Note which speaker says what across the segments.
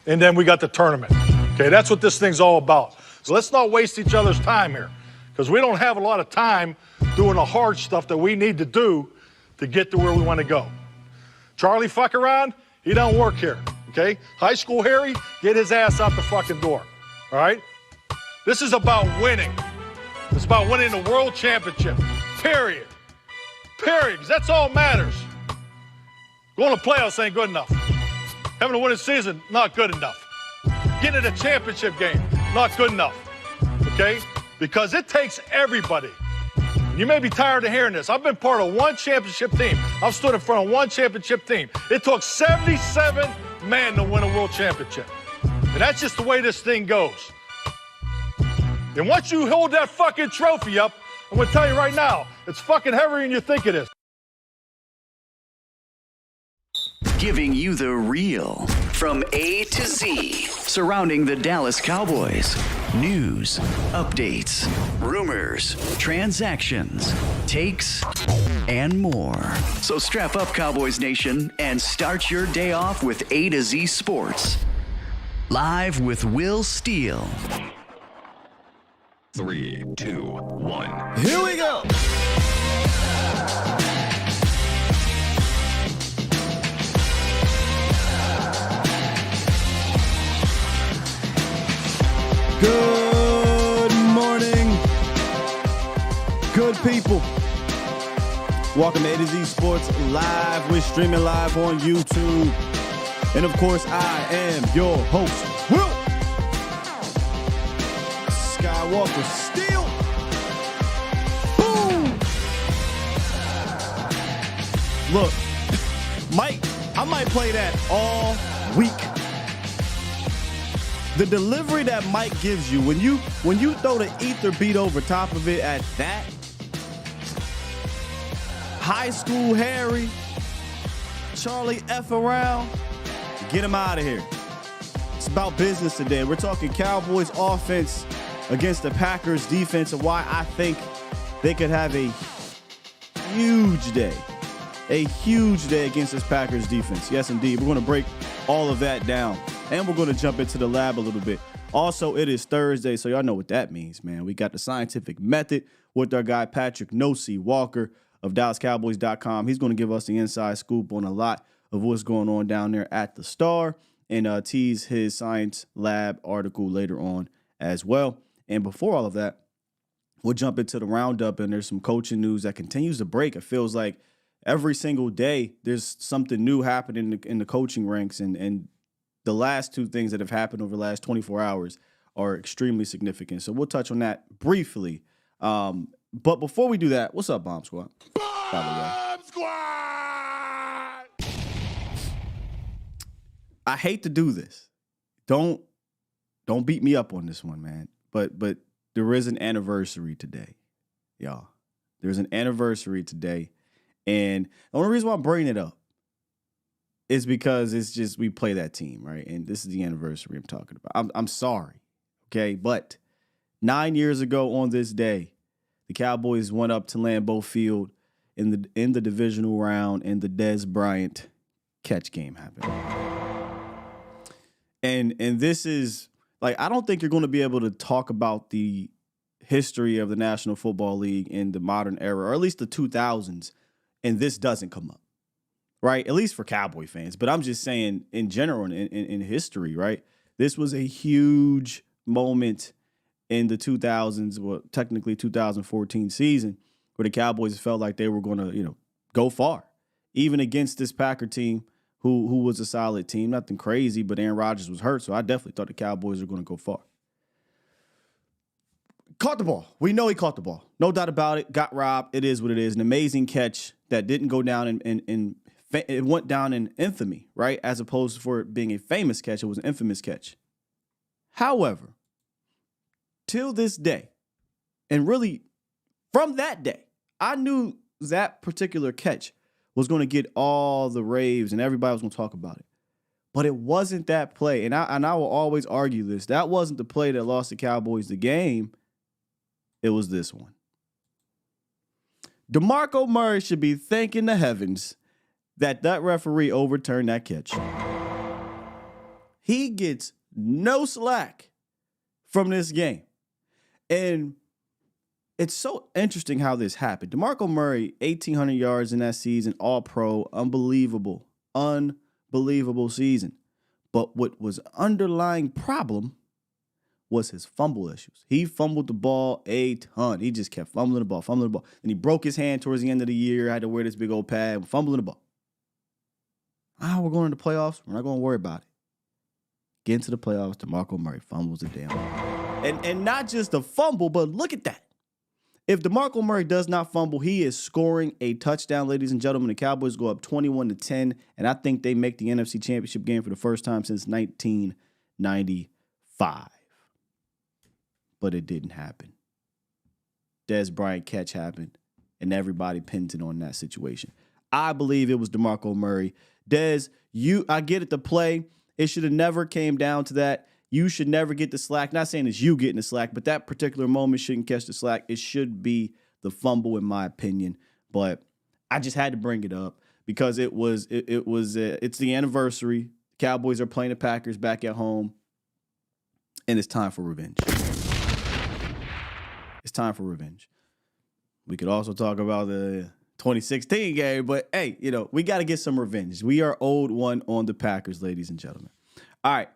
Speaker 1: and then we got the tournament. Okay, that's what this thing's all about. So let's not waste each other's time here, because we don't have a lot of time doing the hard stuff that we need to do to get to where we want to go. Charlie fuck around, he don't work here, okay? High school Harry, get his ass out the fucking door, all right? This is about winning. It's about winning the world championship, period. Period, because that's all that matters. Going to playoffs ain't good enough. Having a winning season, not good enough. Getting in a championship game, not good enough, okay? Because it takes everybody. You may be tired of hearing this. I've been part of one championship team. I've stood in front of one championship team. It took 77 men to win a world championship. And that's just the way this thing goes. And once you hold that fucking trophy up, I'm going to tell you right now, it's fucking heavier than you think it is.
Speaker 2: Giving you the real from A to Z surrounding the Dallas Cowboys. News, updates, rumors, transactions, takes, and more. So strap up, Cowboys Nation, and start your day off with A to Z Sports. Live with Will Steele.
Speaker 3: 3, 2, 1.
Speaker 4: Here we go. Good morning, good people. Welcome to A to Z Sports Live. We're streaming live on YouTube. And of course, I am your host, Will Skywalker Steele. Boom! Look, I might play that all week. The delivery that Mike gives you, when you throw the ether beat over top of it at that, high school Harry, Charlie F around, get him out of here. It's about business today. We're talking Cowboys offense against the Packers defense and why I think they could have a huge day against this Packers defense. Yes, indeed. We're going to break all of that down. And we're going to jump into the lab a little bit. Also, it is Thursday, so y'all know what that means, man. We got the scientific method with our guy Patrick No-C Walker of DallasCowboys.com. He's going to give us the inside scoop on a lot of what's going on down there at the Star and tease his science lab article later on as well. And before all of that, we'll jump into the roundup, and there's some coaching news that continues to break. It feels like every single day there's something new happening in the coaching ranks, and the last two things that have happened over the last 24 hours are extremely significant. So we'll touch on that briefly. But before we do that, what's up, Bomb Squad?
Speaker 3: Bomb Squad!
Speaker 4: I hate to do this. Don't beat me up on this one, man. But there is an anniversary today, y'all. There's an anniversary today. And the only reason why I'm bringing it up is because it's just we play that team, right? And this is the anniversary I'm talking about. I'm sorry, okay? But 9 years ago on this day, the Cowboys went up to Lambeau Field in the divisional round, and the Dez Bryant catch game happened. And this is, like, I don't think you're going to be able to talk about the history of the National Football League in the modern era, or at least the 2000s, and this doesn't come up. Right, at least for Cowboy fans. But I'm just saying in general, in history, right? This was a huge moment in the 2000s, well, technically 2014 season, where the Cowboys felt like they were going to, go far, even against this Packer team, who was a solid team, nothing crazy. But Aaron Rodgers was hurt, so I definitely thought the Cowboys were going to go far. Caught the ball. We know he caught the ball, no doubt about it. Got robbed. It is what it is. An amazing catch that didn't go down it went down in infamy, right? As opposed to for it being a famous catch, it was an infamous catch. However, till this day, and really from that day, I knew that particular catch was going to get all the raves and everybody was going to talk about it. But it wasn't that play. And I will always argue this. That wasn't the play that lost the Cowboys the game. It was this one. DeMarco Murray should be thanking the heavens that referee overturned that catch. He gets no slack from this game. And it's so interesting how this happened. DeMarco Murray, 1,800 yards in that season, all-pro, unbelievable season. But what was underlying problem was his fumble issues. He fumbled the ball a ton. He just kept fumbling the ball. And he broke his hand towards the end of the year, had to wear this big old pad, fumbling the ball. We're going into the playoffs. We're not going to worry about it. Get into the playoffs, DeMarco Murray fumbles the damn ball. And not just a fumble, but look at that. If DeMarco Murray does not fumble, he is scoring a touchdown, ladies and gentlemen. The Cowboys go up 21-10, and I think they make the NFC Championship game for the first time since 1995. But it didn't happen. Dez Bryant catch happened, and everybody pins it on that situation. I believe it was DeMarco Murray. Dez, I get it, the play. It should have never came down to that. You should never get the slack. Not saying it's you getting the slack, but that particular moment shouldn't catch the slack. It should be the fumble, in my opinion. But I just had to bring it up because it's the anniversary. Cowboys are playing the Packers back at home, and it's time for revenge. It's time for revenge. We could also talk about the 2016 game, but hey, we got to get some revenge. We are owed one on the Packers, ladies and gentlemen. All right.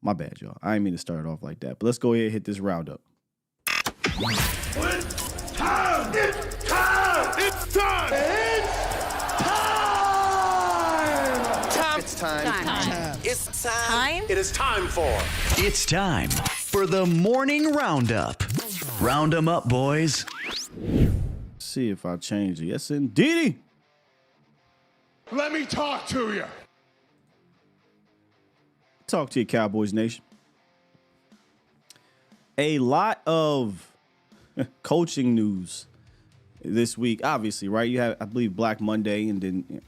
Speaker 4: My bad, y'all. I didn't mean to start it off like that, but let's go ahead and hit this roundup.
Speaker 3: It's time! It's time! It's time! It's time!
Speaker 5: Time.
Speaker 3: It's time!
Speaker 5: Time?
Speaker 3: It is time for...
Speaker 2: It's time for the morning roundup. Round 'em up, boys.
Speaker 4: See if I change it. Yes, indeedy.
Speaker 3: Let me talk to you.
Speaker 4: Talk to you, Cowboys Nation. A lot of coaching news this week, obviously, right? You have, I believe, Black Monday, and then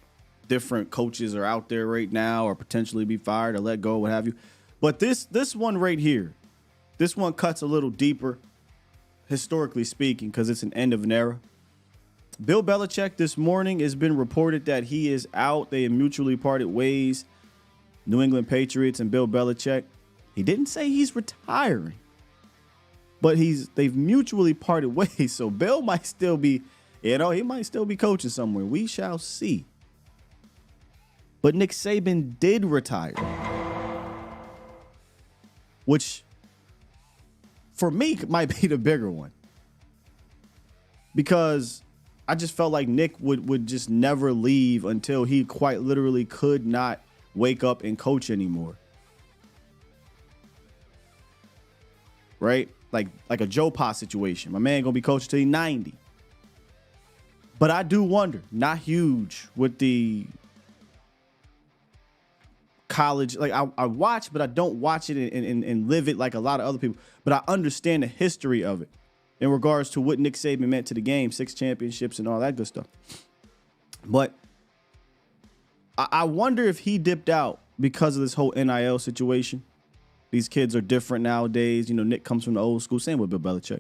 Speaker 4: different coaches are out there right now or potentially be fired or let go, what have you. But this one right here, this one cuts a little deeper, historically speaking, because it's an end of an era. Bill Belichick this morning has been reported that he is out. They mutually parted ways. New England Patriots and Bill Belichick. He didn't say he's retiring, but they've mutually parted ways. So Bill might still be, he might still be coaching somewhere. We shall see. But Nick Saban did retire, which for me might be the bigger one, because I just felt like Nick would just never leave until he quite literally could not wake up and coach anymore. Right? Like a Joe Pa situation. My man gonna be coaching till he's 90. But I do wonder, not huge with the college. Like I watch, but I don't watch it and live it like a lot of other people. But I understand the history of it in regards to what Nick Saban meant to the game, 6 championships and all that good stuff. But I wonder if he dipped out because of this whole NIL situation. These kids are different nowadays. Nick comes from the old school. Same with Bill Belichick.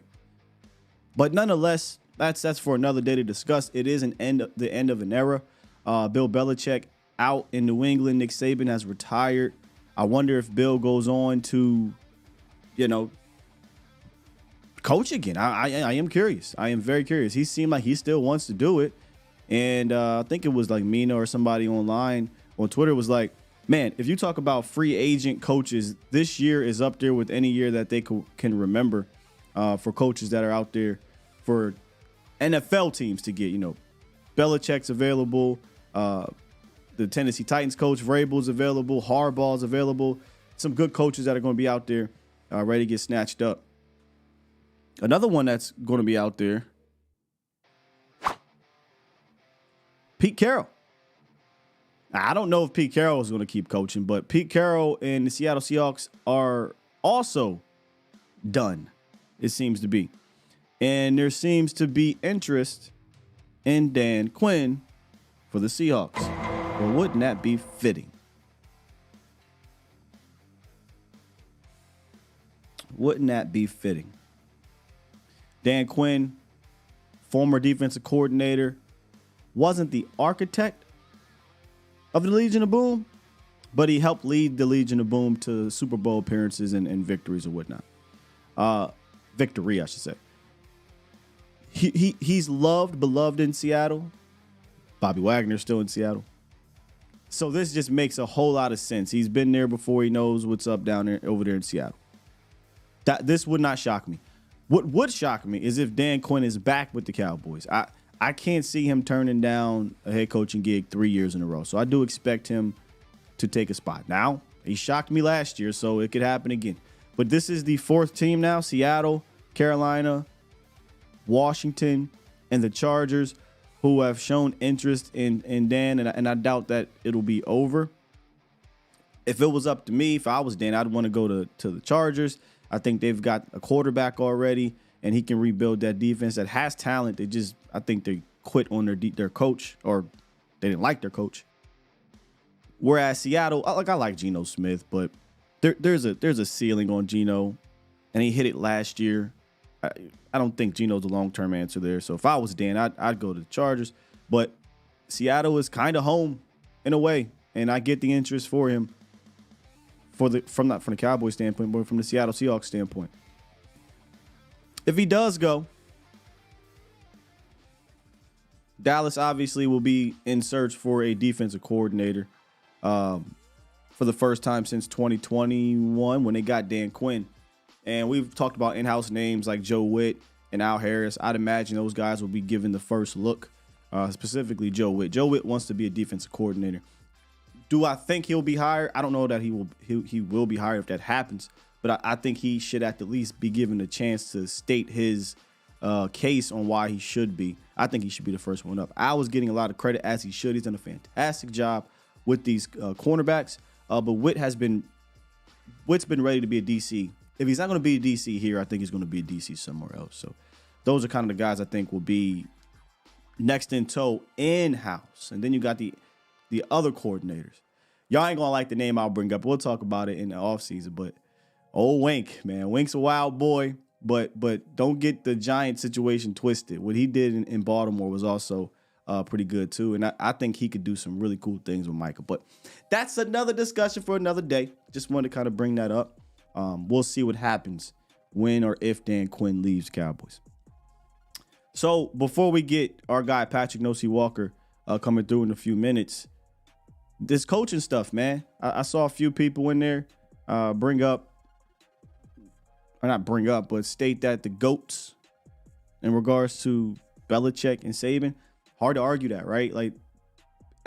Speaker 4: But nonetheless, that's for another day to discuss. It is the end of an era. Bill Belichick out in New England. Nick Saban has retired. I wonder if Bill goes on to, coach again. I am curious. I am very curious. He seemed like he still wants to do it. And I think it was like Mina or somebody online on Twitter was like, man, if you talk about free agent coaches, this year is up there with any year that they can remember for coaches that are out there for NFL teams to get. Belichick's available. The Tennessee Titans coach, Vrabel's available. Harbaugh's available. Some good coaches that are going to be out there ready to get snatched up. Another one that's going to be out there, Pete Carroll. I don't know if Pete Carroll is going to keep coaching, but Pete Carroll and the Seattle Seahawks are also done, it seems to be. And there seems to be interest in Dan Quinn for the Seahawks. Well, wouldn't that be fitting? Wouldn't that be fitting? Dan Quinn, former defensive coordinator, wasn't the architect of the Legion of Boom, but he helped lead the Legion of Boom to Super Bowl appearances and victories and whatnot. Victory, I should say. He's beloved in Seattle. Bobby Wagner's still in Seattle. So this just makes a whole lot of sense. He's been there before. He knows what's up down there, over there in Seattle. This would not shock me. What would shock me is if Dan Quinn is back with the Cowboys. I can't see him turning down a head coaching gig 3 years in a row. So I do expect him to take a spot. Now, he shocked me last year, so it could happen again. But this is the fourth team now: Seattle, Carolina, Washington, and the Chargers, who have shown interest in Dan, and I doubt that it'll be over. If it was up to me, if I was Dan, I'd want to go to the Chargers. I think they've got a quarterback already, and he can rebuild that defense that has talent. I think they quit on their coach, or they didn't like their coach. Whereas Seattle, I like Geno Smith, but there's a ceiling on Geno, and he hit it last year. I don't think Geno's a long-term answer there. So if I was Dan, I'd go to the Chargers. But Seattle is kind of home in a way, and I get the interest for him from not from the Cowboys standpoint, but from the Seattle Seahawks standpoint. If he does go, Dallas obviously will be in search for a defensive coordinator for the first time since 2021 when they got Dan Quinn. And we've talked about in-house names like Joe Witt and Al Harris. I'd imagine those guys will be given the first look, specifically Joe Witt. Joe Witt wants to be a defensive coordinator. Do I think he'll be hired? I don't know that he will be hired if that happens, but I think he should at the least be given a chance to state his case on why he should be. I think he should be the first one up. Al was getting a lot of credit, as he should. He's done a fantastic job with these cornerbacks, but Witt's been ready to be a DC. If he's not going to be a DC here, I think he's going to be a DC somewhere else. So those are kind of the guys I think will be next in tow in-house. And then you got the other coordinators. Y'all ain't going to like the name I'll bring up. We'll talk about it in the offseason. But old Wink, man. Wink's a wild boy. But don't get the Giant situation twisted. What he did in Baltimore was also pretty good, too. And I think he could do some really cool things with Micah. But that's another discussion for another day. Just wanted to kind of bring that up. We'll see what happens when or if Dan Quinn leaves Cowboys. So before we get our guy Patrick Nosey Walker coming through in a few minutes, this coaching stuff, man. I saw a few people in there state that the GOATs in regards to Belichick and Saban, hard to argue that, right? Like,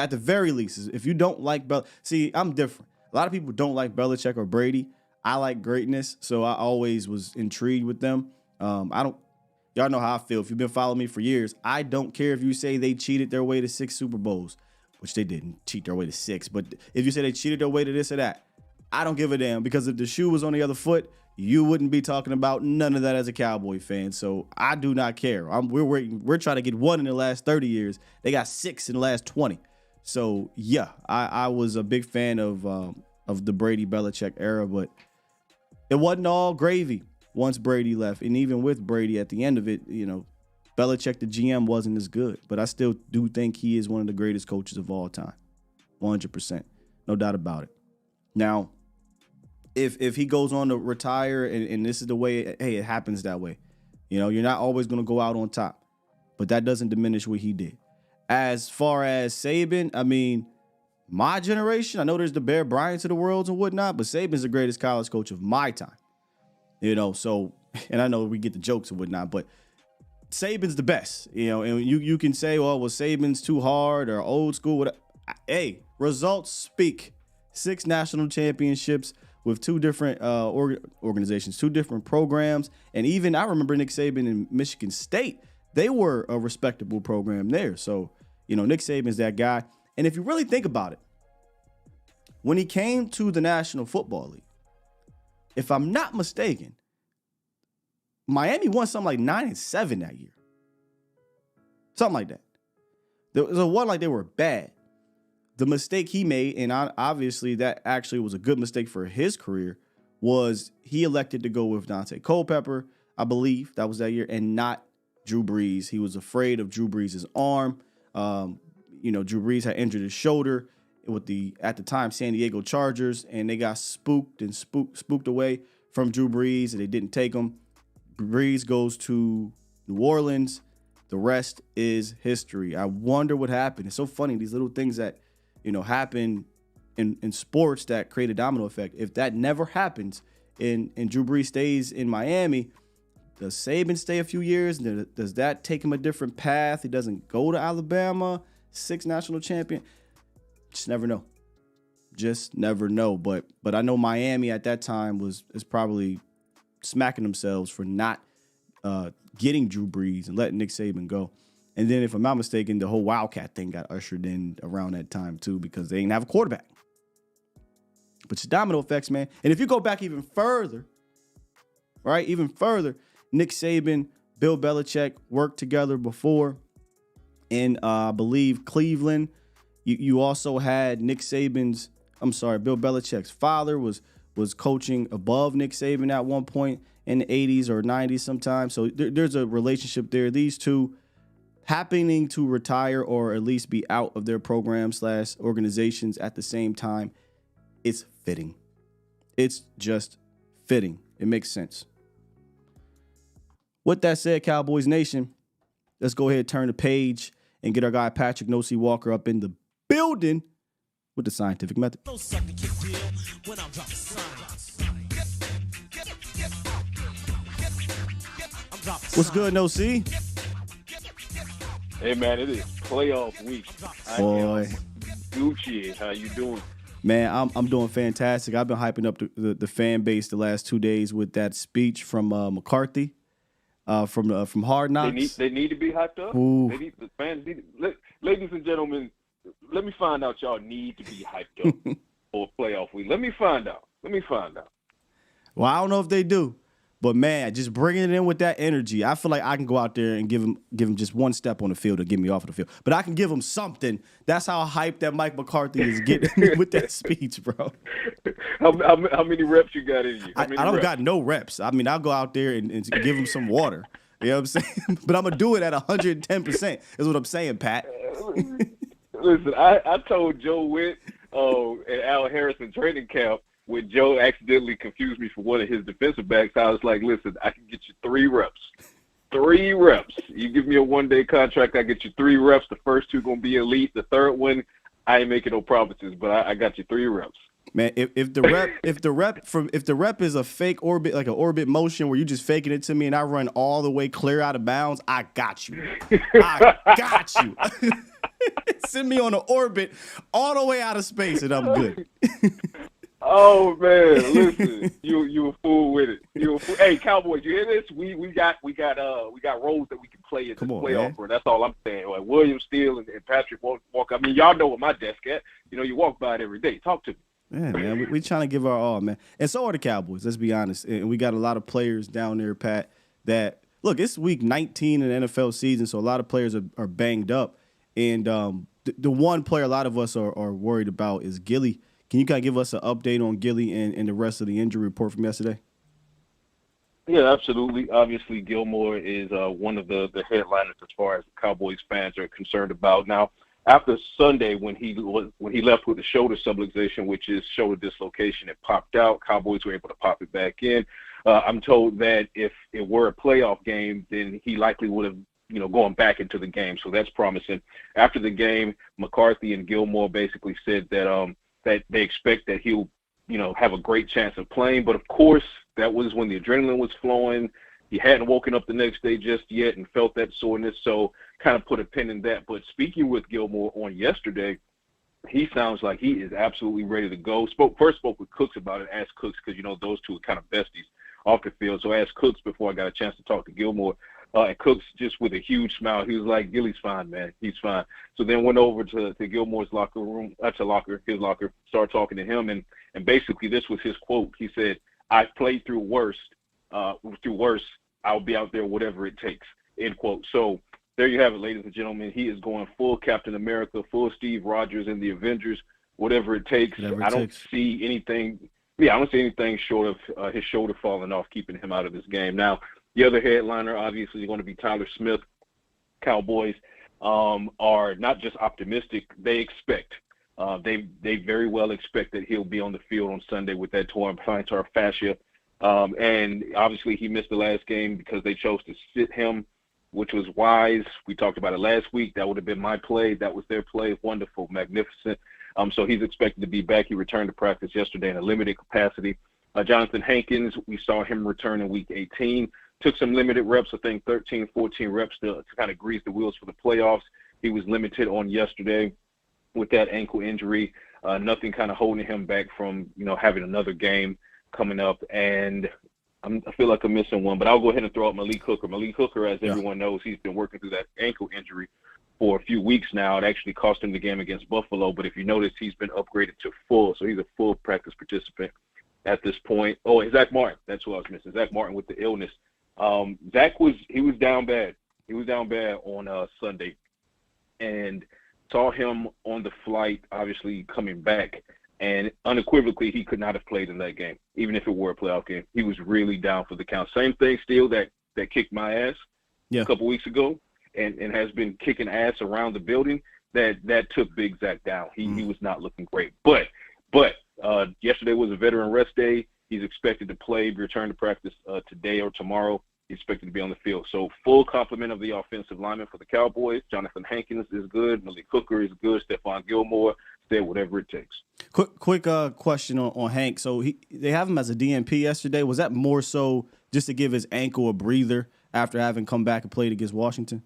Speaker 4: at the very least, if you don't like see, I'm different. A lot of people don't like Belichick or Brady. I like greatness, so I always was intrigued with them. Y'all know how I feel. If you've been following me for years, I don't care if you say they cheated their way to 6 Super Bowls, which they didn't cheat their way to 6. But if you say they cheated their way to this or that, I don't give a damn, because if the shoe was on the other foot, you wouldn't be talking about none of that as a Cowboy fan. So I do not care. We're trying to get 1 in the last 30 years. They got 6 in the last 20. So yeah, I was a big fan of the Brady Belichick era, but it wasn't all gravy once Brady left. And even with Brady at the end of it, Belichick, the GM, wasn't as good. But I still do think he is one of the greatest coaches of all time. 100%. No doubt about it. Now, if he goes on to retire and this is the way, it happens that way. You're not always going to go out on top. But that doesn't diminish what he did. As far as Saban, I mean, my generation, I know there's the Bear Bryants of the world and whatnot, but Saban's the greatest college coach of my time. So, and I know we get the jokes and whatnot, but Saban's the best, and you can say, well, Saban's too hard or old school. Whatever. Hey, results speak. 6 national championships with 2 different organizations, 2 different programs. And even I remember Nick Saban in Michigan State, they were a respectable program there. So, Nick Saban's that guy. And if you really think about it, when he came to the National Football League, if I'm not mistaken, Miami won something like 9-7 that year. Something like that. There was one like they were bad. The mistake he made, and obviously that actually was a good mistake for his career, was he elected to go with Dante Culpepper, I believe that was that year, and not Drew Brees. He was afraid of Drew Brees' arm. Drew Brees had injured his shoulder, with the, at the time, San Diego Chargers, and they got spooked away from Drew Brees, and they didn't take him. Brees goes to New Orleans. The rest is history. I wonder what happened. It's so funny, these little things that, happen in sports that create a domino effect. If that never happens and Drew Brees stays in Miami, does Saban stay a few years? Does that take him a different path? He doesn't go to Alabama, 6 national champion. Just never know. Just never know. But I know Miami at that time is probably smacking themselves for not getting Drew Brees and letting Nick Saban go. And then, if I'm not mistaken, the whole Wildcat thing got ushered in around that time too, because they didn't have a quarterback. But it's domino effects, man. And if you go back even further, right, Nick Saban, Bill Belichick worked together before in, I believe, Cleveland. You also had Bill Belichick's father was coaching above Nick Saban at one point in the 80s or 90s sometime. So there's a relationship there. These two happening to retire or at least be out of their program / organizations at the same time, it's fitting. It's just fitting. It makes sense. With that said, Cowboys Nation, let's go ahead and turn the page and get our guy Patrick No-C Walker up in the building with the scientific method. What's good, No-C?
Speaker 5: Hey, man, it is playoff week.
Speaker 4: Boy.
Speaker 5: Gucci, how you doing?
Speaker 4: Man, I'm doing fantastic. I've been hyping up the fan base the last 2 days with that speech from McCarthy from Hard Knocks.
Speaker 5: They need to be hyped up. The fans need ladies and gentlemen, let me find out y'all need to be hyped up for playoff week. Let me find out.
Speaker 4: Well, I don't know if they do. But, man, just bringing it in with that energy, I feel like I can go out there and give him just one step on the field to get me off of the field. But I can give him something. That's how hyped that Mike McCarthy is getting with that speech, bro.
Speaker 5: How many reps you got in you?
Speaker 4: I don't got no reps. I mean, I'll go out there and give him some water. You know what I'm saying? But I'm going to do it at 110% is what I'm saying, Pat.
Speaker 5: Listen, I told Joe Witt and Al Harrison training camp, when Joe accidentally confused me for one of his defensive backs, I was like, listen, I can get you 3 reps. 3 reps. You give me a one-day contract, I get you 3 reps. The first 2 going to be elite. The third one, I ain't making no promises, but I got you 3 reps.
Speaker 4: Man, if the rep is a fake orbit, like an orbit motion where you just faking it to me and I run all the way clear out of bounds, I got you. I got you. Send me on an orbit all the way out of space and I'm good.
Speaker 5: Oh man, listen, you a fool with it. You a fool. Hey, Cowboys, you hear this? We got roles that we can play in this playoff run. That's all I'm saying. Like William Steele and Patrick Walker. I mean, y'all know where my desk at. You walk by it every day. Talk to me.
Speaker 4: Yeah, man, we trying to give our all, man. And so are the Cowboys. Let's be honest. And we got a lot of players down there, Pat. That look, it's week 19 in the NFL season, so a lot of players are banged up. And the one player a lot of us are worried about is Gilly. Can you kind of give us an update on Gilly and the rest of the injury report from yesterday?
Speaker 5: Yeah, absolutely. Obviously, Gilmore is one of the headliners as far as the Cowboys fans are concerned about. Now, after Sunday, when he left with a shoulder subluxation, which is shoulder dislocation, it popped out. Cowboys were able to pop it back in. I'm told that if it were a playoff game, then he likely would have going back into the game. So that's promising. After the game, McCarthy and Gilmore basically said that that they expect that he'll, have a great chance of playing. But, of course, that was when the adrenaline was flowing. He hadn't woken up the next day just yet and felt that soreness, so kind of put a pin in that. But speaking with Gilmore on yesterday, he sounds like he is absolutely ready to go. Spoke with Cooks about it, asked Cooks because, those two are kind of besties off the field. So I asked Cooks before I got a chance to talk to Gilmore. And Cooks, just with a huge smile, he was like, Gilly's fine, man. He's fine. So then went over to Gilmore's locker room, his locker, started talking to him. And basically this was his quote. He said, I've played through worse. I'll be out there whatever it takes, end quote. So there you have it, ladies and gentlemen. He is going full Captain America, full Steve Rogers in the Avengers, whatever it takes. I don't see anything short of his shoulder falling off, keeping him out of this game. Now, the other headliner, obviously, is going to be Tyler Smith. Cowboys are not just optimistic, they expect They very well expect that he'll be on the field on Sunday with that torn plantar fascia. And obviously he missed the last game because they chose to sit him, which was wise. We talked about it last week. That would have been my play. That was their play. Wonderful, magnificent. So he's expected to be back. He returned to practice yesterday in a limited capacity. Jonathan Hankins, we saw him return in week 18. Took some limited reps, I think 13, 14 reps to kind of grease the wheels for the playoffs. He was limited on yesterday with that ankle injury. Nothing kind of holding him back from, having another game coming up. And I feel like I'm missing one, but I'll go ahead and throw out Malik Hooker. Malik Hooker, as everyone knows, he's been working through that ankle injury for a few weeks now. It actually cost him the game against Buffalo, but if you notice, he's been upgraded to full, so he's a full practice participant at this point. Oh, and Zach Martin, that's who I was missing. Zach Martin with the illness. Zach was down bad. He was down bad on Sunday, and saw him on the flight, obviously coming back, and unequivocally he could not have played in that game, even if it were a playoff game. He was really down for the count. Same thing still that kicked my ass a couple weeks ago, and has been kicking ass around the building. That took Big Zach down. He was not looking great. But yesterday was a veteran rest day. He's expected to play, return to practice today or tomorrow. He's expected to be on the field. So full complement of the offensive lineman for the Cowboys. Jonathan Hankins is good. Malik Hooker is good. Stephon Gilmore, whatever it takes.
Speaker 4: Quick question on Hank. So they have him as a DNP yesterday. Was that more so just to give his ankle a breather after having come back and played against Washington?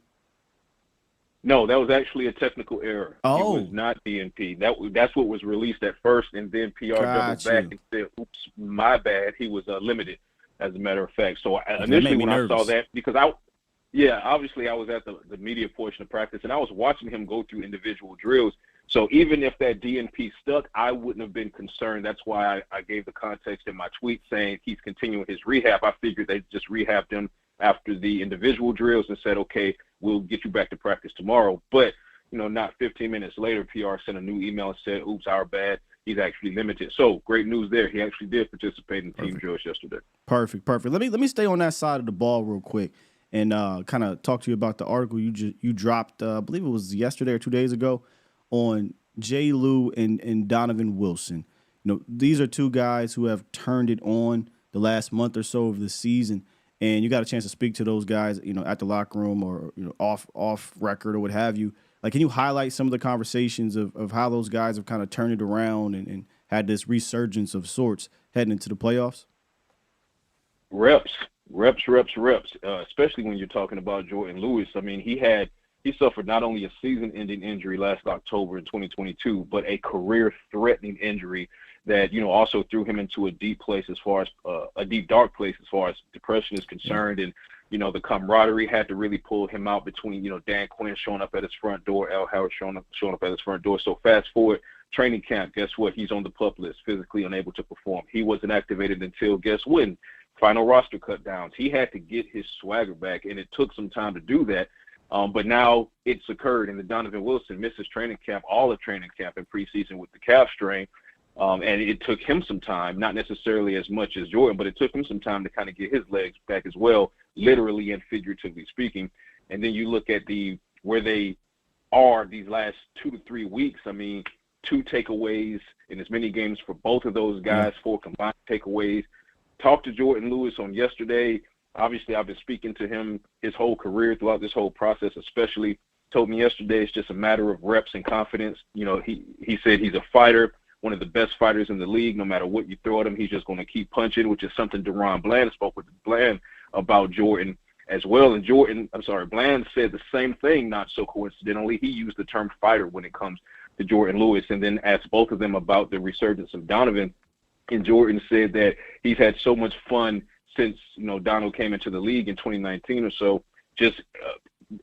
Speaker 5: No, that was actually a technical error.
Speaker 4: Oh.
Speaker 5: It was not DNP. That's what was released at first, and then PR doubled back and said, oops, my bad. He was limited, as a matter of fact. So initially when I saw that, because obviously I was at the media portion of practice, and I was watching him go through individual drills. So even if that DNP stuck, I wouldn't have been concerned. That's why I gave the context in my tweet saying he's continuing his rehab. I figured they just rehabbed him after the individual drills and said, okay, we'll get you back to practice tomorrow. But, not 15 minutes later, PR sent a new email and said, oops, our bad. He's actually limited. So great news there. He actually did participate in team drills yesterday.
Speaker 4: Perfect. Let me stay on that side of the ball real quick and kind of talk to you about the article you dropped, I believe it was yesterday or 2 days ago, on J. Lou and Donovan Wilson. These are two guys who have turned it on the last month or so of the season, and you got a chance to speak to those guys, at the locker room or off record or what have you. Like, can you highlight some of the conversations of how those guys have kind of turned it around and had this resurgence of sorts heading into the playoffs?
Speaker 5: Reps, especially when you're talking about Jordan Lewis. I mean, he suffered not only a season-ending injury last October in 2022, but a career-threatening injury that, also threw him into a deep place as far as a deep, dark place as far as depression is concerned. And, the camaraderie had to really pull him out between, Dan Quinn showing up at his front door, Al Howard showing up at his front door. So fast forward, training camp, guess what? He's on the PUP list, physically unable to perform. He wasn't activated until, guess when? Final roster cut downs. He had to get his swagger back, and it took some time to do that. But now it's occurred, and the Donovan Wilson misses training camp, all of training camp and preseason with the calf strain. And it took him some time, not necessarily as much as Jordan, but it took him some time to kind of get his legs back as well, literally and figuratively speaking. And then you look at where they are these last 2 to 3 weeks. I mean, 2 takeaways in as many games for both of those guys, 4 combined takeaways. Talked to Jordan Lewis on yesterday. Obviously, I've been speaking to him his whole career throughout this whole process, especially told me yesterday it's just a matter of reps and confidence. He said he's a fighter, one of the best fighters in the league. No matter what you throw at him, he's just going to keep punching, which is something Deron Bland spoke with Bland about Jordan as well. And Bland said the same thing, not so coincidentally. He used the term fighter when it comes to Jordan Lewis, and then asked both of them about the resurgence of Donovan. And Jordan said that he's had so much fun since, Donald came into the league in 2019 or so, just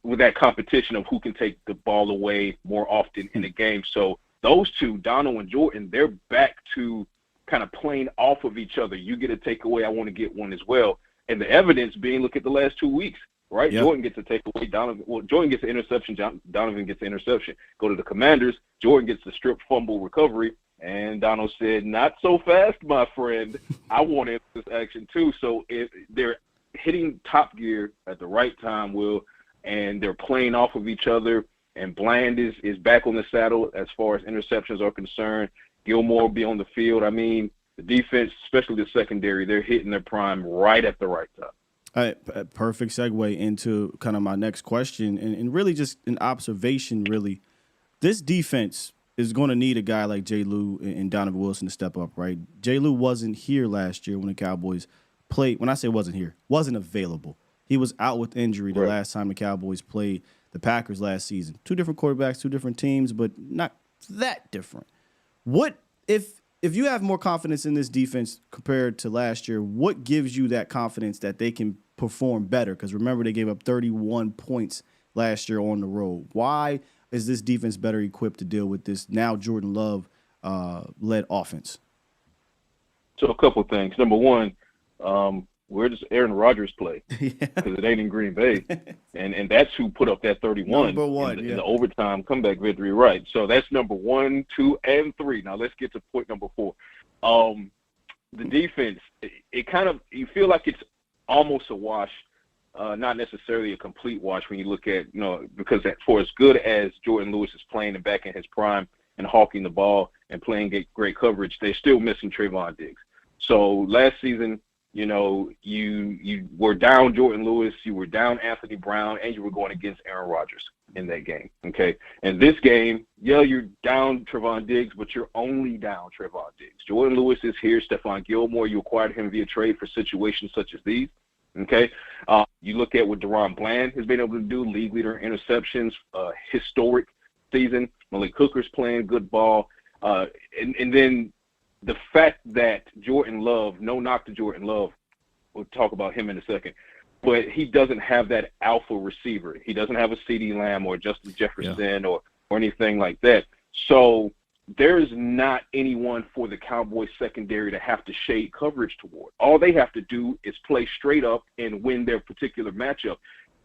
Speaker 5: with that competition of who can take the ball away more often in the game. So those two, Donald and Jordan, they're back to kind of playing off of each other. You get a takeaway, I want to get one as well. And the evidence being, look at the last 2 weeks, right? Yep. Jordan gets a takeaway. Jordan gets an interception. Donovan gets an interception. Go to the Commanders. Jordan gets the strip fumble recovery. And Donald said, not so fast, my friend. I wanted this action too. So they're hitting top gear at the right time, Will, and they're playing off of each other. and Bland is back on the saddle as far as interceptions are concerned. Gilmore will be on the field. I mean, the defense, especially the secondary, they're hitting their prime right at the right time.
Speaker 4: Perfect segue into kind of my next question, and really just an observation, really. This defense is going to need a guy like J. Lou and Donovan Wilson to step up, right? J. Lou wasn't here last year when the Cowboys played. When I say wasn't here, wasn't available. He was out with injury the last time the Cowboys played the Packers last season. Two different quarterbacks, two different teams, but not that different. What if you have more confidence in this defense compared to last year, what gives you that confidence that they can perform better? Because remember, they gave up 31 points last year on the road. Why is this defense better equipped to deal with this now Jordan Love led offense?
Speaker 5: So a couple things. Number one, where does Aaron Rodgers play? Because it ain't in Green Bay. And that's who put up that 31
Speaker 4: number one,
Speaker 5: in the overtime comeback victory. Right. So that's number 1, 2, and 3. Now let's get to point number 4. The defense, it kind of, you feel like it's almost a wash, not necessarily a complete wash when you look at, because for as good as Jordan Lewis is playing and back in his prime and hawking the ball and playing great coverage, they're still missing Trayvon Diggs. So last season, you were down Jordan Lewis, you were down Anthony Brown, and you were going against Aaron Rodgers in that game, okay? And this game, you're down Trayvon Diggs, but you're only down Trayvon Diggs. Jordan Lewis is here. Stephon Gilmore, you acquired him via trade for situations such as these, okay? You look at what Deron Bland has been able to do, league leader in interceptions, historic season. Malik Hooker's playing good ball. And then the fact that Jordan Love, no knock to Jordan Love, we'll talk about him in a second, but he doesn't have that alpha receiver. He doesn't have a CeeDee Lamb or Justin Jefferson or anything like that. So there's not anyone for the Cowboys secondary to have to shade coverage toward. All they have to do is play straight up and win their particular matchup.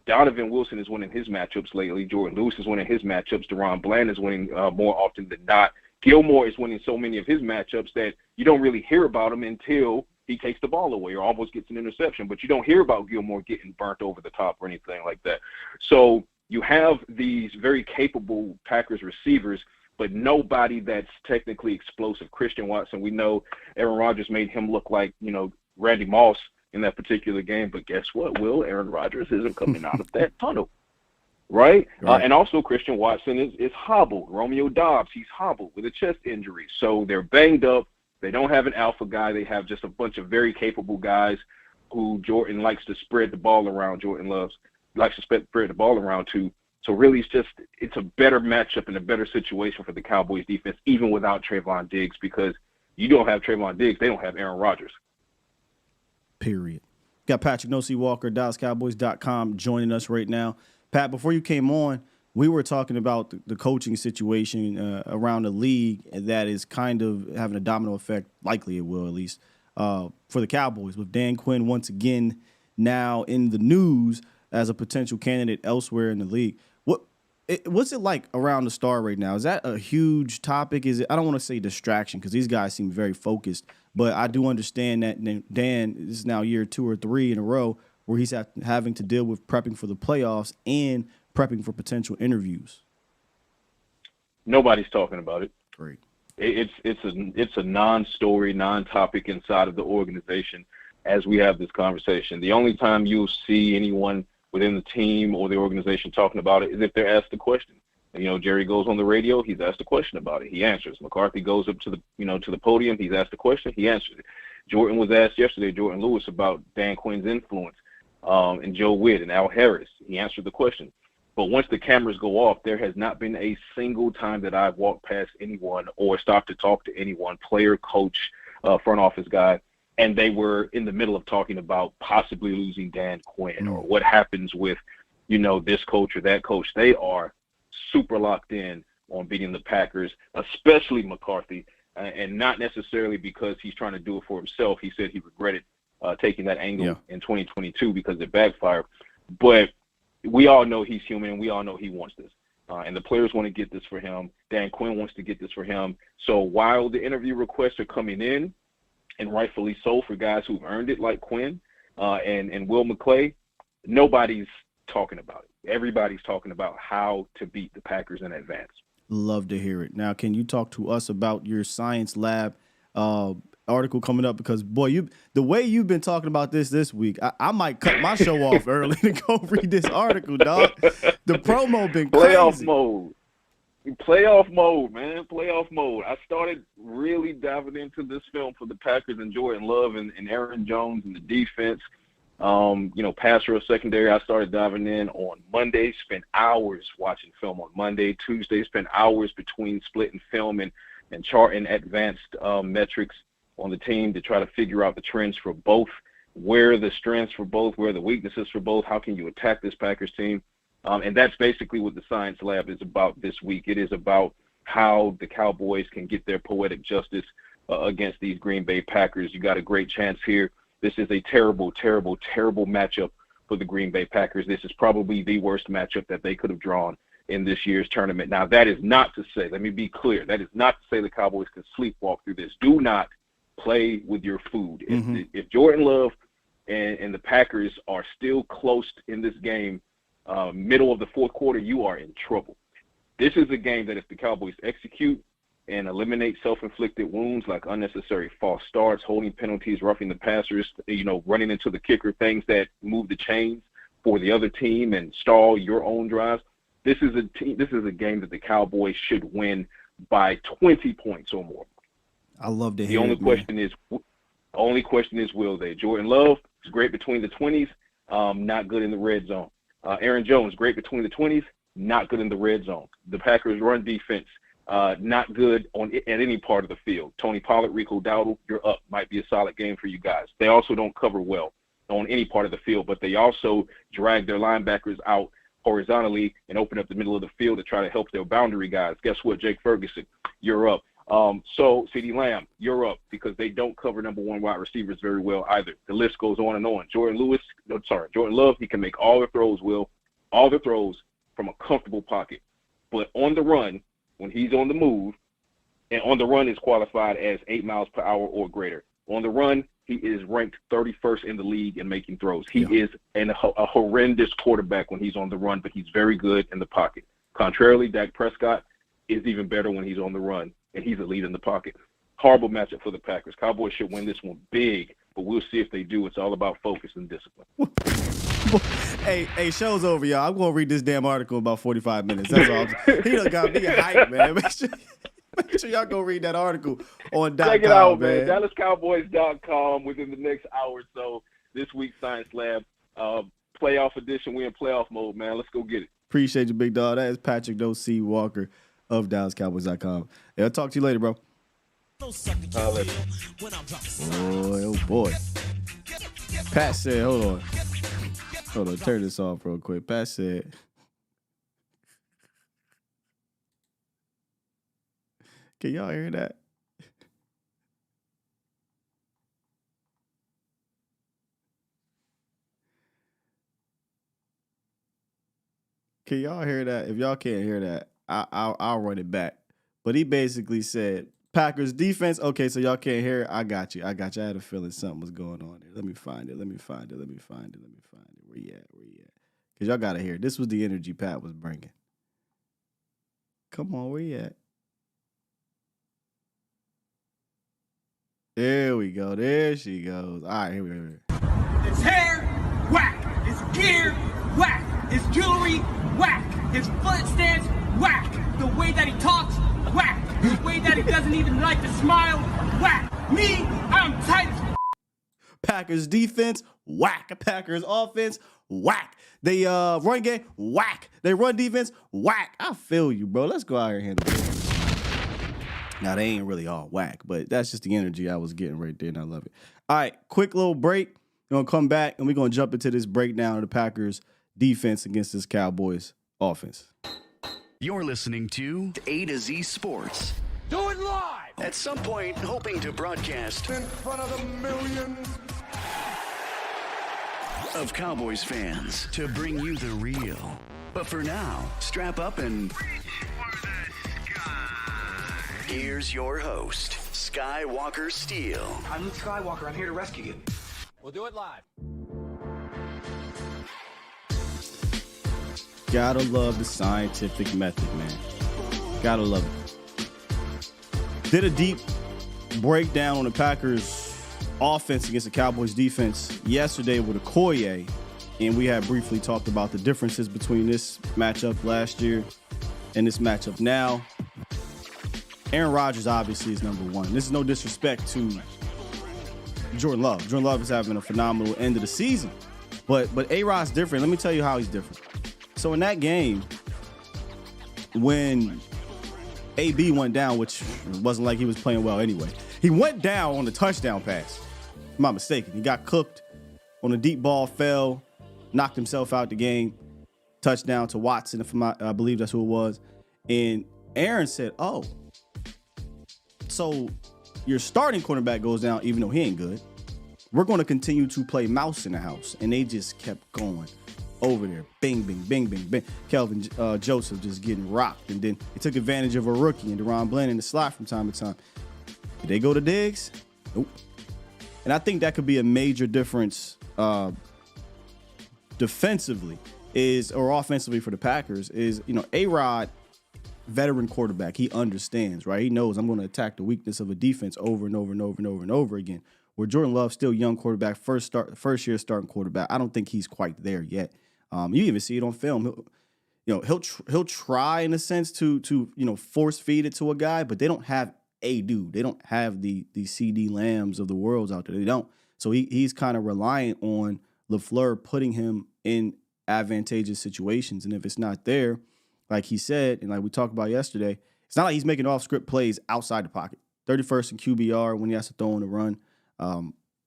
Speaker 5: Donovan Wilson is winning his matchups lately. Jordan Lewis is winning his matchups. Deron Bland is winning more often than not. Gilmore is winning so many of his matchups that you don't really hear about him until he takes the ball away or almost gets an interception. But you don't hear about Gilmore getting burnt over the top or anything like that. So you have these very capable Packers receivers, but nobody that's technically explosive. Christian Watson, we know Aaron Rodgers made him look like, Randy Moss in that particular game. But guess what, Will? Aaron Rodgers isn't coming out of that tunnel. Right? And also Christian Watson is hobbled. Romeo Doubs, he's hobbled with a chest injury. So they're banged up. They don't have an alpha guy. They have just a bunch of very capable guys who Jordan likes to spread the ball around. Jordan likes to spread the ball around to. So really it's a better matchup and a better situation for the Cowboys defense, even without Trayvon Diggs, because you don't have Trayvon Diggs, they don't have Aaron Rodgers.
Speaker 4: Period. Got Patrick Nosey Walker, DallasCowboys.com joining us right now. Pat, before you came on, we were talking about the coaching situation around the league that is kind of having a domino effect, likely it will at least, for the Cowboys, with Dan Quinn once again now in the news as a potential candidate elsewhere in the league. What's it like around the Star right now? Is that a huge topic? Is it? I don't want to say distraction because these guys seem very focused, but I do understand that Dan, this is now year 2 or 3 in a row where he's having to deal with prepping for the playoffs and prepping for potential interviews.
Speaker 5: Nobody's talking about it.
Speaker 4: Great.
Speaker 5: It's a non-story, non-topic inside of the organization as we have this conversation. The only time you'll see anyone within the team or the organization talking about it is if they're asked a question. Jerry goes on the radio, he's asked a question about it, he answers. McCarthy goes up to the podium, he's asked a question, he answers it. Jordan was asked yesterday, Jordan Lewis, about Dan Quinn's influence. And Joe Witt and Al Harris, he answered the question. But once the cameras go off, there has not been a single time that I've walked past anyone or stopped to talk to anyone, player, coach, front office guy, and they were in the middle of talking about possibly losing Dan Quinn or what happens with, this coach or that coach. They are super locked in on beating the Packers, especially McCarthy, and not necessarily because he's trying to do it for himself. He said he regretted taking that angle in 2022 because it backfired. But we all know he's human, and we all know he wants this. And the players want to get this for him. Dan Quinn wants to get this for him. So while the interview requests are coming in, and rightfully so for guys who've earned it like Quinn and Will McClay, nobody's talking about it. Everybody's talking about how to beat the Packers in advance.
Speaker 4: Love to hear it. Now, can you talk to us about your science lab article coming up? Because, boy, the way you've been talking about this week, I might cut my show off early to go read this article, dog. The promo been crazy.
Speaker 5: Playoff mode, man. Playoff mode. I started really diving into this film for the Packers and Jordan Love and Aaron Jones and the defense. Pass rush secondary, I started diving in on Monday, spent hours watching film on Monday. Tuesday, spent hours between splitting film and charting advanced metrics on the team to try to figure out the trends for both, where are the strengths for both, where are the weaknesses for both, how can you attack this Packers team. And that's basically what the Science Lab is about this week. It is about how the Cowboys can get their poetic justice against these Green Bay Packers. You got a great chance here. This is a terrible, terrible, terrible matchup for the Green Bay Packers. This is probably the worst matchup that they could have drawn in this year's tournament. Now, that is not to say, let me be clear, that is not to say the Cowboys can sleepwalk through this. Do not play with your food. If Jordan Love and the Packers are still close in this game, middle of the fourth quarter, you are in trouble. This is a game that if the Cowboys execute and eliminate self-inflicted wounds like unnecessary false starts, holding penalties, roughing the passers, running into the kicker, things that move the chains for the other team and stall your own drives. This is a game that the Cowboys should win by 20 points or more.
Speaker 4: I love to hear
Speaker 5: The only question is, will they? Jordan Love is great between the 20s, not good in the red zone. Aaron Jones, great between the 20s, not good in the red zone. The Packers' run defense, not good at any part of the field. Tony Pollard, Rico Dowdle, you're up. Might be a solid game for you guys. They also don't cover well on any part of the field, but they also drag their linebackers out horizontally and open up the middle of the field to try to help their boundary guys. Guess what, Jake Ferguson, you're up. So CeeDee Lamb, you're up because they don't cover number one wide receivers very well either. The list goes on and on. Jordan Love, he can make all the throws, all the throws from a comfortable pocket. But on the run, when he's on the move, and on the run is qualified as 8 miles per hour or greater. On the run, he is ranked 31st in the league in making throws. He is a horrendous quarterback when he's on the run, but he's very good in the pocket. Contrarily, Dak Prescott is even better when he's on the run, and he's a lead in the pocket. Horrible matchup for the Packers. Cowboys should win this one big, but we'll see if they do. It's all about focus and discipline.
Speaker 4: Hey, show's over, y'all. I'm going to read this damn article in about 45 minutes. That's all. He done got me hyped, man. Make sure y'all go read that article on .com,
Speaker 5: Check it out, man. DallasCowboys.com within the next hour or so. This week's Science Lab, playoff edition. We're in playoff mode, man. Let's go get it.
Speaker 4: Appreciate you, big dog. That is Patrick C. Walker of DallasCowboys.com. Hey, I'll talk to you later, bro. Oh boy. Pat said, hold on, turn this off real quick. Pat said, can y'all hear that? Can y'all hear that? If y'all can't hear that, I'll run it back. But he basically said, Packers defense. Okay, so y'all can't hear it. I got you. I had a feeling something was going on there. Let me find it. Where you at? Because y'all got to hear it. This was the energy Pat was bringing. Come on, where you at? There we go. There she goes. All right, here we go.
Speaker 6: His hair, whack. His gear, whack. His jewelry, whack. His foot stance, whack. The way that he talks, whack. The way that he doesn't even like to smile, whack. Me, I'm tight.
Speaker 4: Packers defense, whack. Packers offense, whack. They run game, whack. They run defense, whack. I feel you, bro. Let's go out here and handle it. Now, they ain't really all whack, but that's just the energy I was getting right there, and I love it. All right, quick little break. We're going to come back, and we're going to jump into this breakdown of the Packers defense against this Cowboys offense.
Speaker 2: You're listening to A to Z Sports.
Speaker 3: Do it live!
Speaker 2: At some point, hoping to broadcast
Speaker 3: In front of the millions.
Speaker 2: of Cowboys fans to bring you the real. But for now, strap up and here's your host, Skywalker Steele.
Speaker 7: I'm Luke Skywalker. I'm here to rescue you.
Speaker 3: We'll do it live.
Speaker 4: Gotta love the scientific method, man. Gotta love it. Did a deep breakdown on the Packers offense against the Cowboys defense yesterday with Okoye, and we had briefly talked about the differences between this matchup last year and this matchup now. Aaron Rodgers obviously is number one. This is no disrespect to Jordan Love. Jordan Love is having a phenomenal end of the season, but A-Rod's different. Let me tell you how he's different. So in that game, when AB went down, which wasn't like he was playing well anyway, he went down on the touchdown pass. I'm not mistaken. He got cooked on a deep ball, fell, knocked himself out the game. Touchdown to Watson, I believe that's who it was. And Aaron said, oh, so your starting cornerback goes down even though he ain't good. We're going to continue to play mouse in the house. And they just kept going over there. Bing, bing, bing, bing, bing. Kelvin Joseph just getting rocked. And then he took advantage of a rookie and DeRon Bland in the slot from time to time. Did they go to Diggs? Nope. And I think that could be a major difference defensively or offensively for the Packers is, A-Rod, veteran quarterback, he understands, right? He knows I'm going to attack the weakness of a defense over and over and over and over and over again. Where Jordan Love, still young quarterback, first year starting quarterback, I don't think he's quite there yet. You even see it on film. He'll try in a sense to force feed it to a guy, but they don't have a dude. They don't have the CD Lambs of the worlds out there. They don't. So he's kind of reliant on LaFleur putting him in advantageous situations. And if it's not there, like he said, and like we talked about yesterday, it's not like he's making off-script plays outside the pocket. 31st in QBR when he has to throw on the run.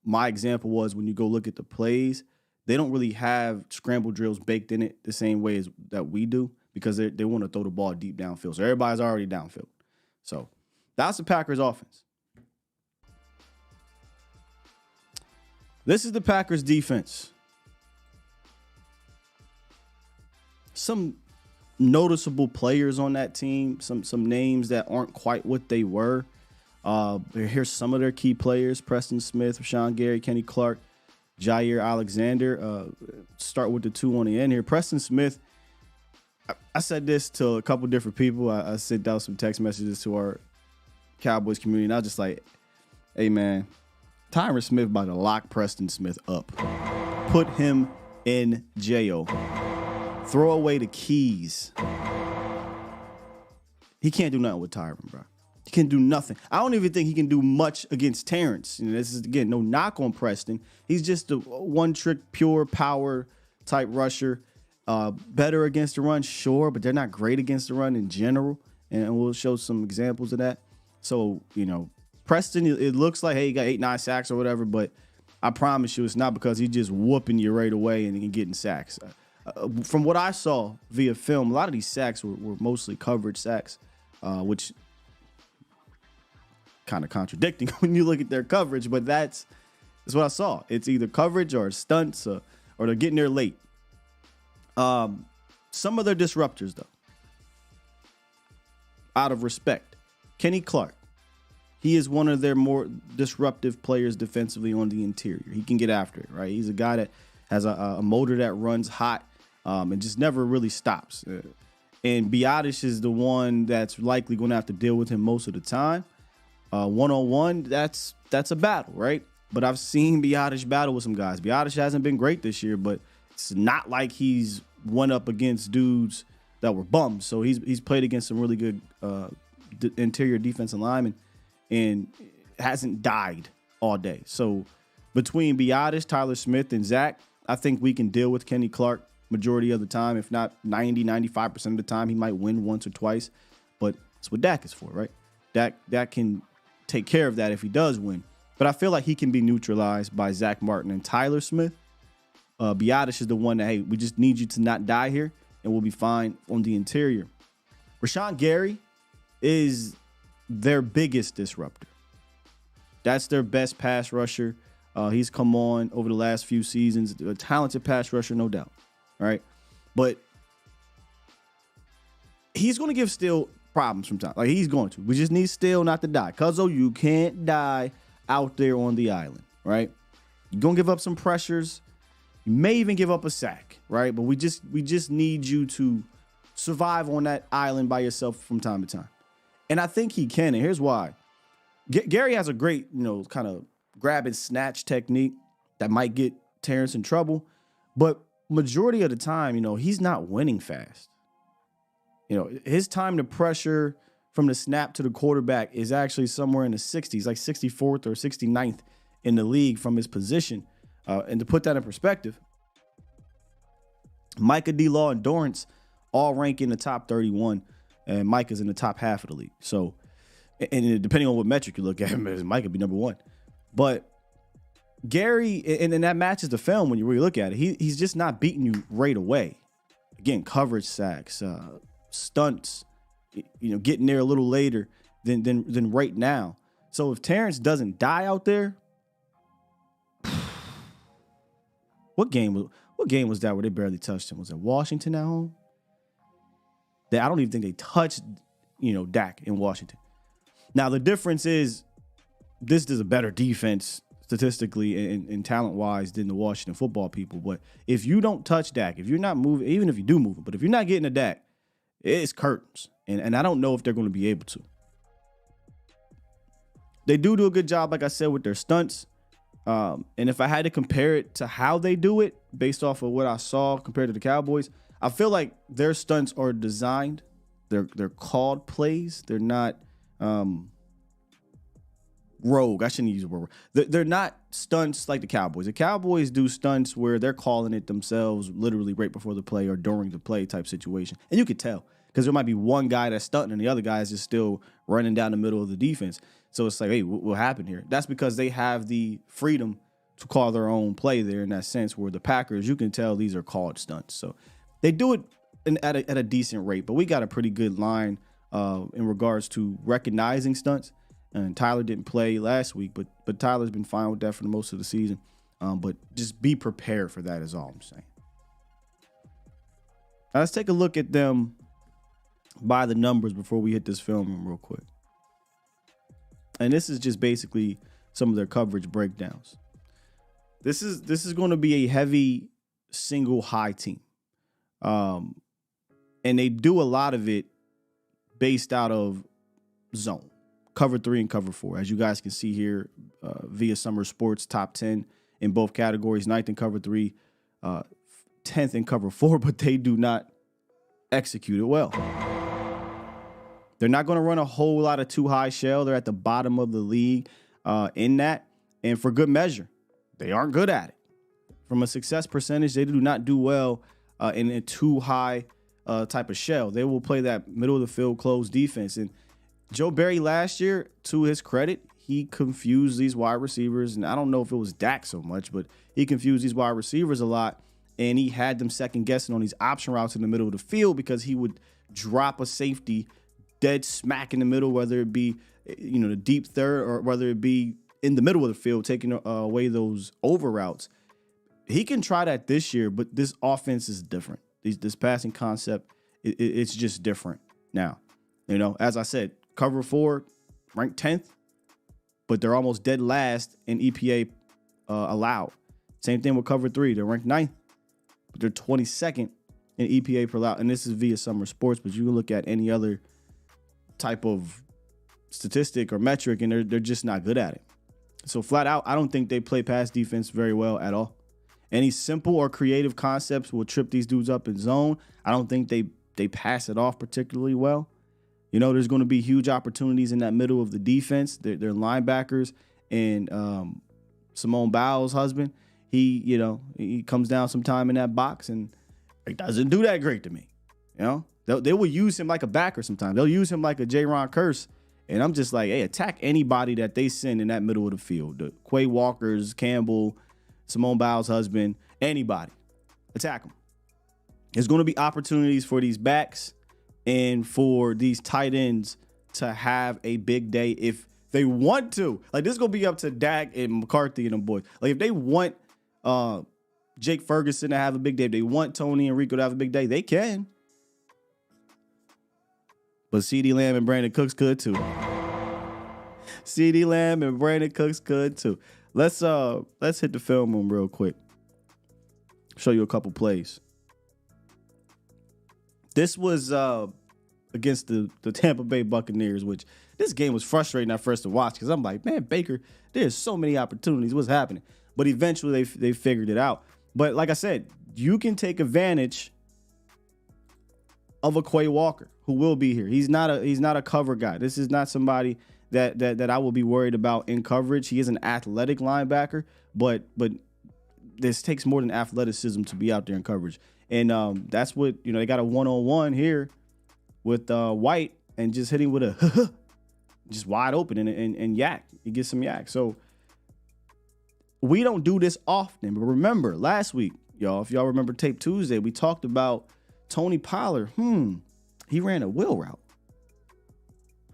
Speaker 4: My example was when you go look at the plays, they don't really have scramble drills baked in it the same way as that we do because they want to throw the ball deep downfield. So everybody's already downfield. So that's the Packers offense. This is the Packers defense. Some noticeable players on that team, some names that aren't quite what they were. Here's some of their key players: Preston Smith, Rashawn Gary, Kenny Clark, Jair Alexander. Start with the two on the end here. Preston Smith, I said this to a couple different people. I sent out some text messages to our Cowboys community, and I was just like, hey, man, Tyron Smith about to lock Preston Smith up. Put him in jail. Throw away the keys. He can't do nothing with Tyron, bro. He can do nothing. I don't even think he can do much against Terrence. This is, again, no knock on Preston. He's just a one-trick, pure power type rusher. Better against the run, sure, but they're not great against the run in general. And we'll show some examples of that. So, Preston, it looks like, hey, he got 8-9 sacks or whatever, but I promise you it's not because he's just whooping you right away and getting sacks. From what I saw via film, a lot of these sacks were mostly coverage sacks, which kind of contradicting when you look at their coverage, but that's what I saw. It's either coverage or stunts or they're getting there late. Some of their disruptors, though, out of respect, Kenny Clark. He is one of their more disruptive players defensively on the interior. He can get after it, right? He's a guy that has a motor that runs hot and just never really stops. And Biadasz is the one that's likely going to have to deal with him most of the time. One-on-one, that's a battle, right? But I've seen Biadasz battle with some guys. Biadasz hasn't been great this year, but it's not like he's went up against dudes that were bums. So he's played against some really good interior defensive linemen and hasn't died all day. So between Biadasz, Tyler Smith, and Zach, I think we can deal with Kenny Clark majority of the time. If not 90, 95% of the time, he might win once or twice. But that's what Dak is for, right? Dak can take care of that if he does win. But I feel like he can be neutralized by Zach Martin and Tyler Smith. Biadasz is the one that, hey, we just need you to not die here, and we'll be fine on the interior. Rashawn Gary is their biggest disruptor. That's their best pass rusher. He's come on over the last few seasons. A talented pass rusher, no doubt. All right. But he's going to give Steele problems from time. Like, he's going to. We just need Steele not to die. Cuzzo, you can't die out there on the island. Right. You're going to give up some pressures. may even give up a sack, right? But we just need you to survive on that island by yourself from time to time. And I think he can, and here's why. Gary has a great, kind of grab and snatch technique that might get Terrence in trouble, but majority of the time, he's not winning fast. His time to pressure from the snap to the quarterback is actually somewhere in the 60s, like 64th or 69th in the league from his position. And to put that in perspective, Micah D-Law and Dorrance all rank in the top 31, and Micah's in the top half of the league. So, and depending on what metric you look at, Micah could be number one. But Gary, and that matches the film when you really look at it, he's just not beating you right away. Again, coverage sacks, stunts, getting there a little later than right now. So if Terrence doesn't die out there, what game was that where they barely touched him? Was it Washington at home? I don't even think they touched, Dak in Washington. Now the difference is this is a better defense statistically and talent-wise than the Washington football people. But if you don't touch Dak, if you're not moving, even if you do move him, but if you're not getting to Dak, it's curtains. And I don't know if they're going to be able to. They do a good job, like I said, with their stunts. And if I had to compare it to how they do it based off of what I saw compared to the Cowboys, I feel like their stunts are designed. They're called plays. They're not rogue. I shouldn't use the word. They're not stunts like the Cowboys. The Cowboys do stunts where they're calling it themselves literally right before the play or during the play type situation. And you could tell because there might be one guy that's stunting and the other guy is just still running down the middle of the defense. So it's like, hey, what happened here? That's because they have the freedom to call their own play there in that sense, where the Packers, you can tell these are called stunts. So they do it at a decent rate, but we got a pretty good line in regards to recognizing stunts. And Tyler didn't play last week, but Tyler's been fine with that for the most of the season. But just be prepared for that is all I'm saying. Now let's take a look at them by the numbers before we hit this film real quick. And this is just basically some of their coverage breakdowns. This is going to be a heavy single high team. And they do a lot of it based out of zone. Cover 3 and cover 4, as you guys can see here via Summer Sports top 10 in both categories, 9th in cover 3, 10th in cover 4, but they do not execute it well. They're not going to run a whole lot of too high shell. They're at the bottom of the league in that, and for good measure, they aren't good at it. From a success percentage, they do not do well in a too high type of shell. They will play that middle of the field closed defense. And Joe Barry last year, to his credit, he confused these wide receivers. And I don't know if it was Dak so much, but he confused these wide receivers a lot. And he had them second guessing on these option routes in the middle of the field because he would drop a safety dead smack in the middle, whether it be, the deep third or whether it be in the middle of the field, taking away those over routes. He can try that this year, but this offense is different. This passing concept, it's just different now. As I said, cover 4, ranked 10th, but they're almost dead last in EPA allowed. Same thing with cover 3. They're ranked 9th, but they're 22nd in EPA per allowed. And this is via Summer Sports, but you can look at any other type of statistic or metric, and they're just not good at it. So flat out, I don't think they play pass defense very well at all. Any simple or creative concepts will trip these dudes up in zone. I don't think they pass it off particularly well. There's going to be huge opportunities in that middle of the defense. They're linebackers, and Simone Bowles' husband, he comes down sometime in that box, and it doesn't do that great to me. They will use him like a backer sometimes. They'll use him like a J-Ron Curse, and I'm just like, hey, attack anybody that they send in that middle of the field. The Quay Walkers, Campbell, Simone Bowles' husband, anybody. Attack them. There's going to be opportunities for these backs and for these tight ends to have a big day if they want to. Like, this is going to be up to Dak and McCarthy and them boys. Like, if they want Jake Ferguson to have a big day, if they want Tony and Rico to have a big day, they can. But CeeDee Lamb and Brandon Cooks could too. CeeDee Lamb and Brandon Cooks could too. Let's hit the film room real quick. Show you a couple plays. This was against the Tampa Bay Buccaneers, which this game was frustrating at first to watch because I'm like, man, Baker, there's so many opportunities. What's happening? But eventually they figured it out. But like I said, you can take advantage of a Quay Walker who will be here. He's not a cover guy. This is not somebody that I will be worried about in coverage. He is an athletic linebacker, but this takes more than athleticism to be out there in coverage. And that's what, you know, they got a one-on-one here with White and just hitting with a just wide open and yak. He gets some yak. So we don't do this often. But remember, last week, y'all, if y'all remember Tape Tuesday, we talked about Tony Pollard. He ran a wheel route.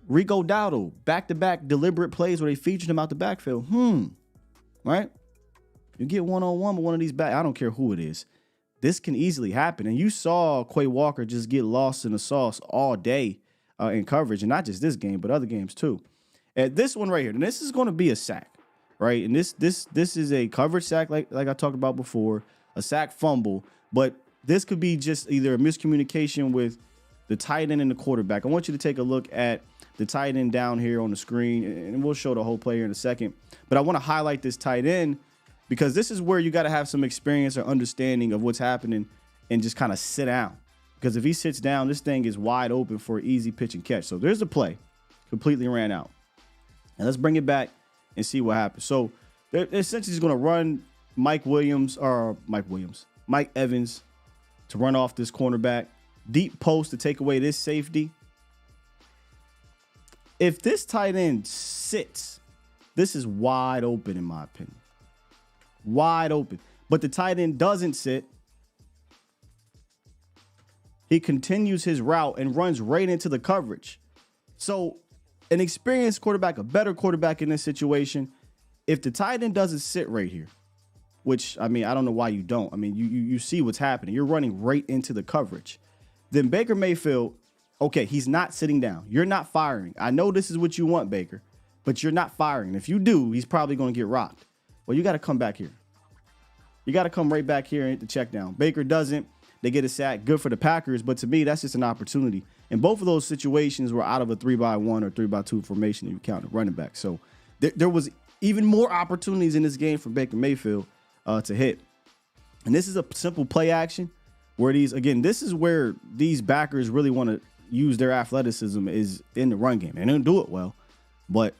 Speaker 4: Rico Dowdle, back-to-back deliberate plays where they featured him out the backfield. Right? You get one-on-one with one of these back. I don't care who it is. This can easily happen. And you saw Quay Walker just get lost in the sauce all day in coverage. And not just this game, but other games too. And this one right here, and this is going to be a sack, right? And this is a coverage sack like I talked about before, a sack fumble. But this could be just either a miscommunication with the tight end and the quarterback. I want you to take a look at the tight end down here on the screen, and we'll show the whole player in a second. But I want to highlight this tight end because this is where you got to have some experience or understanding of what's happening and just kind of sit down. Because if he sits down, this thing is wide open for an easy pitch and catch. So there's the play. Completely ran out. And let's bring it back and see what happens. So they're essentially just going to run Mike Evans to run off this cornerback. Deep post to take away this safety. If this tight end sits, this is wide open in my opinion. Wide open. But the tight end doesn't sit. He continues his route and runs right into the coverage. So an experienced quarterback, a better quarterback in this situation, if the tight end doesn't sit right here, which, I mean, I don't know why you don't. I mean, you see what's happening. You're running right into the coverage. Then Baker Mayfield, okay, he's not sitting down. You're not firing. I know this is what you want, Baker, but you're not firing. If you do, he's probably going to get rocked. Well, you got to come back here. You got to come right back here and hit the check down. Baker doesn't. They get a sack. Good for the Packers, but to me, that's just an opportunity. And both of those situations were out of a 3-by-1 or 3-by-2 formation that you count running back. So there was even more opportunities in this game for Baker Mayfield to hit. And this is a simple play action where this is where these backers really want to use their athleticism is in the run game. And they don't do it well, but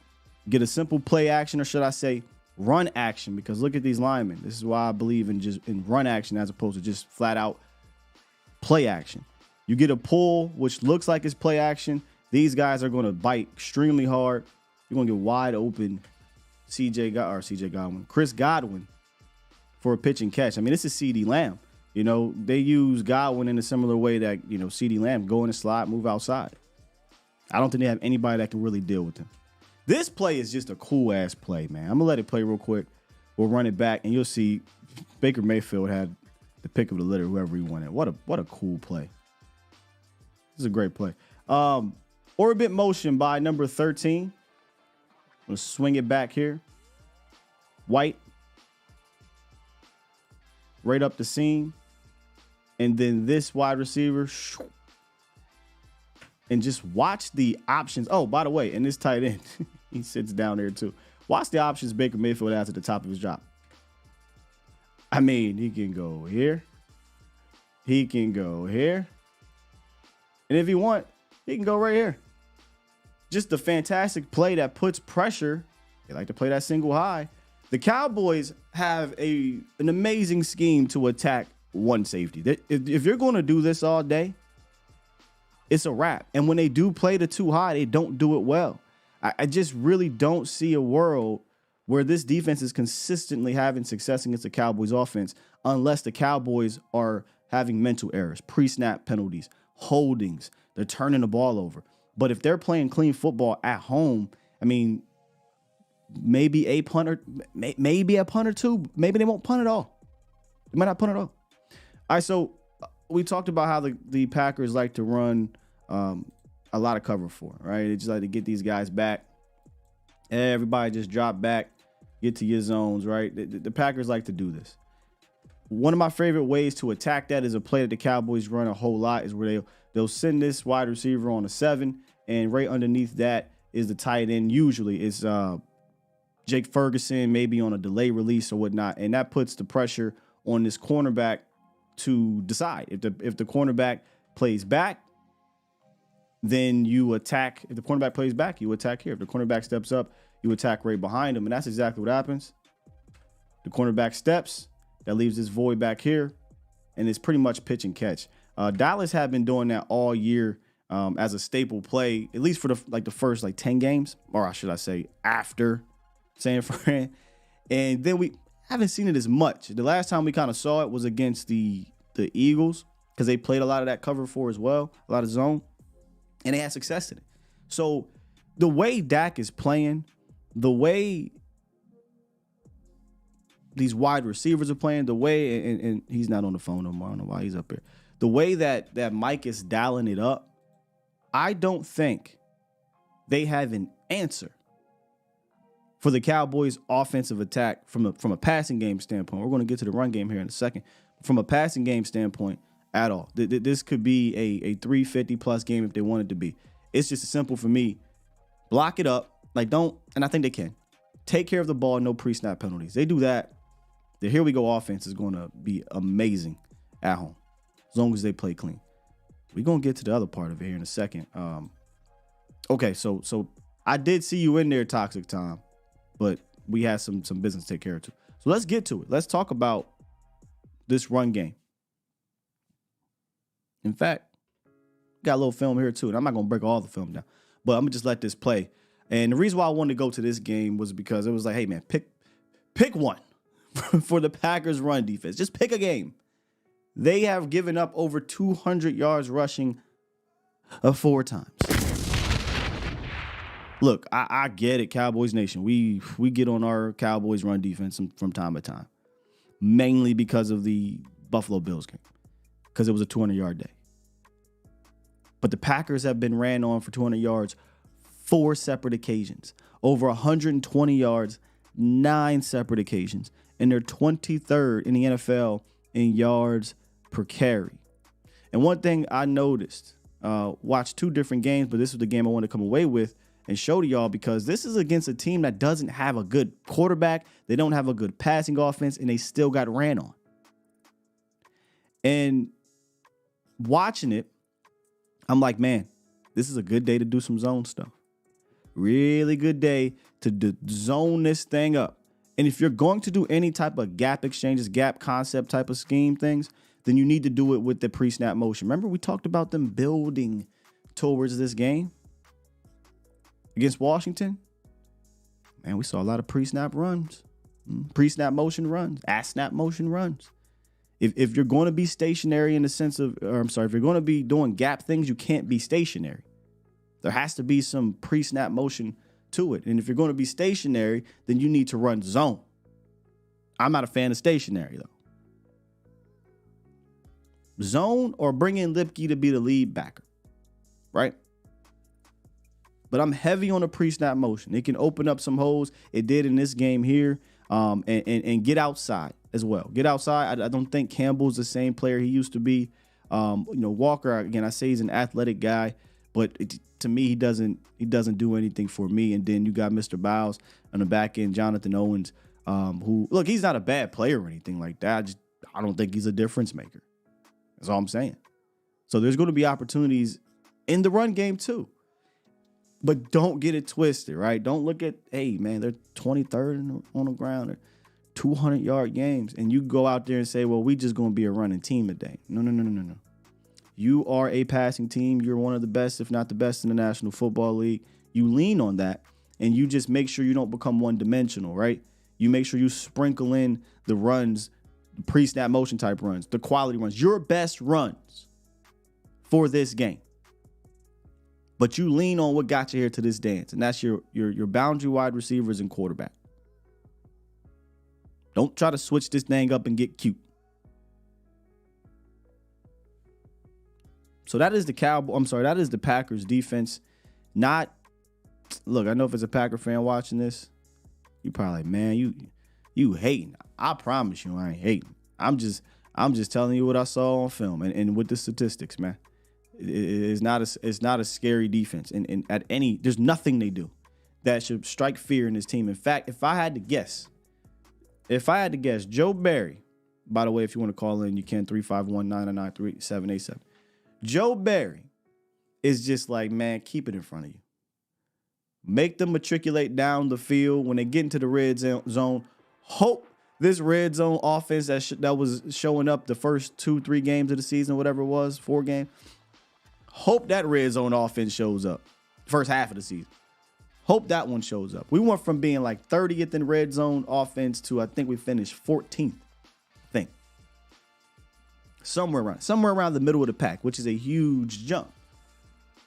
Speaker 4: get a simple play action, or should I say run action, because look at these linemen. This is why I believe in run action as opposed to just flat out play action. You get a pull, which looks like it's play action. These guys are going to bite extremely hard. You're going to get wide open Chris Godwin for a pitch and catch. I mean, this is CeeDee Lamb. You know, they use Godwin in a similar way that, you know, CeeDee Lamb go in the slot, move outside. I don't think they have anybody that can really deal with him. This play is just a cool-ass play, man. I'm going to let it play real quick. We'll run it back, and you'll see Baker Mayfield had the pick of the litter, whoever he wanted. What a cool play. This is a great play. Orbit motion by number 13. I'm going to swing it back here. White. Right up the seam. And then this wide receiver. And just watch the options. Oh, by the way, and this tight end, he sits down there too. Watch the options Baker Mayfield has at the top of his drop. I mean, he can go here. He can go here. And if he want, he can go right here. Just a fantastic play that puts pressure. They like to play that single high. The Cowboys have an amazing scheme to attack one safety. If you're going to do this all day, it's a wrap. And when they do play the too high, they don't do it well. I just really don't see a world where this defense is consistently having success against the Cowboys offense unless the Cowboys are having mental errors, pre-snap penalties, holdings. They're turning the ball over. But if they're playing clean football at home, I mean, maybe a punt or two. Maybe they won't punt at all. They might not punt at all. All right, so we talked about how the Packers like to run a lot of cover for, right? They just like to get these guys back. Everybody just drop back, get to your zones, right? The Packers like to do this. one of my favorite ways to attack that is a play that the Cowboys run a whole lot is where they'll send this wide receiver on a 7, and right underneath that is the tight end. Usually it's Jake Ferguson, maybe on a delay release or whatnot, and that puts the pressure on this cornerback to decide. If the cornerback plays back, then you attack. If the cornerback plays back, you attack here. If the cornerback steps up, you attack right behind him, and that's exactly what happens. The cornerback steps, that leaves this void back here, and it's pretty much pitch and catch. Dallas have been doing that all year as a staple play, at least for the first 10 games, or should I say after San Fran. And then we haven't seen it as much. The last time we kind of saw it was against the Eagles, because they played a lot of that cover 4 as well, a lot of zone, and they had success in it. So the way Dak is playing, the way these wide receivers are playing, the way, and he's not on the phone no more, I don't know why he's up here. The way that Mike is dialing it up, I don't think they have an answer for the Cowboys' offensive attack from a passing game standpoint. We're going to get to the run game here in a second. From a passing game standpoint at all. This could be a 350-plus game if they want it to be. It's just simple for me. Block it up. And I think they can. Take care of the ball, no pre-snap penalties. They do that, the here we go offense is going to be amazing at home, as long as they play clean. We're going to get to the other part of it here in a second. Okay, so I did see you in there, Toxic Tom, but we had some business to take care of too. So let's get to it. Let's talk about this run game. In fact, got a little film here too, and I'm not going to break all the film down, but I'm going to just let this play. And the reason why I wanted to go to this game was because it was like, hey, man, pick one for the Packers run defense. Just pick a game. They have given up over 200 yards rushing 4 times. Look, I get it, Cowboys Nation. We get on our Cowboys run defense from time to time, mainly because of the Buffalo Bills game, because it was a 200-yard day. But the Packers have been ran on for 200 yards 4 separate occasions, over 120 yards, 9 separate occasions, and they're 23rd in the NFL in yards per carry. And one thing I noticed, watched 2 different games, but this was the game I wanted to come away with and show to y'all, because this is against a team that doesn't have a good quarterback. They don't have a good passing offense, and they still got ran on. And watching it, I'm like, man, this is a good day to do some zone stuff. Really good day to zone this thing up. And if you're going to do any type of gap exchanges, gap concept type of scheme things, then you need to do it with the pre-snap motion. Remember, we talked about them building towards this game against Washington? Man, we saw a lot of pre-snap runs, pre-snap motion runs, snap motion runs. If you're going to be stationary in the sense of, if you're going to be doing gap things, you can't be stationary. There has to be some pre-snap motion to it. And if you're going to be stationary, then you need to run zone. I'm not a fan of stationary, though. Zone or bring in Lipke to be the lead backer, right? But I'm heavy on a pre-snap motion. It can open up some holes. It did in this game here, and get outside as well. Get outside. I don't think Campbell's the same player he used to be. Walker, again, I say he's an athletic guy, but to me, he doesn't do anything for me. And then you got Mr. Biles on the back end, Jonathan Owens, who, look, he's not a bad player or anything like that. I don't think he's a difference maker. That's all I'm saying. So there's going to be opportunities in the run game too. But don't get it twisted, right? Don't look at, hey, man, they're 23rd on the ground. They're 200-yard games. And you go out there and say, well, we just going to be a running team today. No. You are a passing team. You're one of the best, if not the best, in the National Football League. You lean on that, and you just make sure you don't become one-dimensional, right? You make sure you sprinkle in the runs, the pre-snap motion type runs, the quality runs, your best runs for this game. But you lean on what got you here to this dance, and that's your boundary wide receivers and quarterback. Don't try to switch this thing up and get cute. So that is the that is the Packers defense. Look, I know if it's a Packer fan watching this, you probably like, man, you hating. I promise you I ain't hating. I'm just telling you what I saw on film and with the statistics, man. It's not a scary defense. And there's nothing they do that should strike fear in this team. In fact, if I had to guess, Joe Barry, by the way, if you want to call in, you can 351-999-3787. Joe Barry is just like, man, keep it in front of you. Make them matriculate down the field when they get into the red zone. Hope this red zone offense that was showing up the first 2-3 games of the season, whatever it was, 4 games. Hope that red zone offense shows up first half of the season. Hope that one shows up. We went from being like 30th in red zone offense to, I think we finished 14th. I think somewhere around the middle of the pack, which is a huge jump.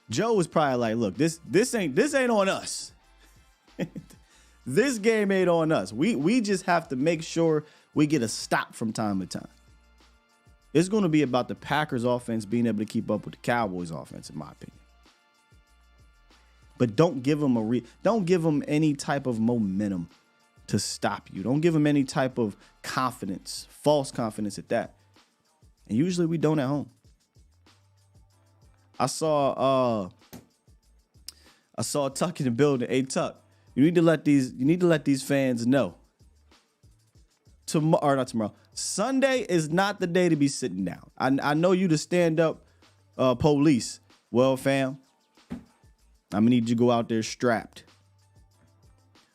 Speaker 4: Joe was probably like, look, this ain't on us. This game ain't on us. We just have to make sure we get a stop from time to time. It's going to be about the Packers offense being able to keep up with the Cowboys offense, in my opinion. But don't give them any type of momentum to stop you. Don't give them any type of confidence, false confidence at that. And usually we don't at home. I saw Tuck in the building. Hey, Tuck, you need to let these fans know. Not tomorrow. Sunday is not the day to be sitting down. I know you to stand up police. Well, fam, I'm gonna need you to go out there strapped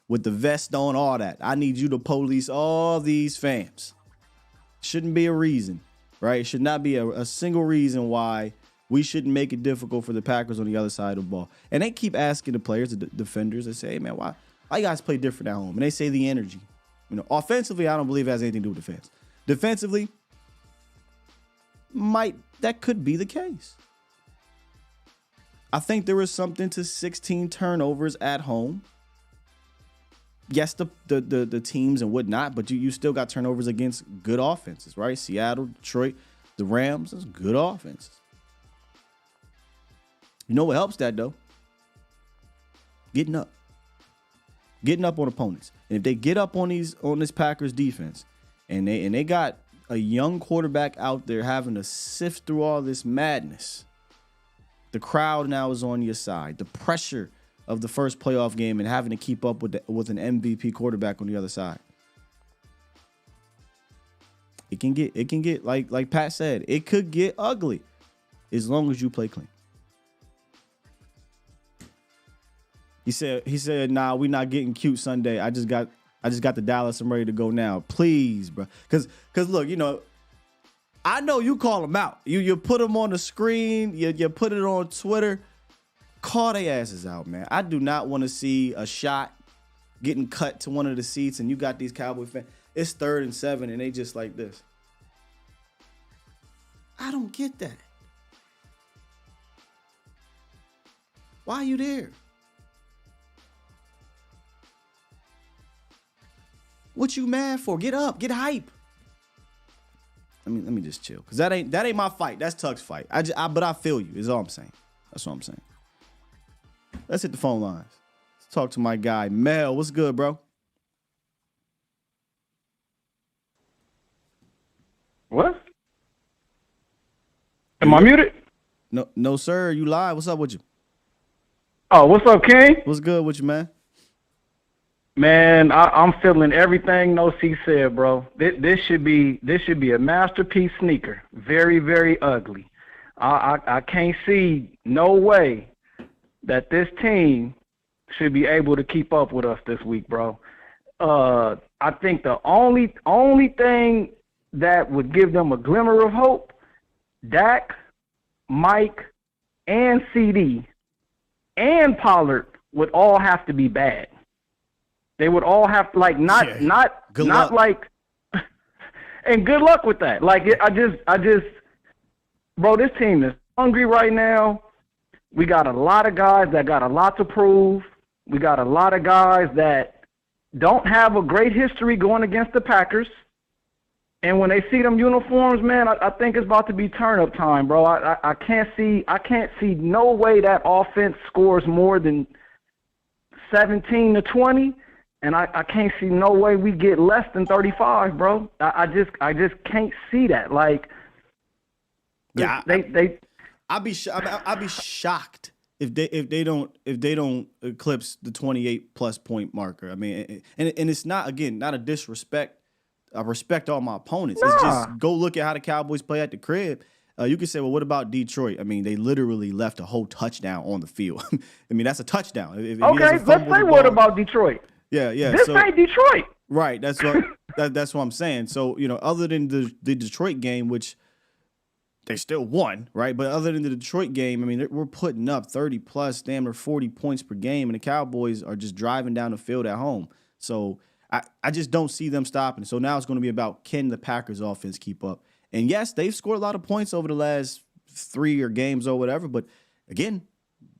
Speaker 4: with the vest on, all that. I need you to police all these fans. Shouldn't be a reason, right? Should not be a single reason why we shouldn't make it difficult for the Packers on the other side of the ball. And they keep asking the players, the defenders, they say, hey, man, why you guys play different at home? And they say the energy. You know, offensively, I don't believe it has anything to do with defense. Defensively, that could be the case. I think there was something to 16 turnovers at home. Yes, the teams and whatnot, but you still got turnovers against good offenses, right? Seattle, Detroit, the Rams, those good offenses. You know what helps that, though? Getting up on opponents. And if they get up on this Packers defense, and they got a young quarterback out there having to sift through all this madness, the crowd now is on your side. The pressure of the first playoff game and having to keep up with an MVP quarterback on the other side. It can get like Pat said, it could get ugly as long as you play clean. He said, nah, we're not getting cute Sunday. I just got the Dallas. I'm ready to go now. Please, bro. Cause look, you know, I know you call them out. You put them on the screen. You put it on Twitter. Call their asses out, man. I do not want to see a shot getting cut to one of the seats and you got these Cowboy fans. It's 3rd and 7 and they just like this. I don't get that. Why are you there? What you mad for? Get up, get hype. Let me just chill, cause that ain't my fight. That's Tuck's fight. But I feel you. Is all I'm saying. That's what I'm saying. Let's hit the phone lines. Let's talk to my guy Mel. What's good, bro?
Speaker 7: What? Am I muted?
Speaker 4: No, sir. You live. What's up with you?
Speaker 7: Oh, what's up, King?
Speaker 4: What's good with you, man?
Speaker 7: Man, I'm feeling everything No C said, bro. This should be a masterpiece sneaker. Very, very ugly. I can't see no way that this team should be able to keep up with us this week, bro. I think the only thing that would give them a glimmer of hope, Dak, Mike, and CD, and Pollard would all have to be bad. They would all have to not like, and good luck with that. Like I just, bro, this team is hungry right now. We got a lot of guys that got a lot to prove. We got a lot of guys that don't have a great history going against the Packers. And when they see them uniforms, man, I think it's about to be turn-up time, bro. I can't see no way that offense scores more than 17 to 20. and I can't see no way we get less than 35, bro. I just can't see that. Like,
Speaker 4: Yeah,
Speaker 7: I'd
Speaker 4: be shocked if they don't eclipse the 28+ point marker. I mean, and it's not a disrespect. I respect all my opponents. It's just go look at how the Cowboys play at the crib. You can say, well, what about Detroit? I mean, they literally left a whole touchdown on the field. I mean, that's a touchdown. If
Speaker 7: okay, let's say what about Detroit?
Speaker 4: Yeah.
Speaker 7: This ain't Detroit.
Speaker 4: Right. That's what I'm saying. So, other than the Detroit game, which they still won, right? But other than the Detroit game, I mean, we're putting up 30+, damn near 40 points per game, and the Cowboys are just driving down the field at home. So I just don't see them stopping. So now it's going to be about, can the Packers offense keep up? And yes, they've scored a lot of points over the last 3 or games or whatever. But again,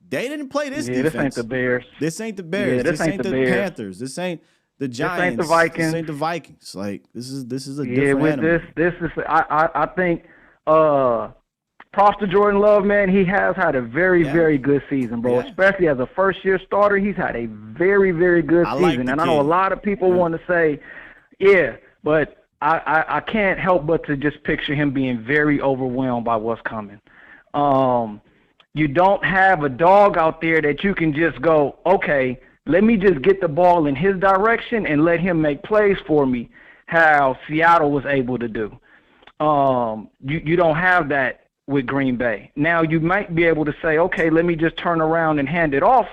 Speaker 4: they didn't play this defense.
Speaker 7: This ain't the Bears.
Speaker 4: This ain't the Bears.
Speaker 7: Yeah,
Speaker 4: this ain't the Panthers. This ain't the Giants.
Speaker 7: This ain't the Vikings.
Speaker 4: This ain't the Vikings. Like, this is a different animal.
Speaker 7: This is I think props to Jordan Love, man. He has had a very good season, bro. Yeah. Especially as a first-year starter, he's had a very good season.
Speaker 4: Like
Speaker 7: and I know a lot of people want to say, yeah, but I can't help but to just picture him being very overwhelmed by what's coming. You don't have a dog out there that you can just go, okay, let me just get the ball in his direction and let him make plays for me, how Seattle was able to do. You don't have that with Green Bay. Now you might be able to say, okay, let me just turn around and hand it off.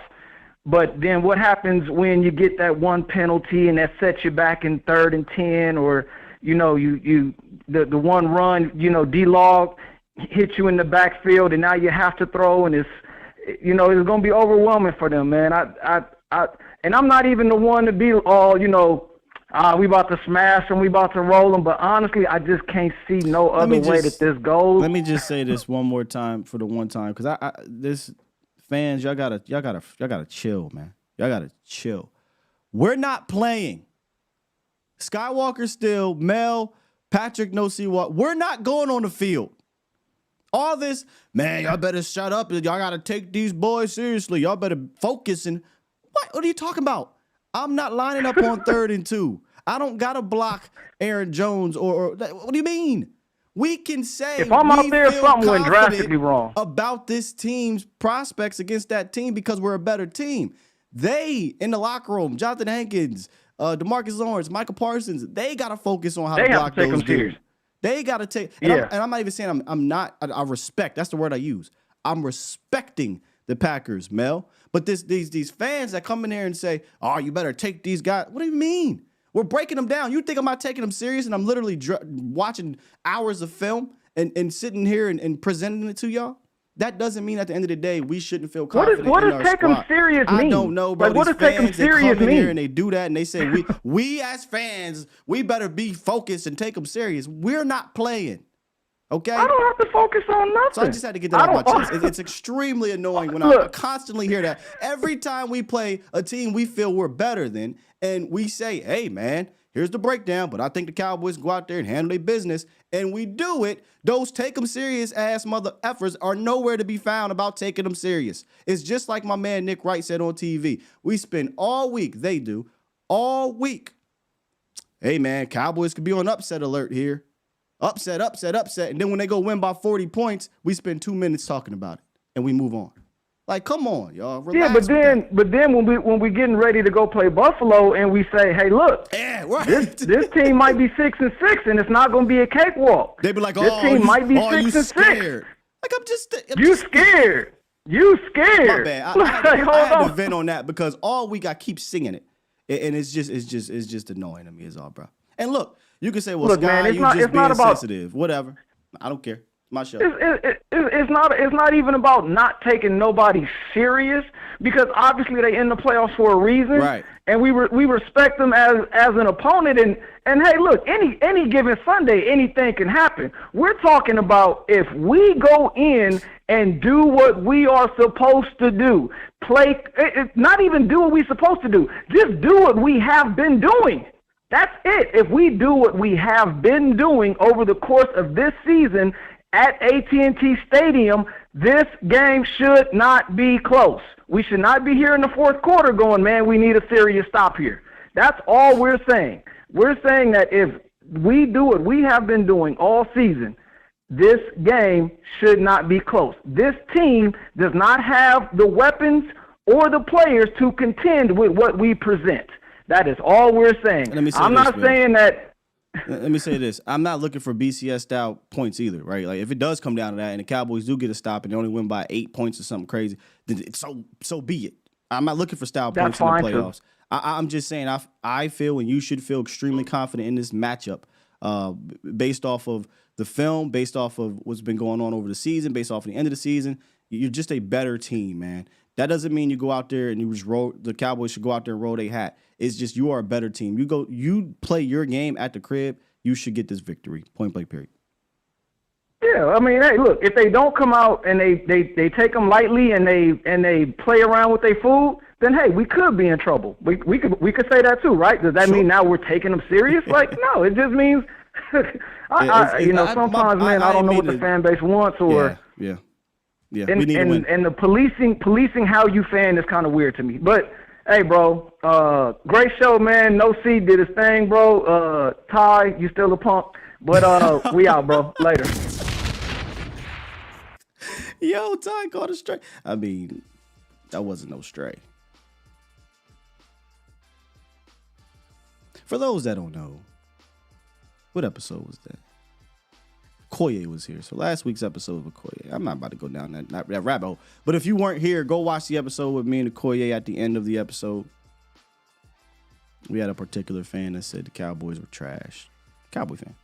Speaker 7: But then what happens when you get that one penalty and that sets you back in 3rd and 10, or the one run, D-Log hit you in the backfield and now you have to throw, and it's going to be overwhelming for them, man. And I'm not even the one to be all, we about to smash them, we about to roll them. But honestly, I just can't see no other way that this goes.
Speaker 4: Let me just say this one more time for the one time, because this fans, y'all gotta chill, man. Y'all gotta chill. We're not playing. Skywalker still, Mel, Patrick, no see what. We're not going on the field. All this, man, y'all better shut up. Y'all gotta take these boys seriously. Y'all better focus. And what are you talking about? I'm not lining up on 3rd and 2. I don't got to block Aaron Jones or what do you mean? We can say
Speaker 7: if I'm out there, something went drastically wrong
Speaker 4: about this team's prospects against that team because we're a better team. They, in the locker room, Jonathan Hankins, DeMarcus Lawrence, Michael Parsons, they got to focus on how to block those dudes. They got to take, and I'm not even saying I'm not, I respect, that's the word I use. I'm respecting the Packers, Mel. But these fans that come in here and say, oh, you better take these guys. What do you mean? We're breaking them down. You think I'm not taking them serious and I'm literally watching hours of film and sitting here and presenting it to y'all? That doesn't mean at the end of the day we shouldn't feel confident
Speaker 7: what
Speaker 4: in
Speaker 7: does
Speaker 4: our
Speaker 7: take
Speaker 4: squad.
Speaker 7: them serious mean?
Speaker 4: I don't know, bro.
Speaker 7: Like, what
Speaker 4: these
Speaker 7: does take them
Speaker 4: fans,
Speaker 7: serious
Speaker 4: they come in
Speaker 7: mean?
Speaker 4: here and they do that and they say, we as fans, we better be focused and take them serious. We're not playing. Okay?
Speaker 7: I don't have to focus on nothing.
Speaker 4: So I just had to get that off my chest. It's extremely annoying when I constantly hear that. Every time we play a team we feel we're better than, and we say, hey, man, here's the breakdown, but I think the Cowboys go out there and handle their business, and we do it, those take them serious ass mother effers are nowhere to be found about taking them serious. It's just like my man Nick Wright said on TV. We spend all week, they do, all week. Hey, man, Cowboys could be on upset alert here. Upset. And then when they go win by 40 points, we spend 2 minutes talking about it and we move on. Like, come on, y'all. Relax.
Speaker 7: Yeah, but then when we getting ready to go play Buffalo and we say, hey, look, this team might be 6-6 and it's not going to be a cakewalk.
Speaker 4: They be like,
Speaker 7: this team might be 6-6.
Speaker 4: Like,
Speaker 7: You scared. You scared.
Speaker 4: My bad. I had to vent on that because all week I keep singing it, and it's just annoying to me, is all, bro. And look, you can say, well, Sky, you just being sensitive. Whatever. I don't care. My show.
Speaker 7: It's not even about not taking nobody serious, because obviously they in the playoffs for a reason,
Speaker 4: right? And we
Speaker 7: respect them as an opponent. And hey, look, any given Sunday, anything can happen. We're talking about if we go in and do what we are supposed to do, not even do what we're supposed to do, just do what we have been doing. That's it. If we do what we have been doing over the course of this season at AT&T Stadium, this game should not be close. We should not be here in the fourth quarter going, man, we need a serious stop here. That's all we're saying. We're saying that if we do what we have been doing all season, this game should not be close. This team does not have the weapons or the players to contend with what we present. That is all we're saying. I'm not saying that.
Speaker 4: Let me say this. I'm not looking for BCS-style points either, right? Like, if it does come down to that and the Cowboys do get a stop and they only win by 8 points or something crazy, then so be it. I'm not looking for style points in the playoffs. I'm just saying I feel and you should feel extremely confident in this matchup based off of the film, based off of what's been going on over the season, based off of the end of the season. You're just a better team, man. That doesn't mean you go out there and you just roll. The Cowboys should go out there and roll their hat. It's just you are a better team. You play your game at the crib. You should get this victory. Point blank, period.
Speaker 7: Yeah, I mean, hey, look, if they don't come out and they take them lightly and they play around with their food, then hey, we could be in trouble. We could say that too, right? Does that mean now we're taking them serious? Like, no, it just means sometimes, man, I don't know what the fan base wants or
Speaker 4: yeah.
Speaker 7: And the policing how you fan is kind of weird to me. But hey, bro, great show, man. No C did his thing, bro. Ty, you still a punk, but we out, bro. Later.
Speaker 4: Yo, Ty caught a stray. I mean, that wasn't no stray. For those that don't know, what episode was that? Koye was here. So last week's episode with Koye. I'm not about to go down that rabbit hole. But if you weren't here, go watch the episode with me and Koye at the end of the episode. We had a particular fan that said the Cowboys were trash. Cowboy fan.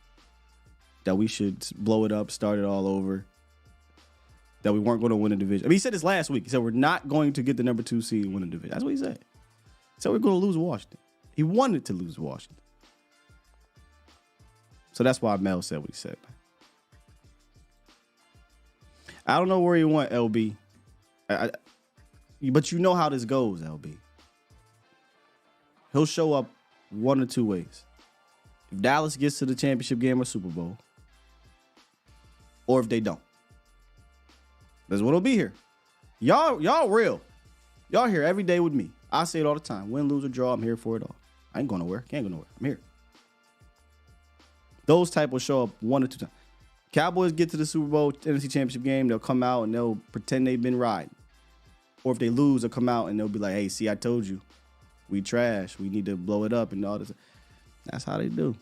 Speaker 4: That we should blow it up, start it all over. That we weren't going to win a division. I mean, he said this last week. He said we're not going to get the number 2 seed and win a division. That's what he said. He said we're going to lose Washington. He wanted to lose Washington. So that's why Mel said what he said. I don't know where he went, LB. But you know how this goes, LB. He'll show up one or two ways. If Dallas gets to the championship game or Super Bowl, or if they don't. That's what it'll be here. Y'all real. Y'all here every day with me. I say it all the time. Win, lose, or draw, I'm here for it all. I ain't going nowhere. Can't go nowhere. I'm here. Those type will show up one or two times. Cowboys get to the Super Bowl, NFC Championship game, they'll come out and they'll pretend they've been riding. Or if they lose, they'll come out and they'll be like, hey, see, I told you. We trash. We need to blow it up and all this. That's how they do.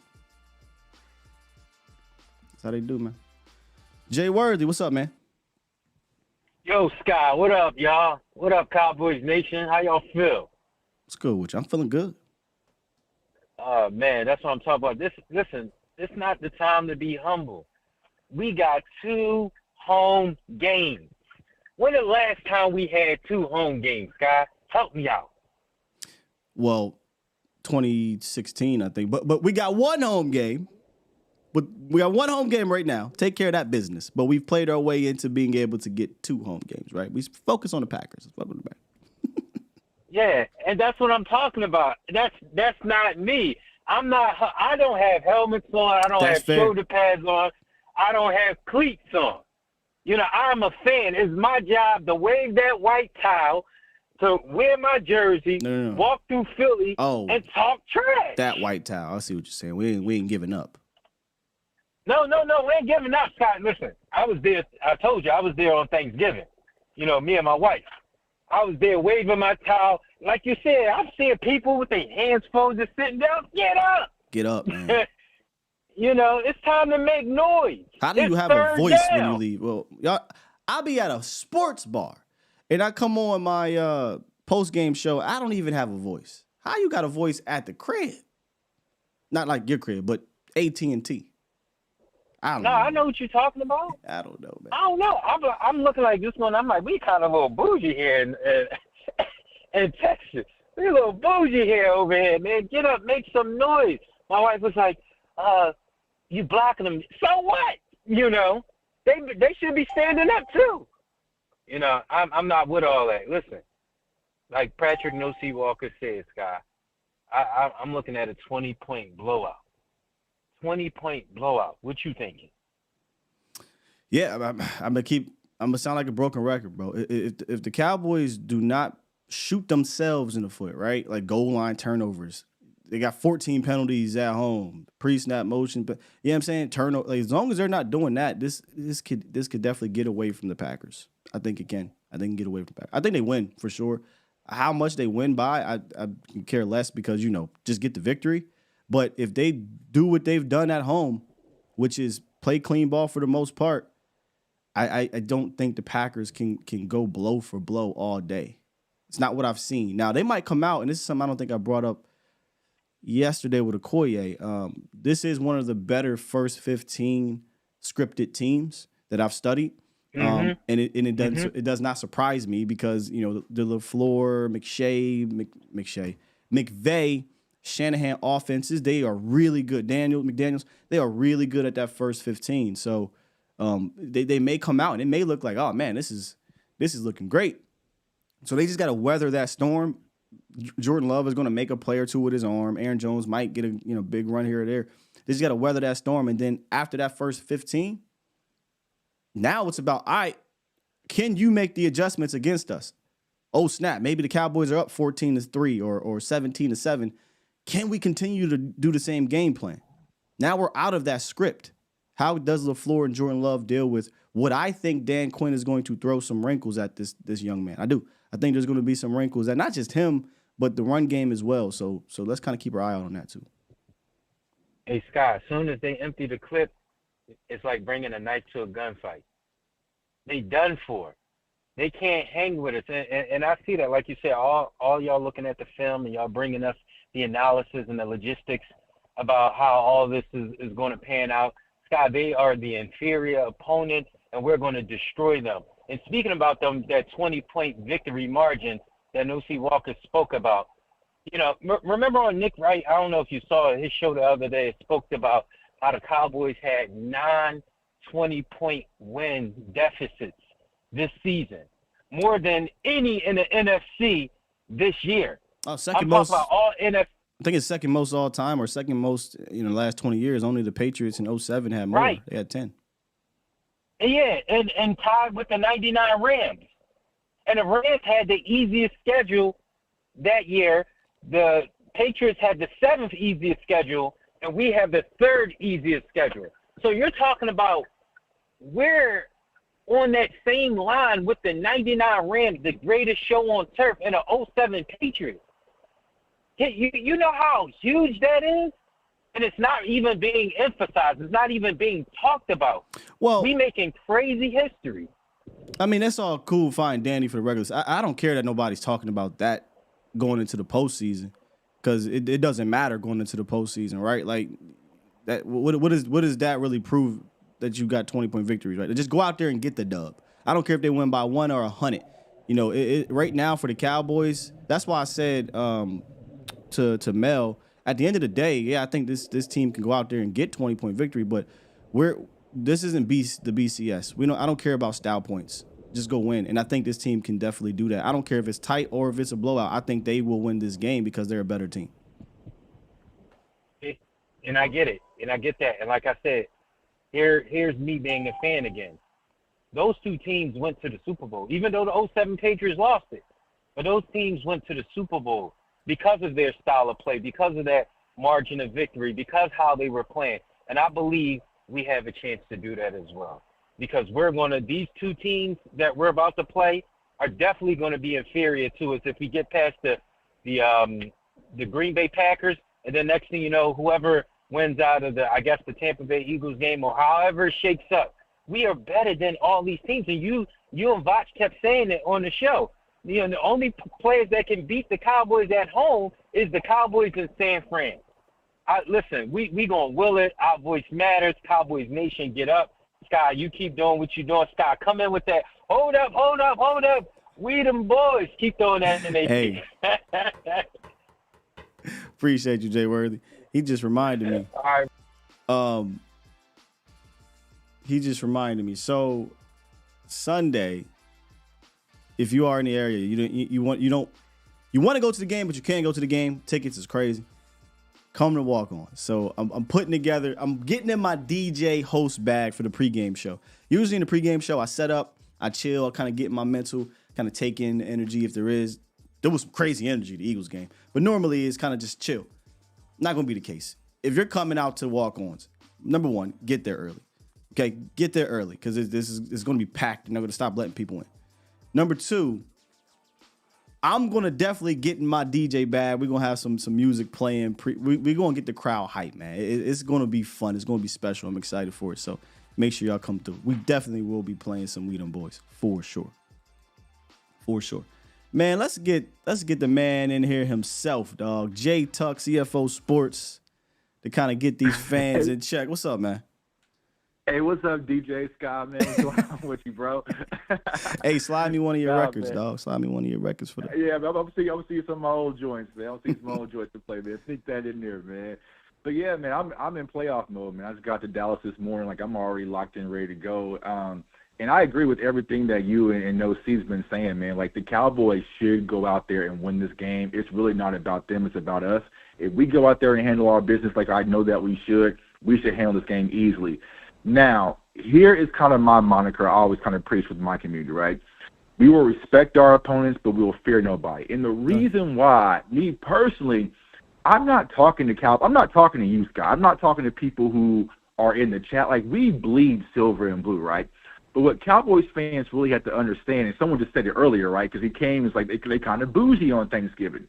Speaker 4: That's how they do, man. Jay Worthy, what's up, man?
Speaker 8: Yo, Sky, what up, y'all? What up, Cowboys Nation? How y'all feel?
Speaker 4: What's good with you? I'm feeling good.
Speaker 8: Man, that's what I'm talking about. Listen, it's not the time to be humble. We got 2 home games. When the last time we had 2 home games, Sky? Help me out.
Speaker 4: Well, 2016, I think. But we got 1 home game. But we got 1 home game right now. Take care of that business. But we've played our way into being able to get 2 home games, right? We focus on the Packers.
Speaker 8: Yeah, and that's what I'm talking about. That's not me. I don't have helmets on. I don't have shoulder pads on. I don't have cleats on. You know, I'm a fan. It's my job to wave that white towel, to wear my jersey, walk through Philly, and talk trash.
Speaker 4: That white towel. I see what you're saying. We ain't giving up.
Speaker 8: No, we ain't giving up, Scott. Listen, I was there. I told you I was there on Thanksgiving. You know, me and my wife. I was there waving my towel. Like you said, I'm seeing people with their hands folded sitting down. Get up.
Speaker 4: Get up, man.
Speaker 8: You know, it's time to make noise.
Speaker 4: How do you have a voice when you leave? Well, y'all, I'll be at a sports bar, and I come on my post-game show. I don't even have a voice. How you got a voice at the crib? Not like your crib, but AT&T.
Speaker 8: I know what you're talking about.
Speaker 4: I don't know, man.
Speaker 8: I don't know. I'm looking like this one. I'm like, we kind of a little bougie here in Texas. We a little bougie here over here, man. Get up, make some noise. My wife was like, you blocking them. So what? You know, they should be standing up too. You know, I'm not with all that. Listen, like Patrick No. C. Walker said, Sky, I'm looking at a 20-point blowout. 20-point blowout. What you thinking?
Speaker 4: Yeah, I'm gonna sound like a broken record, bro. If the Cowboys do not shoot themselves in the foot, right, like goal line turnovers, they got 14 penalties at home, pre-snap motion, but you know what I'm saying? Turnover. Like, as long as they're not doing that, this could definitely get away from the Packers. I think it can. I think it can get away from the Packers. I think they win for sure. How much they win by, I can care less because, just get the victory. But if they do what they've done at home, which is play clean ball for the most part, I don't think the Packers can go blow for blow all day. It's not what I've seen. Now, they might come out, and this is something I don't think I brought up yesterday with Okoye. This is one of the better first 15 scripted teams that I've studied. And it does not surprise me because, the LaFleur, McVay, Shanahan offenses, they are really good. McDaniels, they are really good at that first 15. So they may come out and it may look like, oh man, this is looking great. So they just got to weather that storm. Jordan Love is going to make a play or two with his arm. Aaron Jones might get a big run here or there. They just got to weather that storm. And then after that first 15, now it's about, all right, can you make the adjustments against us? Oh, snap. Maybe the Cowboys are up 14-3 or 17-7. Can we continue to do the same game plan? Now we're out of that script. How does LaFleur and Jordan Love deal with what I think Dan Quinn is going to throw some wrinkles at this young man? I do. I think there's going to be some wrinkles, and not just him, but the run game as well. So let's kind of keep our eye out on that too.
Speaker 8: Hey, Scott, as soon as they empty the clip, it's like bringing a knife to a gunfight. They done for. They can't hang with us. And I see that, like you said, all y'all looking at the film and y'all bringing us the analysis and the logistics about how all this is going to pan out. Scott, they are the inferior opponent, and we're going to destroy them. And speaking about them, that 20-point victory margin that No.C. Walker spoke about, remember on Nick Wright, I don't know if you saw his show the other day, it spoke about how the Cowboys had 9 20-point win deficits this season, more than any in the NFC this year.
Speaker 4: Second most.
Speaker 8: Talking about all NFC.
Speaker 4: I think it's second most all time or second most in the last 20 years. Only the Patriots in 07 had more.
Speaker 8: Right.
Speaker 4: They had 10.
Speaker 8: Yeah, and tied with the 99 Rams. And the Rams had the easiest schedule that year. The Patriots had the 7th easiest schedule, and we have the 3rd easiest schedule. So you're talking about we're on that same line with the 99 Rams, the greatest show on turf, and the 07 Patriots. You know how huge that is? And it's not even being emphasized. It's not even being talked about.
Speaker 4: Well,
Speaker 8: we making crazy history.
Speaker 4: I mean, that's all cool, fine, dandy for the regulars. I don't care that nobody's talking about that going into the postseason because it doesn't matter going into the postseason, right? Like, that. What does that really prove that you got 20-point victories, right? Just go out there and get the dub. I don't care if they win by 1 or 100. Right now for the Cowboys, that's why I said to Mel, at the end of the day, yeah, I think this team can go out there and get 20-point victory, but this isn't the BCS. I don't care about style points. Just go win. And I think this team can definitely do that. I don't care if it's tight or if it's a blowout. I think they will win this game because they're a better team.
Speaker 8: And I get it. And I get that. And like I said, here's me being a fan again. Those two teams went to the Super Bowl, even though the 07 Patriots lost it. But those teams went to the Super Bowl because of their style of play, because of that margin of victory, because how they were playing. And I believe we have a chance to do that as well. Because these two teams that we're about to play are definitely going to be inferior to us if we get past the Green Bay Packers, and then next thing you know, whoever wins out of the Tampa Bay Eagles game or however it shakes up, we are better than all these teams. And you and Vach kept saying it on the show. The only players that can beat the Cowboys at home is the Cowboys in San Fran. Listen, we going to will it. Our voice matters. Cowboys Nation, get up. Sky, you keep doing what you're doing. Sky, come in with that. Hold up. We them boys. Keep throwing that in their
Speaker 4: Hey. Appreciate you, Jay Worthy. He just reminded me.
Speaker 8: All right.
Speaker 4: He just reminded me. So Sunday, if you are in the area, you want to go to the game, but you can't go to the game. Tickets is crazy. Come to walk on. So I'm putting together. I'm getting in my DJ host bag for the pregame show. Usually in the pregame show, I set up, I chill, I kind of get my mental, kind of take in the energy if there is. There was some crazy energy the Eagles game, but normally it's kind of just chill. Not going to be the case. If you're coming out to walk-ons, number one, get there early. Okay, get there early because it's going to be packed and they're going to stop letting people in. Number two, I'm going to definitely get in my DJ bag. We're going to have some music playing. We're going to get the crowd hyped, man. It's going to be fun. It's going to be special. I'm excited for it. So make sure y'all come through. We definitely will be playing some We Them Boys for sure. For sure. Man, let's get the man in here himself, dog. J Tuck, CFO Sports, to kind of get these fans in check. What's up, man?
Speaker 9: Hey, what's up, DJ Scott, man? What's going on with you, bro?
Speaker 4: Hey, slide me one of your records,
Speaker 9: man.
Speaker 4: dog. Slide me one of your records for that.
Speaker 9: Yeah, I'm gonna see some of my old joints, man. I'm see some old joints to play, man. Sneak that in there, man. But yeah, man, I'm in playoff mode, man. I just got to Dallas this morning, like I'm already locked in, ready to go. And I agree with everything that you and No C's been saying, man. Like the Cowboys should go out there and win this game. It's really not about them; it's about us. If we go out there and handle our business like I know that we should handle this game easily. Now, here is kind of my moniker I always kind of preach with my community, right? We will respect our opponents, but we will fear nobody. And the reason why, me personally, I'm not talking to you, Scott. I'm not talking to people who are in the chat. Like, we bleed silver and blue, right? But what Cowboys fans really have to understand, and someone just said it earlier, right, because he came, it's like they kind of bougie on Thanksgiving.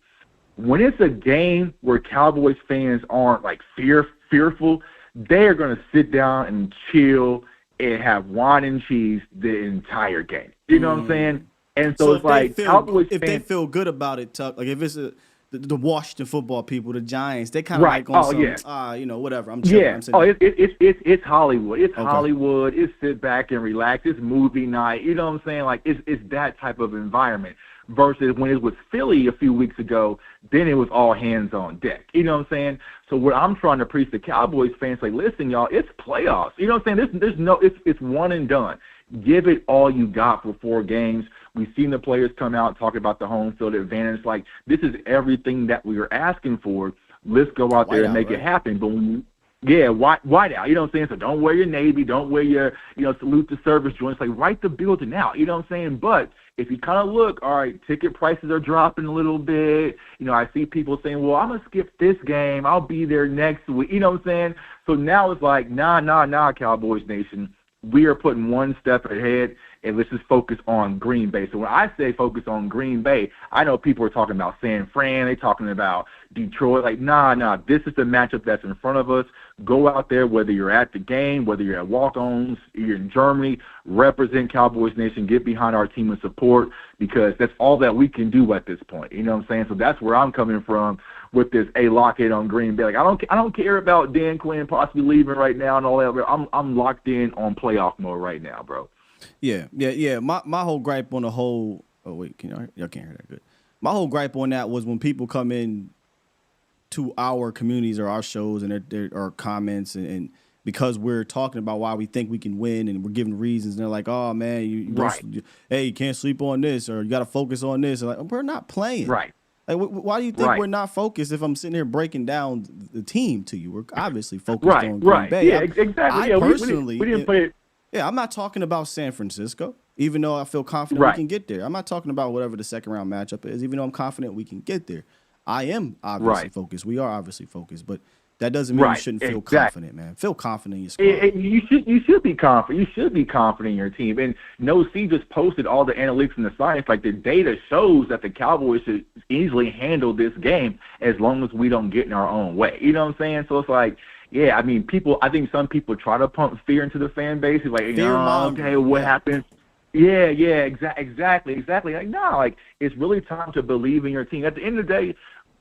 Speaker 9: When it's a game where Cowboys fans aren't, like, fearful, they're going to sit down and chill and have wine and cheese the entire game. You know what I'm saying? And so it's like Cowboys fans, they feel good about it, Tuck. Like if it's the Washington football people, the Giants, they kind of like on whatever. I'm chilling. Yeah. It's Hollywood. It's Hollywood. It's sit back and relax. It's movie night. You know what I'm saying? Like it's that type of environment. Versus when it was Philly a few weeks ago, then it was all hands on deck. You know what I'm saying? So what I'm trying to preach to Cowboys fans, like, listen, y'all, it's playoffs. You know what I'm saying? It's one and done. Give it all you got for 4 games. We've seen the players come out and talk about the home field advantage. Like, this is everything that we were asking for. Let's go out there and make it happen. But white out. You know what I'm saying? So don't wear your Navy. Don't wear your, salute the service joints. Like, write the building out. You know what I'm saying? But if you kind of look, all right, ticket prices are dropping a little bit. I see people saying, well, I'm going to skip this game. I'll be there next week. You know what I'm saying? So now it's like, nah, Cowboys Nation. We are putting one step ahead, and let's just focus on Green Bay. So when I say focus on Green Bay, I know people are talking about San Fran. They're talking about Detroit. Like, nah, this is the matchup that's in front of us. Go out there, whether you're at the game, whether you're at walk-ons, you're in Germany, represent Cowboys Nation, get behind our team and support, because that's all that we can do at this point. You know what I'm saying? So that's where I'm coming from with this lock in on Green Bay. Like, I don't care about Dan Quinn possibly leaving right now and all that. But I'm locked in on playoff mode right now, bro.
Speaker 4: Yeah. My whole gripe on the whole. Oh wait, y'all can't hear that good. My whole gripe on that was when people come in to our communities or our shows and there are comments and because we're talking about why we think we can win and we're giving reasons and they're like, oh man, you can't sleep on this or you got to focus on this. And like, we're not playing.
Speaker 9: Right.
Speaker 4: Like, why do you think we're not focused if I'm sitting here breaking down the team to you? We're obviously focused on Green Bay.
Speaker 9: Yeah, exactly.
Speaker 4: I personally,
Speaker 9: we didn't play it.
Speaker 4: Yeah, I'm not talking about San Francisco, even though I feel confident we can get there. I'm not talking about whatever the second round matchup is, even though I'm confident we can get there. I am obviously focused. We are obviously focused, but that doesn't mean you shouldn't feel confident, man. Feel confident in your squad.
Speaker 9: You should be confident. You should be confident in your team. And No C just posted all the analytics and the science. Like, the data shows that the Cowboys should easily handle this game as long as we don't get in our own way. You know what I'm saying? So it's like, yeah, I mean, I think some people try to pump fear into the fan base. It's like, what happens? Yeah, exactly. Like, like, it's really time to believe in your team. At the end of the day,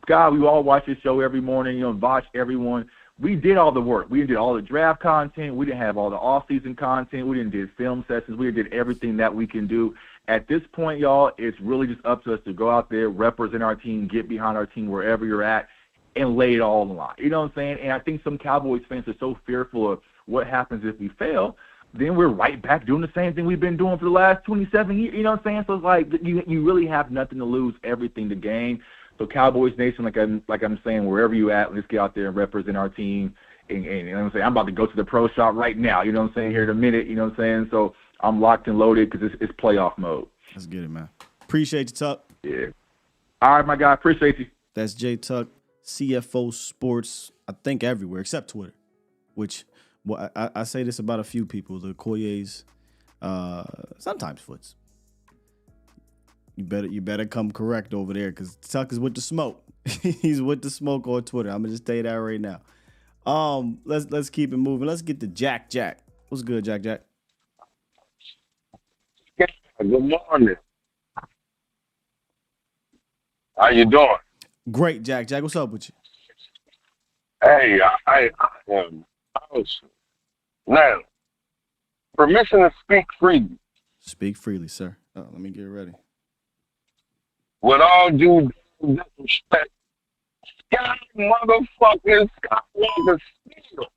Speaker 9: God, we all watch this show every morning, watch everyone. We did all the work. We did all the draft content. We didn't have all the off-season content. We didn't do film sessions. We did everything that we can do. At this point, y'all, it's really just up to us to go out there, represent our team, get behind our team wherever you're at, and lay it all on the line. You know what I'm saying? And I think some Cowboys fans are so fearful of what happens if we fail, then we're right back doing the same thing we've been doing for the last 27 years. You know what I'm saying? So it's like you really have nothing to lose, everything to gain. So Cowboys Nation, like I'm saying, wherever you at, let's get out there and represent our team. And you know what I'm saying? I'm about to go to the pro shop right now. You know what I'm saying? Here in a minute. You know what I'm saying? So I'm locked and loaded because it's playoff mode.
Speaker 4: Let's get it, man. Appreciate you, Tuck.
Speaker 9: Yeah. All right, my guy. Appreciate you.
Speaker 4: That's J Tuck, CFO Sports, I think everywhere except Twitter, which I say this about a few people, the Koyes, sometimes Foots. You better come correct over there because Tuck is with the smoke. He's with the smoke on Twitter. I'm gonna just tell you that right now. Let's keep it moving. Let's get to Jack. What's good, Jack?
Speaker 10: Good morning. How you doing?
Speaker 4: Great, Jack. What's up with you?
Speaker 10: Hey, I am awesome. Now, permission to speak freely.
Speaker 4: Speak freely, sir. Let me get ready.
Speaker 10: With all due disrespect, Scott Skywalker still.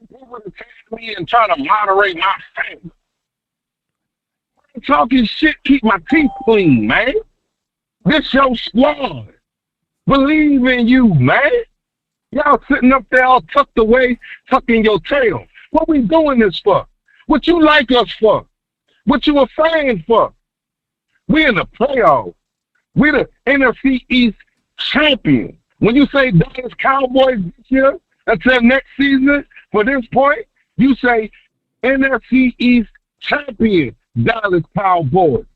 Speaker 10: People to tell me and try to moderate my family. I'm talking shit, keep my teeth clean, man. This your squad. Believe in you, man. Y'all sitting up there all tucked away, tucking your tail. What we doing this for? What you like us for? What you a fan for? We in the playoffs. We the NFC East champion. When you say Dallas Cowboys this year, until next season, for this point, you say NFC East champion Dallas Cowboys.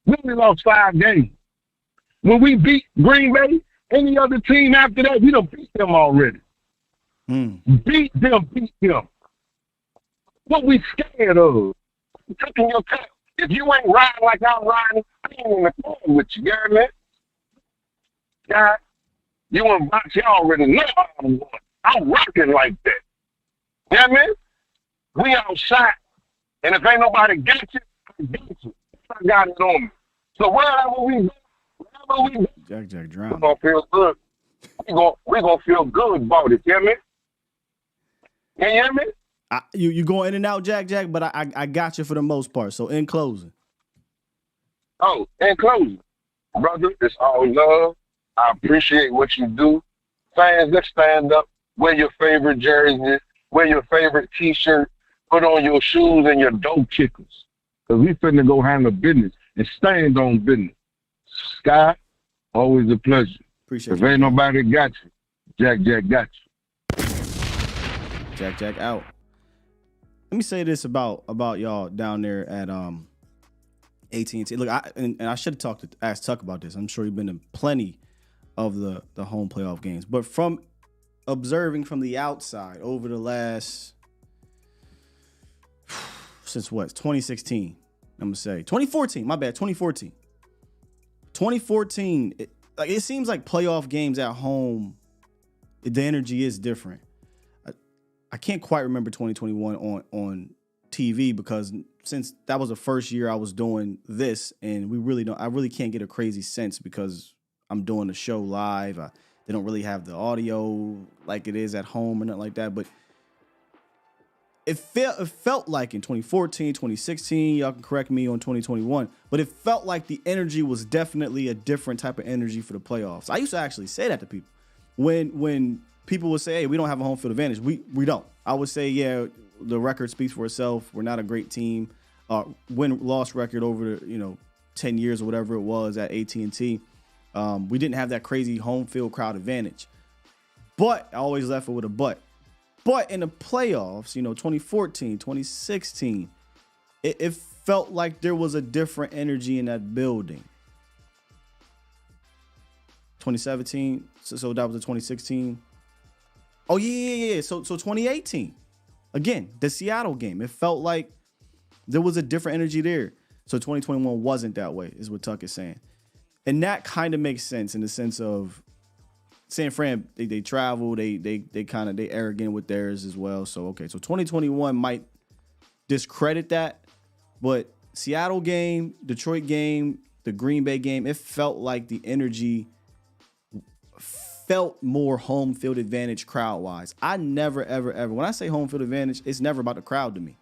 Speaker 10: We only lost 5 games. When we beat Green Bay, any other team after that, we done beat them already. Beat them. What we scared of? Taking your time. If you ain't riding like I'm riding, I ain't in the car with you, you hear me? God, you want to box, you already know I'm rocking like that. You hear me? We outside. And if ain't nobody got you, I got you. I got it on me. So wherever we go,
Speaker 4: Jack drowned.
Speaker 10: we're going to feel good. We're going to feel good about it. You hear me? Can you hear me?
Speaker 4: You going in and out, Jack, but I got you for the most part. So in closing.
Speaker 10: Oh, in closing, brother, it's all love. I appreciate what you do. Fans, let's stand up. Wear your favorite jersey. Wear your favorite T-shirt. Put on your shoes and your dope kickers. Because we finna go handle business and stand on business. Sky, always a pleasure.
Speaker 4: Appreciate
Speaker 10: it. If ain't nobody got you, Jack got you.
Speaker 4: Jack out. Let me say this about y'all down there at AT&T. Look, I should have asked Tuck about this. I'm sure you've been in plenty of the home playoff games. But from observing from the outside over the last since what? 2016. I'm gonna say 2014. My bad. 2014. 2014. It seems like playoff games at home, the energy is different. I can't quite remember 2021 on TV because since that was the first year I was doing this, and I really can't get a crazy sense because I'm doing the show live. They don't really have the audio like it is at home or nothing like that. But it felt like in 2014, 2016, y'all can correct me on 2021, but it felt like the energy was definitely a different type of energy for the playoffs. I used to actually say that to people when people would say, hey, we don't have a home field advantage. We don't. I would say, yeah, the record speaks for itself. We're not a great team. Win-loss record over the 10 years or whatever it was at AT&T. We didn't have that crazy home field crowd advantage. But I always left it with a but. But in the playoffs, 2014, 2016, it felt like there was a different energy in that building. 2017, so that was the 2016. Oh, yeah. So 2018, again, the Seattle game. It felt like there was a different energy there. So 2021 wasn't that way, is what Tuck is saying. And that kind of makes sense in the sense of San Fran, they travel, they arrogant with theirs as well. So, okay, so 2021 might discredit that. But Seattle game, Detroit game, the Green Bay game, it felt like the energy felt more home field advantage crowd-wise. I never, ever, when I say home field advantage, it's never about the crowd to me.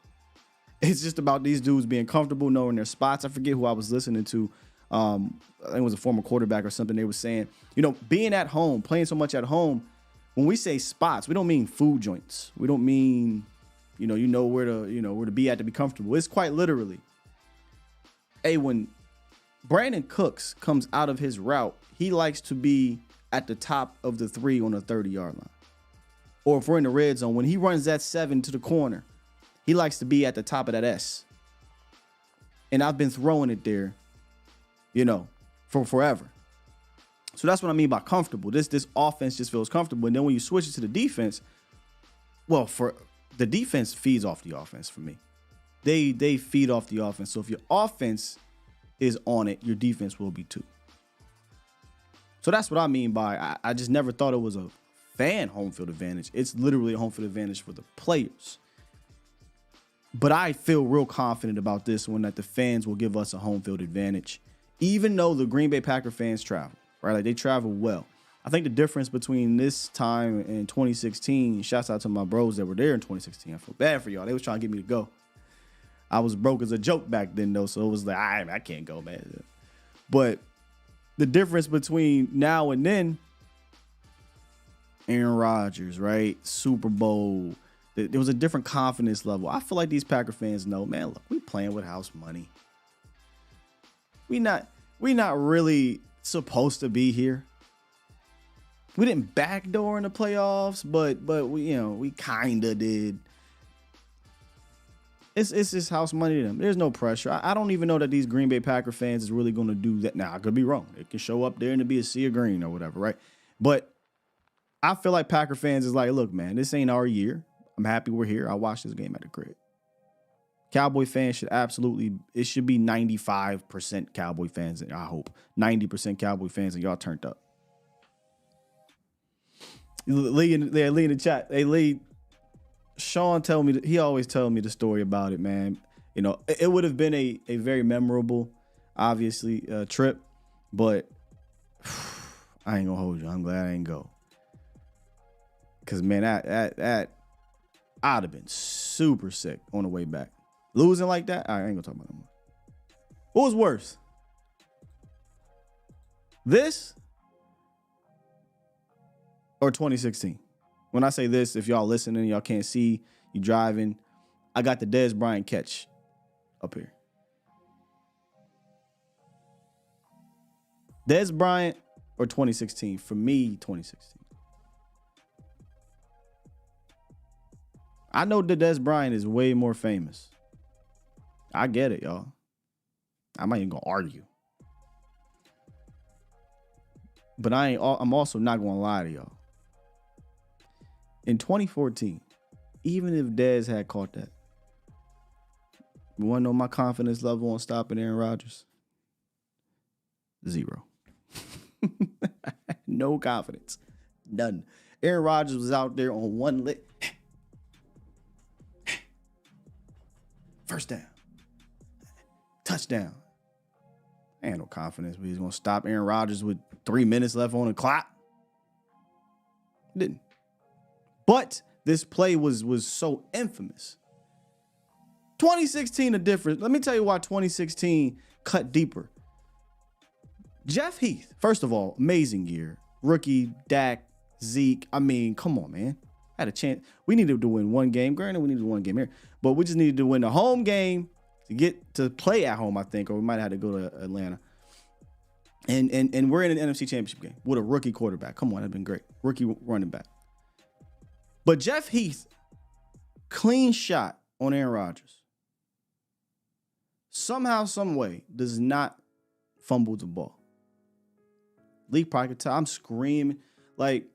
Speaker 4: It's just about these dudes being comfortable, knowing their spots. I forget who I was listening to. I think it was a former quarterback or something. They were saying, being at home, playing so much at home, when we say spots, we don't mean food joints. We don't mean, where to be at to be comfortable. It's quite literally, hey, when Brandon Cooks comes out of his route, he likes to be at the top of the 3 on the 30-yard line. Or if we're in the red zone, when he runs that 7 to the corner, he likes to be at the top of that S. And I've been throwing it there, for forever. So that's what I mean by comfortable. This offense just feels comfortable. And then when you switch it to the defense, well, for the defense feeds off the offense for me. They feed off the offense. So if your offense is on it, your defense will be too. So that's what I mean by I just never thought it was a fan home field advantage. It's literally a home field advantage for the players. But I feel real confident about this one that the fans will give us a home field advantage, even though the Green Bay Packer fans travel, right? Like they travel well. I think the difference between this time and 2016, shouts out to my bros that were there in 2016. I feel bad for y'all. They was trying to get me to go. I was broke as a joke back then, though, so it was like, I can't go, man. But the difference between now and then, Aaron Rodgers, right? Super Bowl. There was a different confidence level. I feel like these Packer fans know, man, look, we playing with house money. We not really supposed to be here. We didn't backdoor in the playoffs, but we kind of did. It's just house money to them. There's no pressure. I don't even know that these Green Bay Packer fans is really going to do that. Now, I could be wrong. It can show up there and it be a sea of green or whatever, right? But I feel like Packer fans is like, look, man, this ain't our year. I'm happy we're here. I watched this game at the crib. Cowboy fans should it should be 95% Cowboy fans, I hope. 90% Cowboy fans, and y'all turned up. Lee in the chat. Hey, Lee, Sean he always tell me the story about it, man. It would have been a very memorable, obviously, trip, but I ain't gonna hold you. I'm glad I ain't go. Cause man, that I'd have been super sick on the way back. Losing like that, I ain't gonna talk about it no more. What was worse? This or 2016? When I say this, if y'all listening, y'all can't see, you driving, I got the Dez Bryant catch up here. Dez Bryant or 2016? For me, 2016. I know that Dez Bryant is way more famous. I get it, y'all. I'm not even gonna argue. But I'm also not gonna lie to y'all. In 2014, even if Dez had caught that, you wanna know my confidence level on stopping Aaron Rodgers? 0. No confidence. None. Aaron Rodgers was out there on one lick. First down. Touchdown. I ain't no confidence but he's going to stop Aaron Rodgers with 3 minutes left on the clock. He didn't. But this play was so infamous. 2016 a difference. Let me tell you why 2016 cut deeper. Jeff Heath, first of all, amazing year. Rookie, Dak, Zeke. I mean, come on, man. Had a chance. We needed to win one game. Granted, we needed one game here. But we just needed to win the home game to get to play at home, I think. Or we might have had to go to Atlanta. And we're in an NFC Championship game with a rookie quarterback. Come on, that'd been great. Rookie running back. But Jeff Heath, clean shot on Aaron Rodgers. Somehow, some way, does not fumble the ball. Lee probably could tell. I'm screaming. Like,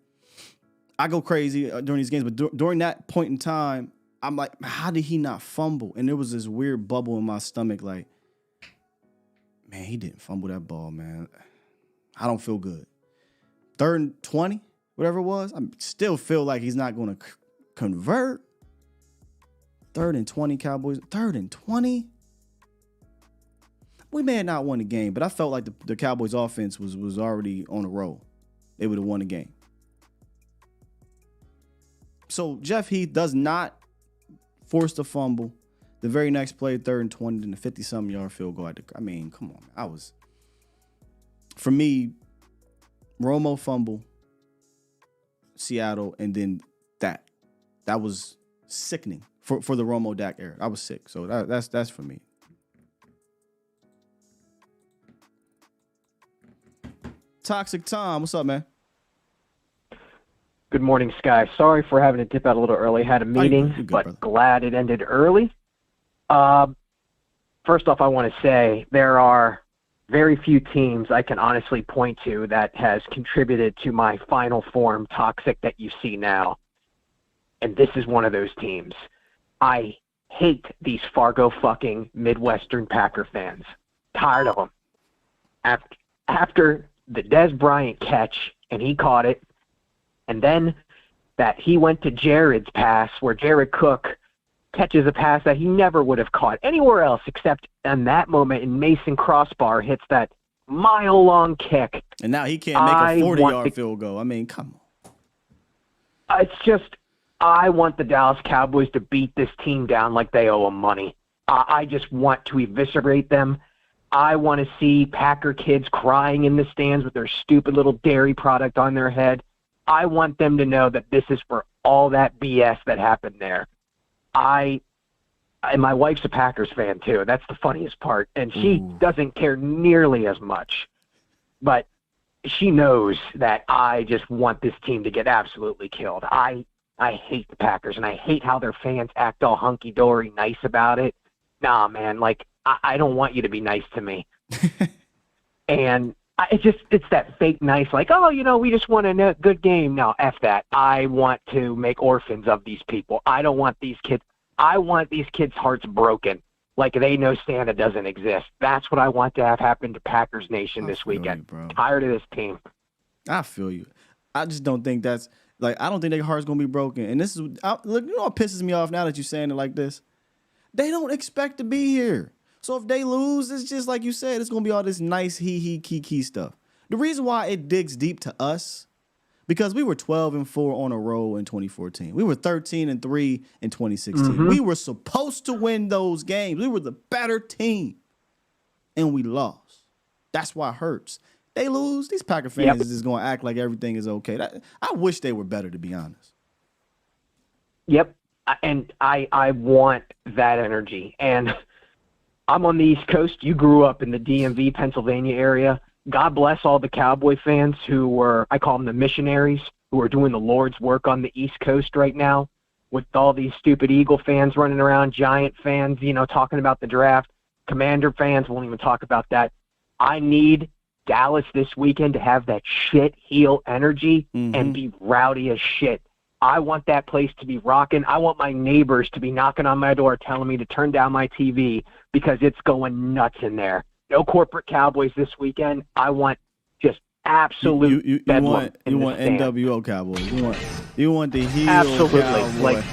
Speaker 4: I go crazy during these games, but during that point in time, I'm like, how did he not fumble? And there was this weird bubble in my stomach, like, man, he didn't fumble that ball, man. I don't feel good. 3rd and 20, whatever it was, I still feel like he's not going to convert. 3rd and 20, Cowboys. 3rd and 20. We may have not won the game, but I felt like the Cowboys offense was already on a roll. They would have won the game. So Jeff Heath does not force the fumble. The very next play, 3rd and 20, then the 50-something yard field goal. I mean, come on. For me, Romo fumble, Seattle, and then that. That was sickening for the Romo Dak era. I was sick. So that's for me. Toxic Tom. What's up, man?
Speaker 11: Good morning, Sky. Sorry for having to dip out a little early. Had a meeting,
Speaker 4: you're good,
Speaker 11: but
Speaker 4: brother.
Speaker 11: glad it ended early. First off, I want to say there are very few teams I can honestly point to that has contributed to my final form toxic that you see now. And this is one of those teams. I hate these Fargo fucking Midwestern Packer fans. Tired of them. After the Dez Bryant catch, and he caught it, and then that he went to Jared's pass where Jared Cook catches a pass that he never would have caught anywhere else except in that moment, and Mason Crossbar hits that mile-long kick.
Speaker 4: And now he can't make a 40-yard field goal. I mean, come on.
Speaker 11: It's just, I want the Dallas Cowboys to beat this team down like they owe them money. I just want to eviscerate them. I want to see Packer kids crying in the stands with their stupid little dairy product on their head. I want them to know that this is for all that BS that happened there. And my wife's a Packers fan too. That's the funniest part. And she doesn't care nearly as much. But she knows that I just want this team to get absolutely killed. I hate the Packers, and I hate how their fans act all hunky-dory nice about it. Nah, man, like, I don't want you to be nice to me. And it's that fake nice, like, oh, we just want a good game. No, F that. I want to make orphans of these people. I don't want these kids. I want these kids' hearts broken, like they know Santa doesn't exist. That's what I want to have happen to Packers Nation this weekend. Tired of this team.
Speaker 4: I feel you. I just don't think that's, like, I don't think their heart's going to be broken. And this is, look, you know what pisses me off now that you're saying it like this? They don't expect to be here. So if they lose, it's just like you said, it's going to be all this nice key stuff. The reason why it digs deep to us, because we were 12-4 on a roll in 2014. We were 13-3 in 2016.
Speaker 11: Mm-hmm.
Speaker 4: We were supposed to win those games. We were the better team, and we lost. That's why it hurts. They lose, these Packer fans is just going to act like everything is okay. I wish they were better, to be honest.
Speaker 11: Yep, and I want that energy. And I'm on the East Coast. You grew up in the DMV, Pennsylvania area. God bless all the Cowboy fans who were, I call them the missionaries, who are doing the Lord's work on the East Coast right now with all these stupid Eagle fans running around, Giant fans, talking about the draft. Commander fans won't even talk about that. I need Dallas this weekend to have that shit heel energy and be rowdy as shit. I want that place to be rocking. I want my neighbors to be knocking on my door telling me to turn down my TV because it's going nuts in there. No corporate Cowboys this weekend. I want just absolute bedlam.
Speaker 4: You want NWO Cowboys. You want the heel
Speaker 11: absolutely.
Speaker 4: Cowboy.
Speaker 11: Like,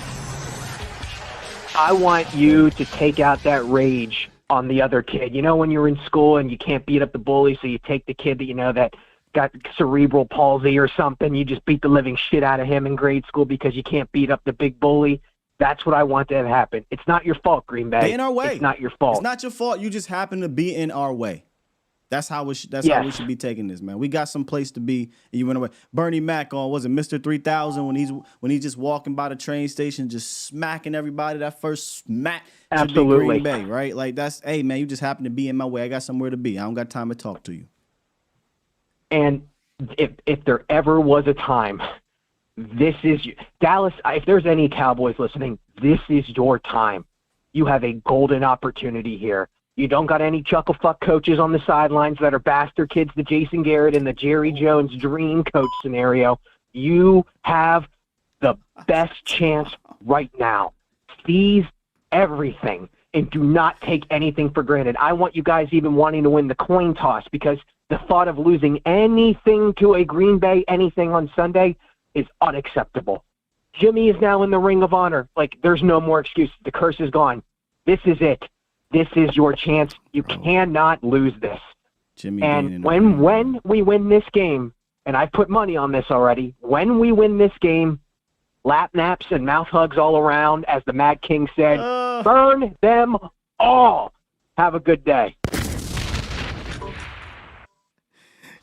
Speaker 11: I want you to take out that rage on the other kid. When you're in school and you can't beat up the bully, so you take the kid that that got cerebral palsy or something. You just beat the living shit out of him in grade school because you can't beat up the big bully. That's what I want to have happen. It's not your fault, Green Bay.
Speaker 4: They in our way.
Speaker 11: It's not your fault.
Speaker 4: It's not your fault. You just happen to be in our way. That's how we should be taking this, man. We got some place to be, and you went away. Bernie Mac on, was it Mr. 3000 when he's just walking by the train station, just smacking everybody. That first smack should be Green Bay, right? Like, that's, hey, man, you just happen to be in my way. I got somewhere to be. I don't got time to talk to you.
Speaker 11: And if there ever was a time, this is Dallas. If there's any Cowboys listening, this is your time. You have a golden opportunity here. You don't got any chucklefuck coaches on the sidelines that are bastard kids, the Jason Garrett and the Jerry Jones dream coach scenario. You have the best chance right now. Seize everything and do not take anything for granted. I want you guys even wanting to win the coin toss because the thought of losing anything to a Green Bay, anything on Sunday, is unacceptable. Jimmy is now in the Ring of Honor. Like, there's no more excuses. The curse is gone. This is it. This is your chance. You cannot lose this.
Speaker 4: Jimmy,
Speaker 11: and when we win this game, and I put money on this already, when we win this game, lap naps and mouth hugs all around, as the Mad King said, burn them all. Have a good day.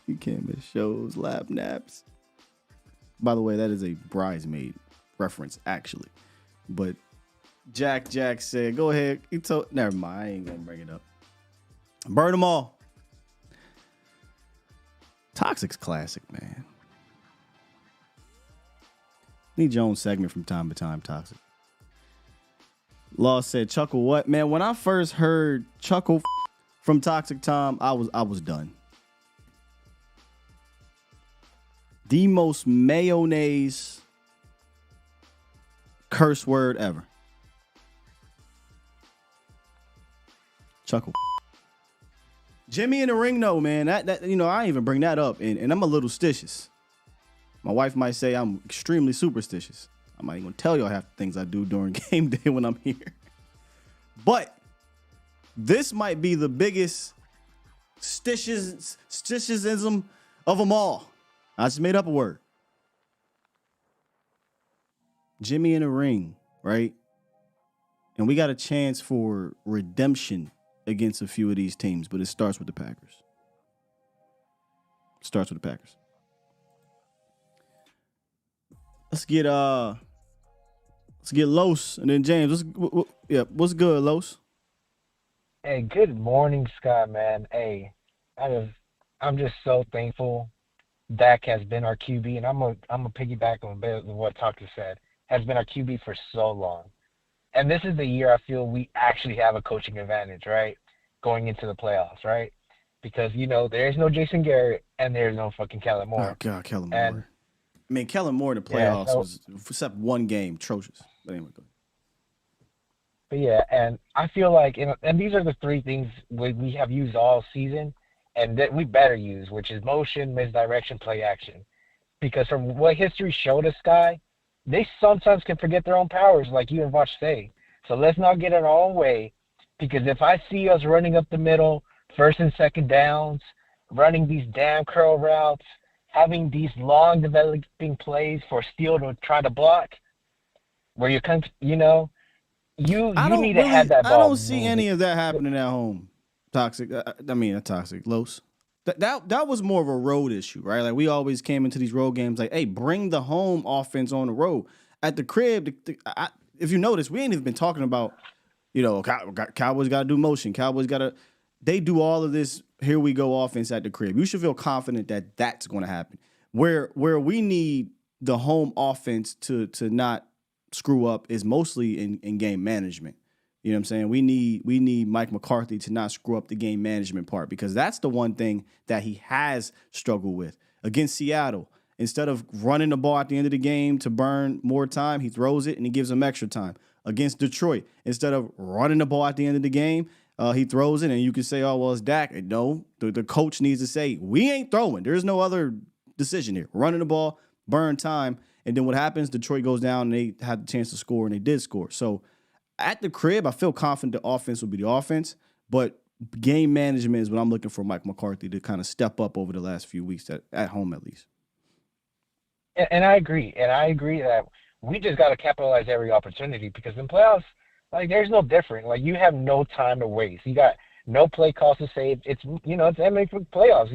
Speaker 4: You can't miss shows, lap naps. By the way, that is a Bridesmaid reference, actually. But Jack said, go ahead. He told, never mind. I ain't going to bring it up. Burn them all. Toxic's classic, man. Need your own segment from time to time, Toxic. Law said, chuckle what? Man, when I first heard chuckle from Toxic Tom, I was done. The most mayonnaise curse word ever. Chuckle. Jimmy in the ring, though, man. That you know, I ain't even bring that up, and I'm a little stitious. My wife might say I'm extremely superstitious. I'm not even gonna tell y'all half the things I do during game day when I'm here. But this might be the biggest stiticism of them all. I just made up a word. Jimmy in the ring, right? And we got a chance for redemption against a few of these teams, but it starts with the Packers. Starts with the Packers. Let's get Los and then James. What's good, Los?
Speaker 11: Hey, good morning, Scott, man. Hey, I'm just so thankful Dak has been our QB, and I'm a piggyback on a bit of what Tucker said. Has been our QB for so long, and this is the year I feel we actually have a coaching advantage, right? Going into the playoffs, right? Because there's no Jason Garrett and there's no fucking Kellen Moore.
Speaker 4: Oh God, Kellen Moore. I mean, Kellen Moore in the playoffs was, except one game, atrocious. But anyway, go ahead.
Speaker 11: But yeah, and I feel like, and these are the three things we have used all season, and that we better use, which is motion, misdirection, play action. Because from what history showed us, Sky, they sometimes can forget their own powers, like you and Voch say. So let's not get in our own way, because if I see us running up the middle, first and second downs, running these damn curl routes, having these long developing plays for Steele to try to block, where you need to have that ball.
Speaker 4: I don't see any of that happening at home. Toxic. Not toxic. Los. That was more of a road issue, right? Like we always came into these road games like, hey, bring the home offense on the road. At the crib, if you notice, we ain't even been talking about, Cowboys got to do motion. Cowboys got to. They do all of this. Here we go offense at the crib. You should feel confident that that's going to happen. Where we need the home offense to not screw up is mostly in game management. You know what I'm saying? We need Mike McCarthy to not screw up the game management part, because that's the one thing that he has struggled with. Against Seattle, instead of running the ball at the end of the game to burn more time, he throws it and he gives them extra time. Against Detroit, instead of running the ball at the end of the game, he throws it, and you can say, oh, well, it's Dak. No, the coach needs to say, we ain't throwing. There's no other decision here. Running the ball, burn time, and then what happens? Detroit goes down, and they had the chance to score, and they did score. So at the crib, I feel confident the offense will be the offense, but game management is what I'm looking for Mike McCarthy to kind of step up over the last few weeks, at home at least.
Speaker 11: And I agree. And I agree that we just got to capitalize every opportunity, because in playoffs, like, there's no different. Like, you have no time to waste. You got no play calls to save. It's MMA for playoffs.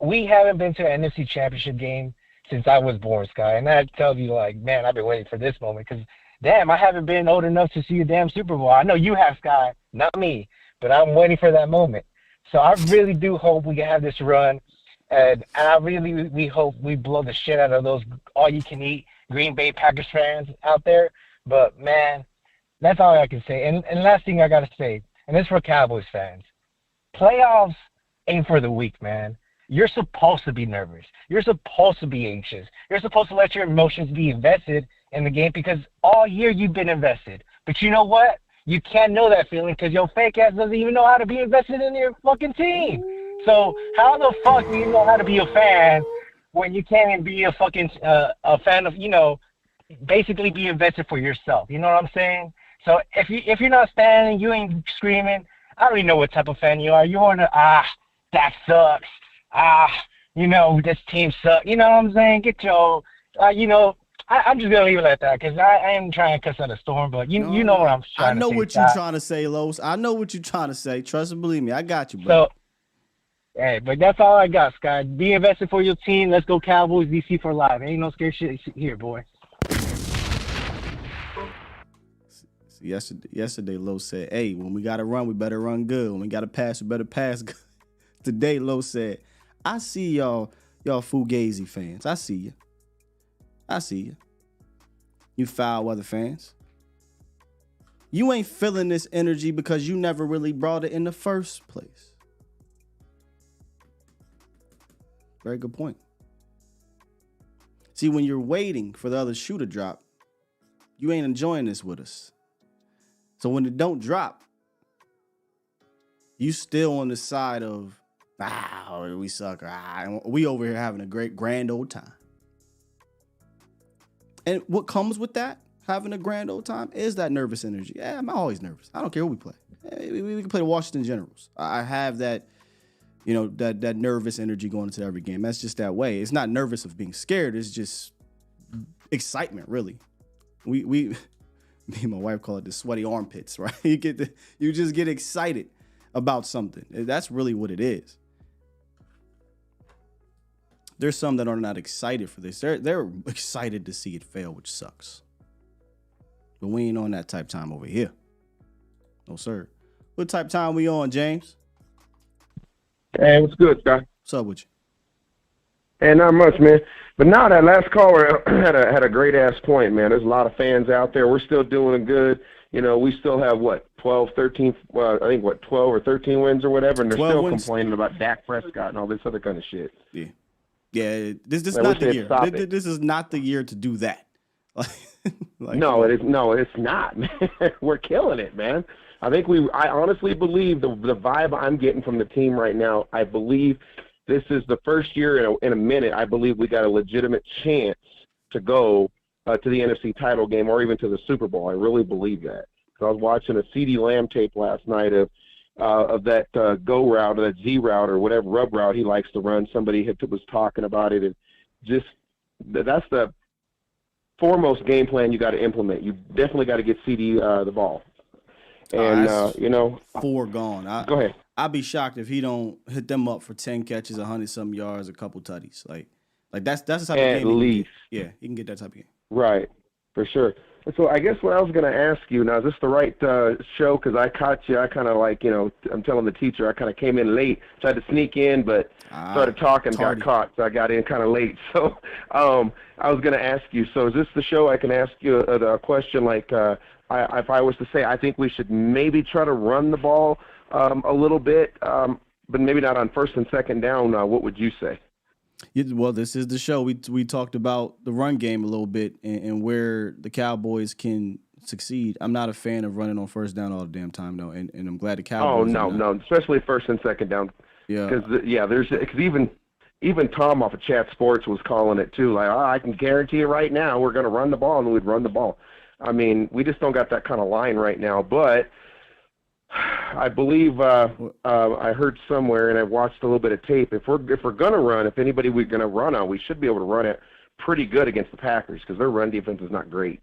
Speaker 11: We haven't been to an NFC Championship game since I was born, Sky. And that tells you, like, man, I've been waiting for this moment, because, damn, I haven't been old enough to see a damn Super Bowl. I know you have, Sky, not me, but I'm waiting for that moment. So I really do hope we can have this run, and we hope we blow the shit out of those all-you-can-eat Green Bay Packers fans out there. But, man, that's all I can say. And last thing I got to say, and this is for Cowboys fans, playoffs ain't for the weak, man. You're supposed to be nervous. You're supposed to be anxious. You're supposed to let your emotions be invested in the game, because all year you've been invested. But you know what? You can't know that feeling because your fake ass doesn't even know how to be invested in your fucking team. So how the fuck do you know how to be a fan when you can't even be a fucking a fan of, basically be invested for yourself? You know what I'm saying? So if you're not standing, you ain't screaming, I don't even know what type of fan you are. You want to, that sucks. This team sucks. You know what I'm saying? Get your, I'm just going to leave it at that, because I am trying to cuss out a storm, but you know what I'm trying to say.
Speaker 4: I know what you're trying to say, Los. I know what you're trying to say. Trust and believe me. I got you, bro.
Speaker 11: So, hey, but that's all I got, Sky. Be invested for your team. Let's go Cowboys, DC for life. Ain't no scary shit here, boy.
Speaker 4: Yesterday, Lo said, hey, when we got to run, we better run good. When we got to pass, we better pass good. Today, Lo said, I see y'all Y'all Fugazi fans. I see you. You foul weather fans. You ain't feeling this energy because you never really brought it in the first place. Very good point. See, when you're waiting for the other shoe to drop, you ain't enjoying this with us. So when it don't drop, you still on the side of, we suck. And we over here having a great grand old time. And what comes with that, having a grand old time, is that nervous energy. Yeah, I'm always nervous. I don't care who we play. We can play the Washington Generals. I have that, that nervous energy going into every game. That's just that way. It's not nervous of being scared. It's just excitement, really. Me and my wife call it the sweaty armpits, right? You just get excited about something. That's really what it is. There's some that are not excited for this. They're excited to see it fail, which sucks. But we ain't on that type time over here. No, sir. What type time we on, James?
Speaker 10: Hey, what's good, Scott?
Speaker 4: What's up with you?
Speaker 10: Hey, not much, man. But now that last caller had a great ass point, man. There's a lot of fans out there. We're still doing good. We still have 12, 13, 12 or 13 wins or whatever, and they're still complaining about Dak Prescott and all this other kind of shit.
Speaker 4: Yeah. Yeah, this is not the year. This is not the year to do that. No,
Speaker 10: it's not, man. We're killing it, man. I honestly believe the vibe I'm getting from the team right now, I believe this is the first year in a minute, I believe we got a legitimate chance to go to the NFC title game or even to the Super Bowl. I really believe that. So I was watching a CD Lamb tape last night of that go route or that Z route or whatever rub route he likes to run. Somebody was talking about it, and just that's the foremost game plan you got to implement. You definitely got to get CD the ball. And
Speaker 4: foregone.
Speaker 10: Go ahead.
Speaker 4: I'd be shocked if he don't hit them up for 10 catches, 100-some yards, a couple tutties. Like that's the type of game.
Speaker 10: At least.
Speaker 4: He can get that type of game.
Speaker 10: Right, for sure. So I guess what I was going to ask you, now is this the right show? Because I caught you, I kind of I'm telling the teacher, I kind of came in late, tried to sneak in, but started talking, got caught, so I got in kind of late. So I was going to ask you, so is this the show I can ask you a question like, if I was to say, I think we should maybe try to run the ball a little bit, but maybe not on first and second down, what would you say?
Speaker 4: Well, this is the show. We talked about the run game a little bit and where the Cowboys can succeed. I'm not a fan of running on first down all the damn time, though, and I'm glad the Cowboys.
Speaker 10: Oh no, especially first and second down.
Speaker 4: Yeah,
Speaker 10: because even Tom off of Chat Sports was calling it too. Like, I can guarantee you right now, we're going to run the ball, and we'd run the ball. I mean, we just don't got that kind of line right now, but I believe I heard somewhere, and I watched a little bit of tape. If we're gonna run, if anybody we're gonna run on, we should be able to run it pretty good against the Packers because their run defense is not great.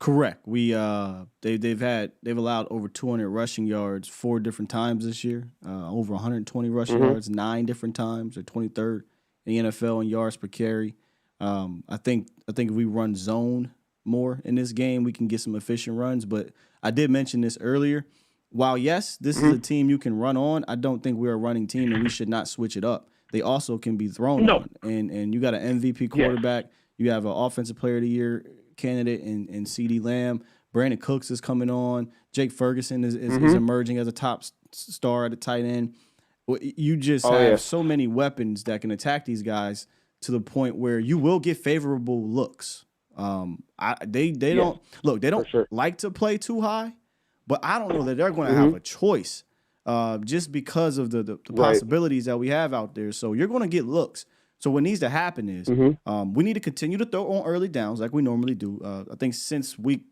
Speaker 4: Correct. They've allowed over 200 rushing yards 4 different times this year. Over 120 rushing yards 9 different times. They're 23rd in the NFL in yards per carry. I think if we run zone more in this game, we can get some efficient runs. But I did mention this earlier. While, yes, this is a team you can run on, I don't think we're a running team, and we should not switch it up. They also can be thrown on. And you got an MVP quarterback. You have an Offensive Player of the Year candidate in CD Lamb. Brandon Cooks is coming on. Jake Ferguson is emerging as a top star at the tight end. You just have so many weapons that can attack these guys to the point where you will get favorable looks. They don't like to play too high. But I don't know that they're going to have a choice just because of the possibilities that we have out there. So you're going to get looks. So what needs to happen is we need to continue to throw on early downs like we normally do. I think since week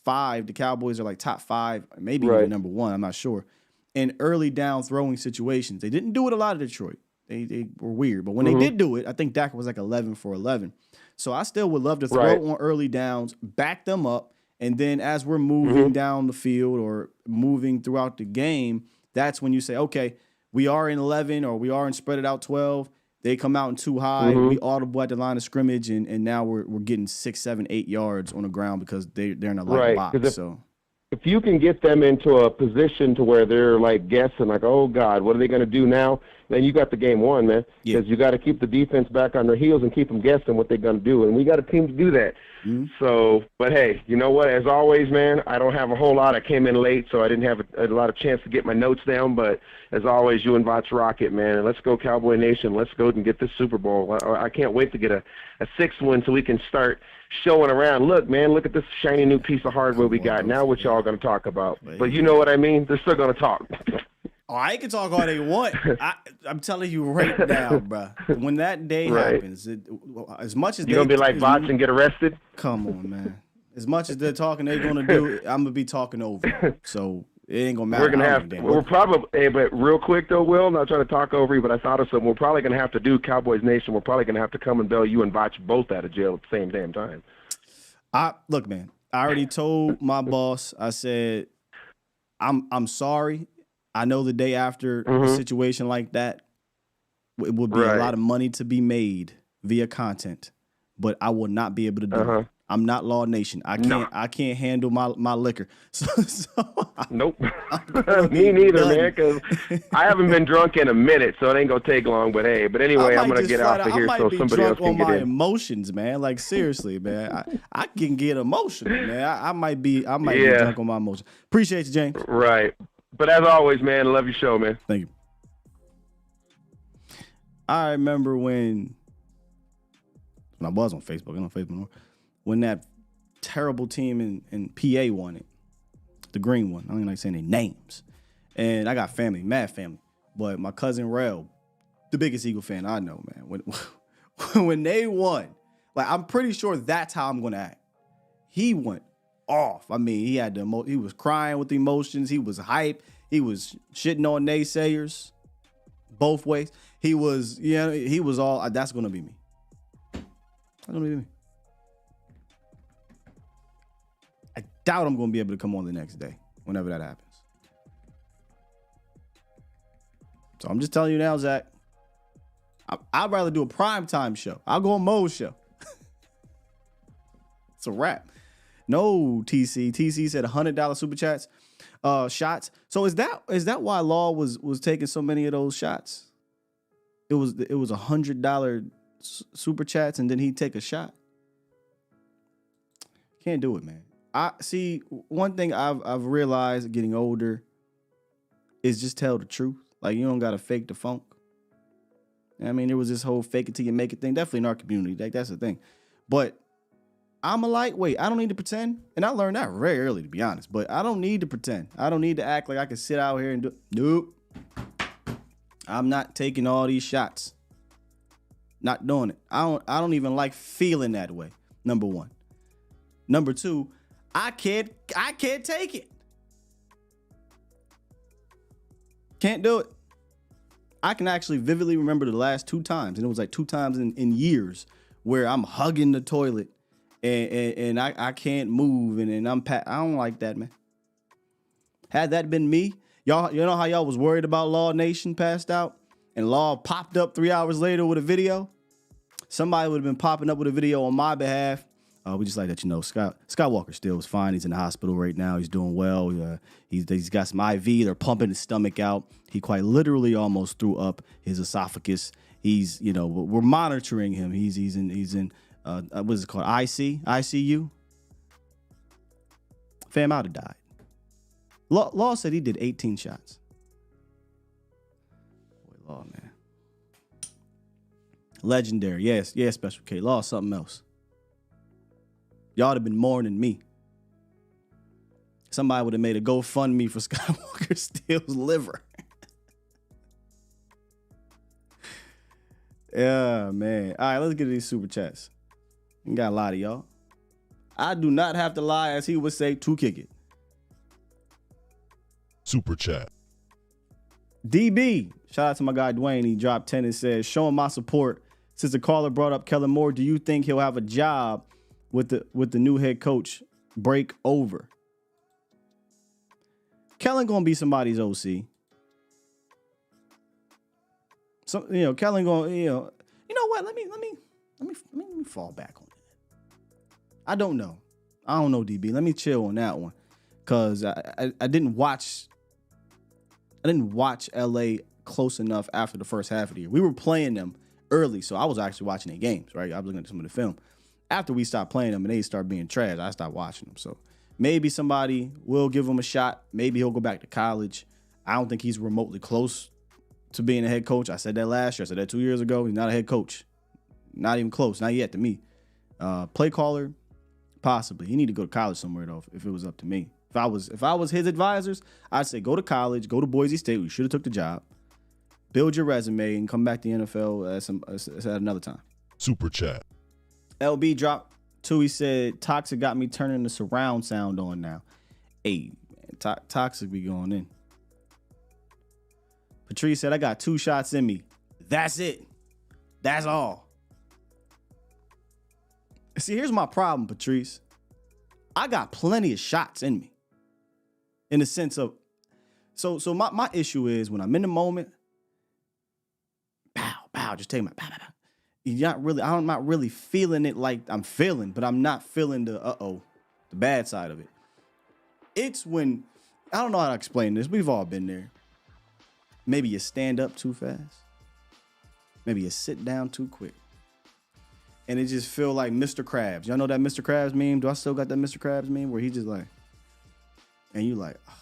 Speaker 4: 5, the Cowboys are like top 5, maybe even number 1. I'm not sure. In early down throwing situations. They didn't do it a lot of Detroit. They were weird. But when they did do it, I think Dak was like 11 for 11. So I still would love to throw on early downs, back them up. And then as we're moving down the field or moving throughout the game, that's when you say, okay, we are in 11 or we are in spread it out 12. They come out in too high. We audible at the line of scrimmage, and now we're getting 6, 7, 8 yards on the ground because they're in a light box.
Speaker 10: If you can get them into a position to where they're like guessing, like, oh God, what are they going to do now? then you got the game won, man. Because you got to keep the defense back on their heels and keep them guessing what they're going to do. And we got a team to do that. So, but hey, you know what? As always, man, I don't have a whole lot. I came in late, so I didn't have a lot of chance to get my notes down. But as always, you and Vots rock it, man. And let's go Cowboy Nation. Let's go and get this Super Bowl. I can't wait to get a sixth one so we can start showing around. Look, man, look at this shiny new piece of hardware we got. Now what y'all going to talk about? But you know what I mean? They're still going to talk.
Speaker 4: Oh, I can talk all they want. I'm telling you right now, bro. When that day happens, as much as
Speaker 10: you're going to be like Vots and get arrested?
Speaker 4: Come on, man. As much as they're talking, they're going to do, I'm going to be talking over. So it ain't going to matter.
Speaker 10: We're going to have, we're probably, hey, but real quick though, Will, not trying to talk over you, but I thought of something. We're probably going to have to do Cowboys Nation. We're probably going to have to come and bail you and Vots both out of jail at the same damn time.
Speaker 4: Look, man, I already told my boss, I said, I'm sorry. I know the day after a situation like that, it would be a lot of money to be made via content, but I will not be able to do it. I'm not Law Nation. I can't handle my liquor.
Speaker 10: Nope. Me neither, man, because I haven't been drunk in a minute, so it ain't going to take long. But hey, anyway, I'm going to get out of here so somebody else can get in.
Speaker 4: Emotions, man. Like, seriously, man. I can get emotional, man. I might be drunk on my emotions. Appreciate you, James.
Speaker 10: Right. But as always, man, love your show, man.
Speaker 4: Thank you. I remember when I was on Facebook. I'm on Facebook more. When that terrible team in PA won it, the green one. I don't even like saying their names. And I got family, mad family. But my cousin Rel, the biggest Eagle fan I know, man. When they won, like, I'm pretty sure that's how I'm gonna act. He went off. I mean, he had he was crying with emotions. He was hype. He was shitting on naysayers both ways. He was, he was all. That's gonna be me. That's gonna be me. I doubt I'm gonna be able to come on the next day whenever that happens. So I'm just telling you now, Zach. I'd rather do a primetime show. I'll go on Mo's show. It's a wrap. No, TC. TC said $100 super chats, shots. So is that why Law was taking so many of those shots? It was $100 super chats, and then he'd take a shot. Can't do it, man. I see. One thing I've realized getting older is just tell the truth. Like, you don't gotta fake the funk. I mean, there was this whole fake it till you make it thing. Definitely in our community, like, that's the thing. But I'm a lightweight. I don't need to pretend. And I learned that very early, to be honest. But I don't need to pretend. I don't need to act like I can sit out here and do. Nope. I'm not taking all these shots. Not doing it. I don't even like feeling that way. Number one. Number two, I can't take it. Can't do it. I can actually vividly remember the last 2 times, and it was like 2 times in years, where I'm hugging the toilet and I can't move and I don't like that, man. Had that been me, y'all, you know how y'all was worried about Law Nation passed out and Law popped up 3 hours later with a video? Somebody would have been popping up with a video on my behalf. We just like that, Scott Walker still is fine. He's in the hospital right now. He's doing well. He's got some IV. They're pumping his stomach out. He quite literally almost threw up his esophagus. He's, we're monitoring him. He's in what is it called? ICU. Fam out have died. Law said he did 18 shots. Boy, Law, man. Legendary. Yes, Special K. Law, something else. Y'all would have been mourning me. Somebody would have made a GoFundMe for Skywalker Steele's liver. Yeah, man. All right, let's get to these super chats. We got a lot of y'all. I do not have to lie, as he would say, to kick it.
Speaker 12: Super chat.
Speaker 4: DB. Shout out to my guy Dwayne. He dropped 10 and says, showing my support. Since the caller brought up Kellen Moore, do you think he'll have a job with the new head coach break over? Kellen gonna be somebody's OC. So Kellen gonna you know what? Let me fall back on that. I don't know, DB. Let me chill on that one, cause I didn't watch LA close enough after the first half of the year. We were playing them early, so I was actually watching their games, right? I was looking at some of the film. After we stopped playing them and they start being trash, I stopped watching them. So maybe somebody will give him a shot. Maybe he'll go back to college. I don't think he's remotely close to being a head coach. I said that last year. I said that 2 years ago. He's not a head coach. Not even close. Not yet to me. Play caller, possibly. He need to go to college somewhere though. If it was up to me, if I was his advisors, I'd say go to college, go to Boise State. We should have took the job. Build your resume and come back to the NFL at another time.
Speaker 12: Super chat.
Speaker 4: LB dropped 2. He said, Toxic got me turning the surround sound on now. Hey, man, Toxic be going in. Patrice said, I got 2 shots in me. That's it. That's all. See, here's my problem, Patrice. I got plenty of shots in me. In the sense of, so my issue is when I'm in the moment, just take my pow. I'm not really feeling it like I'm feeling, but I'm not feeling the bad side of it. It's when, I don't know how to explain this. We've all been there. Maybe you stand up too fast. Maybe you sit down too quick. And it just feel like Mr. Krabs. Y'all know that Mr. Krabs meme? Do I still got that Mr. Krabs meme where he just like, and you like, oh.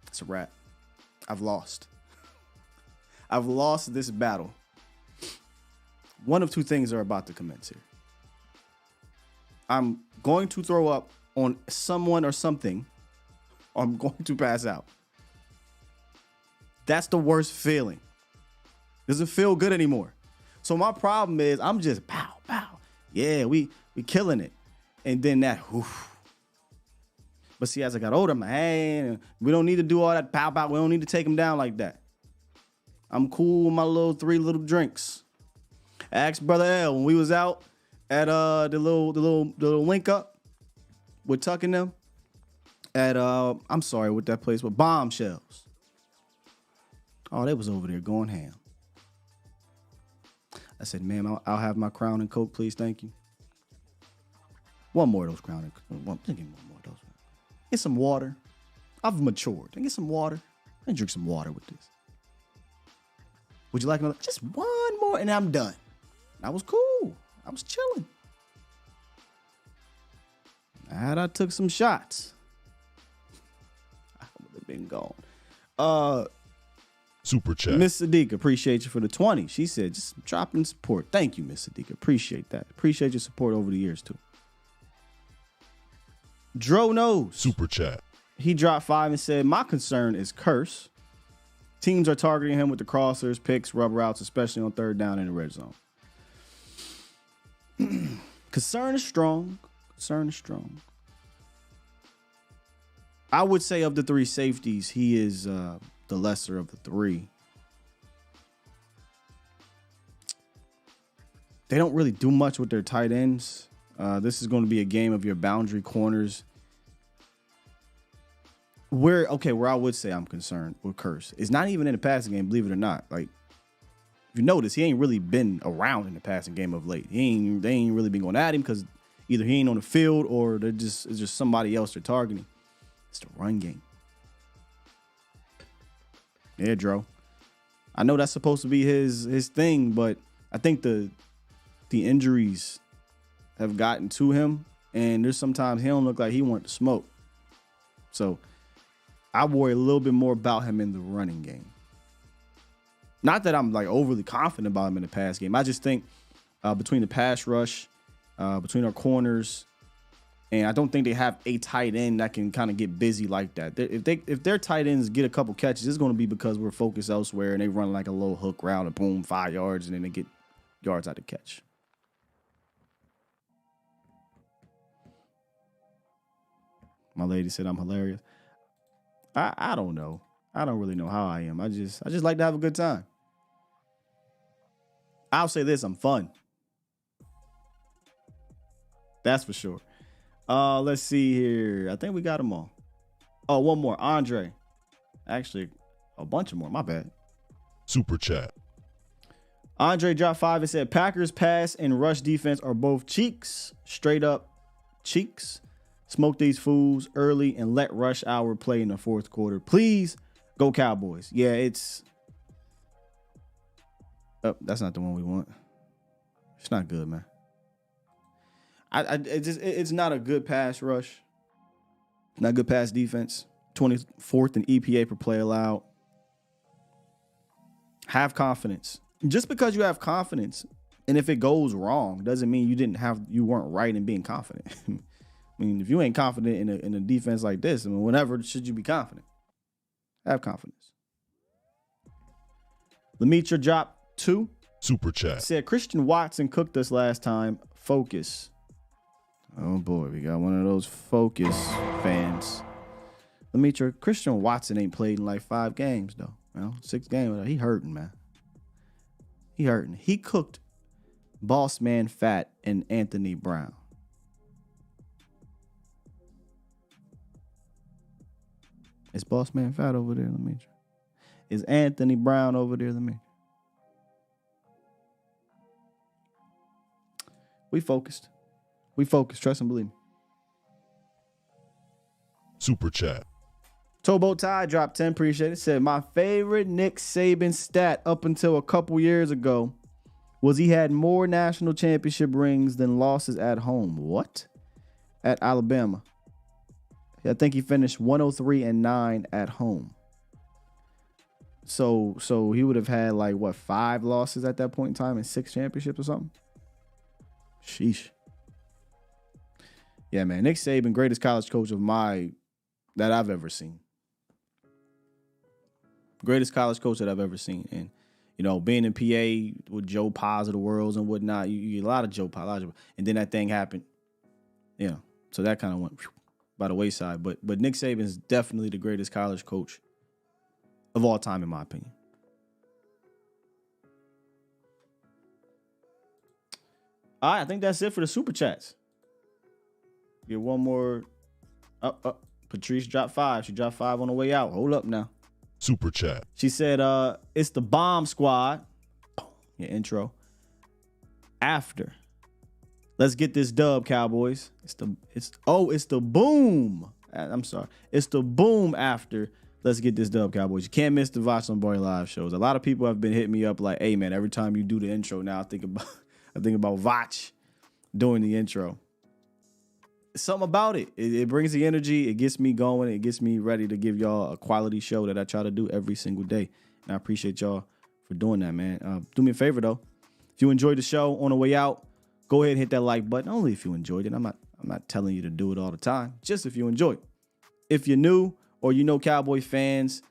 Speaker 4: It's a wrap. I've lost. I've lost this battle. One of 2 things are about to commence here. I'm going to throw up on someone or something, or I'm going to pass out. That's the worst feeling. Doesn't feel good anymore. So my problem is I'm just pow. Yeah, we killing it. And then that, oof. But see, as I got older, I'm like, hey, we don't need to do all that pow. We don't need to take them down like that. I'm cool with my 3 little drinks. I asked Brother L when we was out at the little link up with Tuck and them at I'm sorry what that place was, Bombshells. Oh, they was over there going ham. I said, ma'am, I'll have my Crown and Coke, please, thank you. One more of those Crown and Coke. Give me one more of those. Get some water. I've matured. Get some water. I drink some water with this. Would you like another? Just one more and I'm done. I was cool. I was chilling. Had I took some shots, I would have been gone.
Speaker 12: Super chat.
Speaker 4: Miss Sadiqa, appreciate you for the 20. She said, just dropping support. Thank you, Miss Sadiqa. Appreciate that. Appreciate your support over the years, too. Dro knows.
Speaker 12: Super chat.
Speaker 4: He dropped 5 and said, my concern is Curse. Teams are targeting him with the crossers, picks, rub routes, especially on 3rd down in the red zone. Concern is strong. I would say of the 3 safeties, he is the lesser of the 3. They don't really do much with their tight ends. This is going to be a game of your boundary corners. Where I would say I'm concerned with Curse is not even in the passing game, believe it or not. Like, if you notice, he ain't really been around in the passing game of late. They ain't really been going at him because either he ain't on the field or it's just somebody else they're targeting. It's the run game. Yeah, Dro. I know that's supposed to be his thing, but I think the injuries have gotten to him, and there's sometimes he don't look like he wants to smoke. So I worry a little bit more about him in the running game. Not that I'm like overly confident about him in the pass game. I just think between the pass rush, between our corners, and I don't think they have a tight end that can kind of get busy like that. If their tight ends get a couple catches, it's going to be because we're focused elsewhere and they run like a low hook route and boom, 5 yards, and then they get yards out of catch. My lady said I'm hilarious. I don't know. I don't really know how I am. I just like to have a good time. I'll say this, I'm fun. That's for sure. Let's see here. I think we got them all. Oh, one more. Andre. Actually, a bunch of more. My bad.
Speaker 12: Super chat.
Speaker 4: Andre dropped 5 and said, Packers pass and rush defense are both cheeks. Straight up cheeks. Smoke these fools early and let rush hour play in the 4th quarter. Please, Go Cowboys. Yeah, it's. Oh, that's not the one we want. It's not good, man. It's not a good pass rush. Not good pass defense. 24th in EPA per play allowed. Have confidence. Just because you have confidence, and if it goes wrong, doesn't mean you weren't right in being confident. I mean, if you ain't confident in a defense like this, I mean, whenever should you be confident? Have confidence. Lemitra dropped 2.
Speaker 12: Super chat.
Speaker 4: Said Christian Watson cooked us last time. Focus. Oh boy, we got one of those focus fans. Lemitra, Christian Watson ain't played in like 5 games though. 6 games. He hurting, man. He hurting. He cooked Boss Man Fat and Anthony Brown. Is Boss Man Fat over there, Lemitra? Is Anthony Brown over there, Lemitra? We focused. We focused. Trust and believe me.
Speaker 12: Super chat.
Speaker 4: Towboat Tide dropped 10. Appreciate it. Said, my favorite Nick Saban stat up until a couple years ago was he had more national championship rings than losses at home. What? At Alabama. I think he finished 103-9 at home. So he would have had like, what, 5 losses at that point in time and 6 championships or something? Sheesh. Yeah, man. Nick Saban, greatest college coach that I've ever seen. Greatest college coach that I've ever seen. And, you know, being in PA with Joe Paz of the worlds and whatnot, you get a lot of Joe Paz. And then that thing happened. Yeah. So that kind of went by the wayside. But Nick Saban is definitely the greatest college coach of all time, in my opinion. All right, I think that's it for the super chats. Get one more. Patrice dropped 5. She dropped 5 on the way out. Hold up now.
Speaker 12: Super chat.
Speaker 4: She said, it's the bomb squad. Your intro. After. Let's get this dub, Cowboys. It's the boom. I'm sorry. It's the boom after. Let's get this dub, Cowboys. You can't miss the Voch Lombardi live shows. A lot of people have been hitting me up like, hey man, every time you do the intro now, I think about Voch doing the intro. Something about it. It brings the energy. It gets me going. It gets me ready to give y'all a quality show that I try to do every single day. And I appreciate y'all for doing that, man. Do me a favor, though. If you enjoyed the show on the way out, go ahead and hit that like button. Only if you enjoyed it. I'm not telling you to do it all the time. Just if you enjoyed it. If you're new or you know Cowboy fans,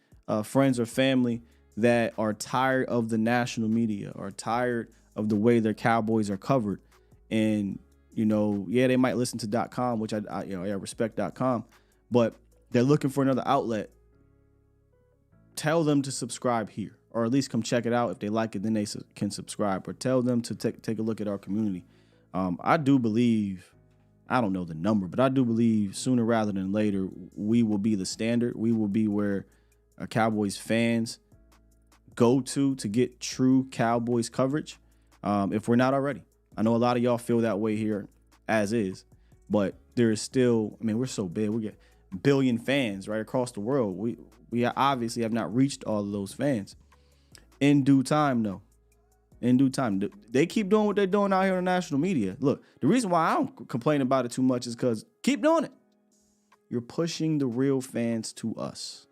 Speaker 4: friends or family that are tired of the national media, or tired of the way their Cowboys are covered, and you know, yeah, they might listen to .com, which I respect .com, but they're looking for another outlet. Tell them to subscribe here, or at least come check it out. If they like it, then they can subscribe, or tell them to take a look at our community. I do believe, I don't know the number, but I do believe sooner rather than later, we will be the standard. We will be where Cowboys fans go to get true Cowboys coverage. If we're not already. I know a lot of y'all feel that way here as is, but there is still, I mean, we're so big. We get a billion fans right across the world. We obviously have not reached all of those fans. In due time, though. In due time. They keep doing what they're doing out here in the national media. Look, the reason why I don't complain about it too much is because keep doing it. You're pushing the real fans to us.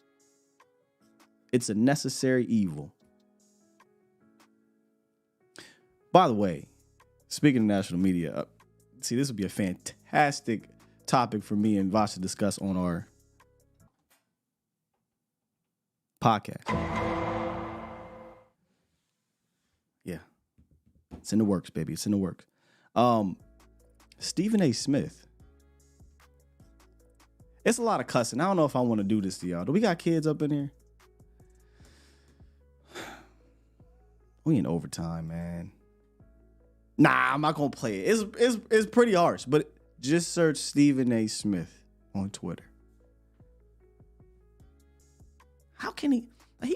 Speaker 4: It's a necessary evil. By the way, speaking of national media, see, this would be a fantastic topic for me and Voch to discuss on our podcast. Yeah. It's in the works, baby. It's in the works. Stephen A. Smith. It's a lot of cussing. I don't know if I want to do this to y'all. Do we got kids up in here? We in overtime, man. Nah, I'm not gonna play it. It's pretty harsh, but just search Stephen A. Smith on Twitter. How can he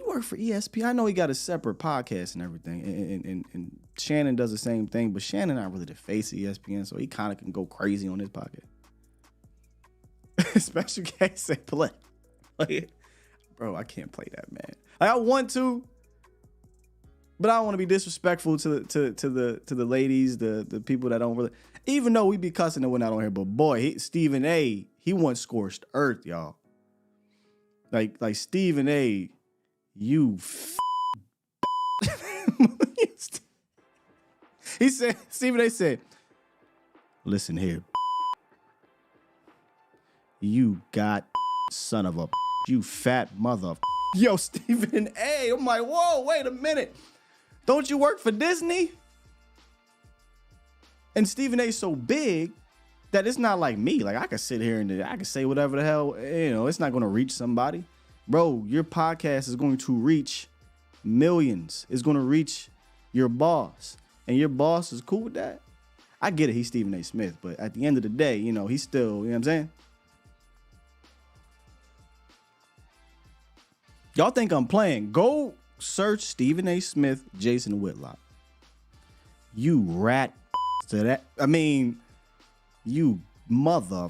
Speaker 4: worked for ESPN? I know he got a separate podcast and everything, and Shannon does the same thing, but Shannon not really the face of ESPN, so he kind of can go crazy on his podcast. Special case say play. bro, I can't play that, man. Like, I want to, but I don't want to be disrespectful to the ladies, the people that don't really. Even though we be cussing and whatnot on here, but boy, Stephen A. He once scorched earth, y'all. Like Stephen A. You. He said, Stephen A. said, "Listen here, you got son of a you fat mother." Yo, Stephen A. I'm like, whoa, wait a minute. Don't you work for Disney? And Stephen A. so big that it's not like me. Like, I could sit here and I could say whatever the hell, it's not going to reach somebody. Bro, your podcast is going to reach millions. It's going to reach your boss. And your boss is cool with that. I get it. He's Stephen A. Smith. But at the end of the day, he's still, you know what I'm saying? Y'all think I'm playing? Go search Stephen A. Smith, Jason Whitlock. You rat to that. I mean, you mother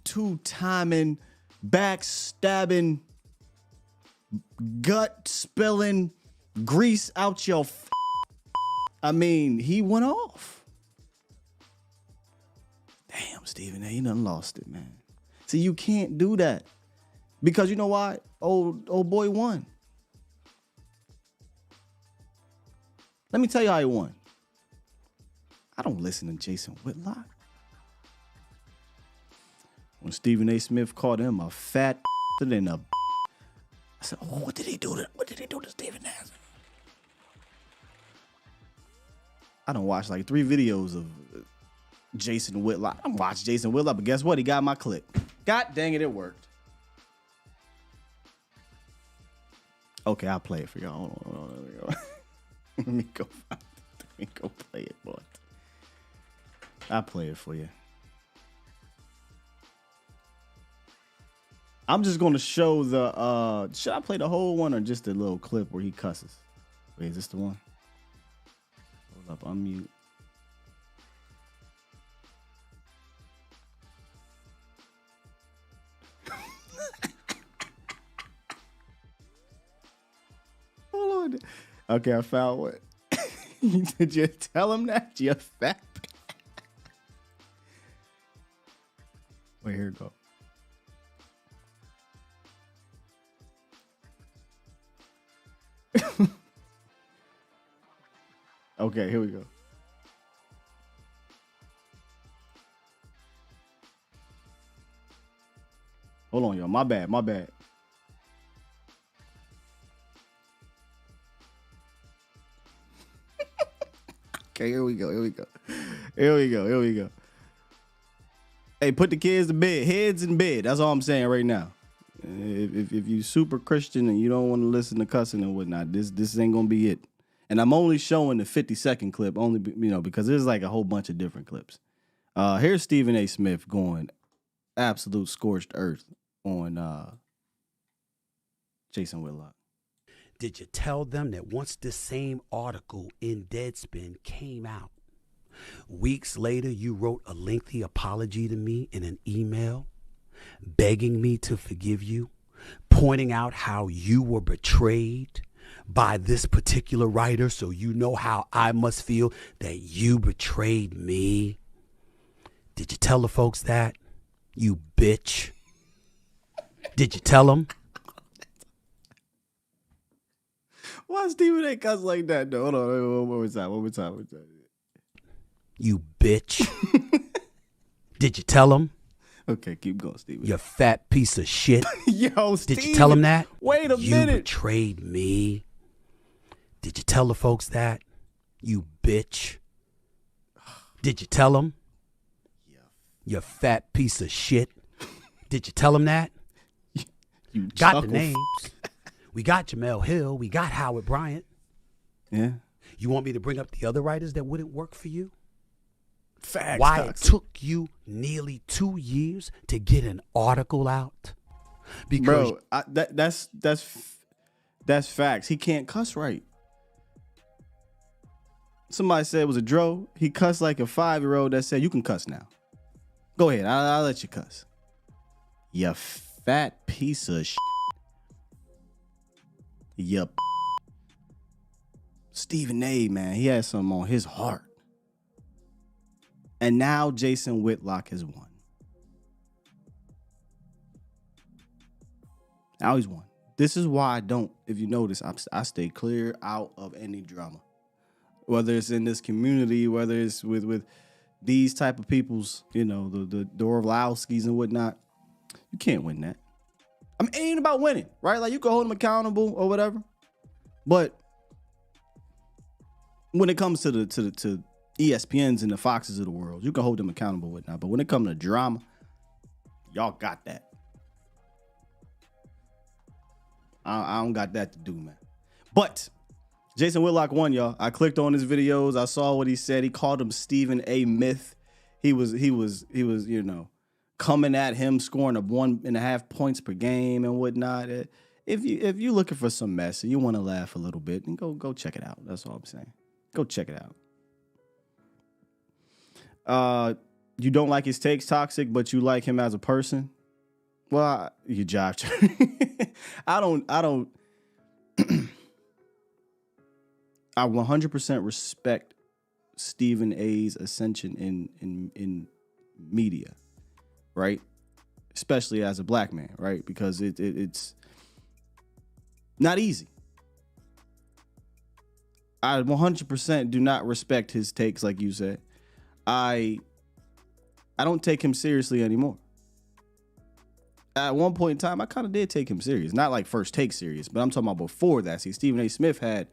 Speaker 4: two-timing, backstabbing, gut spilling, grease out your. I mean, he went off. Damn, Stephen A. You done lost it, man. See, you can't do that. Because you know why? Old boy won. Let me tell you how he won. I don't listen to Jason Whitlock. When Stephen A. Smith called him a fat and I said, "Oh, what did he do to Stephen A.?" I don't watch like 3 videos of Jason Whitlock. I watched Jason Whitlock, but guess what? He got my clip. God dang it, it worked. Okay, I'll play it for y'all. Hold on. Let me go play it, boy. I'll play it for you. I'm just going to show the, should I play the whole one or just a little clip where he cusses? Wait, is this the one? Hold up, unmute. Hold on. Okay, I found what. Did you tell him that? You fat. Wait, here we go. Okay, here we go. Hold on, y'all. My bad. Okay, here we go. Hey, put the kids to bed. Heads in bed. That's all I'm saying right now. If you super Christian and you don't want to listen to cussing and whatnot, this ain't gonna be it. And I'm only showing the 50-second clip, only because there's like a whole bunch of different clips. Here's Stephen A. Smith going absolute scorched earth on Jason Whitlock.
Speaker 13: Did you tell them that once this same article in Deadspin came out, weeks later you wrote a lengthy apology to me in an email, begging me to forgive you, pointing out how you were betrayed by this particular writer, so you know how I must feel that you betrayed me? Did you tell the folks that, you bitch? Did you tell them?
Speaker 4: Why Stephen A. cuss like that, though? Hold on, one more time.
Speaker 13: You bitch. Did you tell him?
Speaker 4: Okay, keep going, Stephen.
Speaker 13: You fat piece of shit.
Speaker 4: Yo, Steven.
Speaker 13: Did you tell him that?
Speaker 4: Wait a minute.
Speaker 13: You betrayed me. Did you tell the folks that? You bitch. Did you tell them? Yeah. You fat piece of shit. Did you tell him that?
Speaker 4: You
Speaker 13: got the names. We got Jamel Hill. We got Howard Bryant.
Speaker 4: Yeah.
Speaker 13: You want me to bring up the other writers that wouldn't work for you?
Speaker 4: Facts.
Speaker 13: Why it took you nearly 2 years to get an article out? Because
Speaker 4: bro, that's facts. He can't cuss right. Somebody said it was a dro. He cussed like a 5-year-old that said you can cuss now. Go ahead. I'll let you cuss. You fat piece of shit. Yup. Stephen A, man, he had something on his heart. And now Jason Whitlock has won. Now he's won. This is why I don't, if you notice, I stay clear out of any drama. Whether it's in this community, whether it's with these type of people's, you know, the Dorowskis and whatnot, you can't win that. I mean, it ain't about winning, right? Like, you can hold them accountable or whatever. But when it comes to the ESPNs and the Foxes of the world, you can hold them accountable with that. But when it comes to drama, y'all got that. I don't got that to do, man. But Jason Whitlock won, y'all. I clicked on his videos. I saw what he said. He called him Stephen A. Myth. He was, you know, coming at him, scoring a 1.5 points per game and whatnot. If you're looking for some mess and you want to laugh a little bit, then go check it out. That's all I'm saying. Go check it out. You don't like his takes, Toxic, but you like him as a person. Well, you jive. I 100% respect Stephen A's ascension in media, right? Especially as a black man, right? Because it's not easy. I 100% do not respect his takes, like you said. I don't take him seriously anymore. At one point in time, I kind of did take him serious. Not like First Take serious, but I'm talking about before that. See, Stephen A. Smith had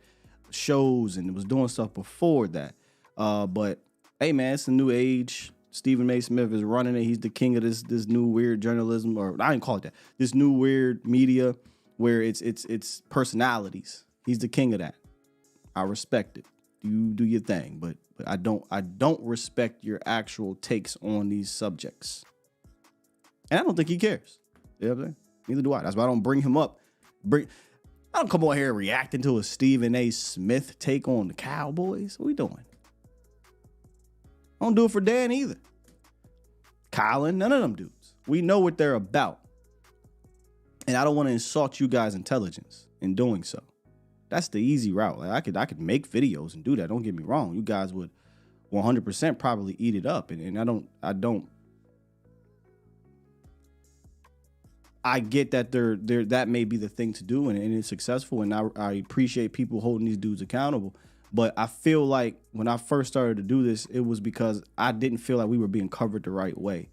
Speaker 4: shows and was doing stuff before that. But hey, man, it's a new age. Stephen A. Smith is running it. He's the king of this new weird journalism, or I didn't call it that. This new weird media where it's personalities. He's the king of that. I respect it. You do your thing, but I don't respect your actual takes on these subjects. And I don't think he cares. You know what I'm saying? Neither do I. That's why I don't bring him up. I don't come on here reacting to a Stephen A. Smith take on the Cowboys. What we doing? I don't do it for Dan either. Colin, none of them dudes. We know what they're about. And I don't want to insult you guys' intelligence in doing so. That's the easy route. Like, I could make videos and do that. Don't get me wrong. You guys would 100% probably eat it up. And I get that that may be the thing to do and it's successful. And I appreciate people holding these dudes accountable. But I feel like when I first started to do this, it was because I didn't feel like we were being covered the right way.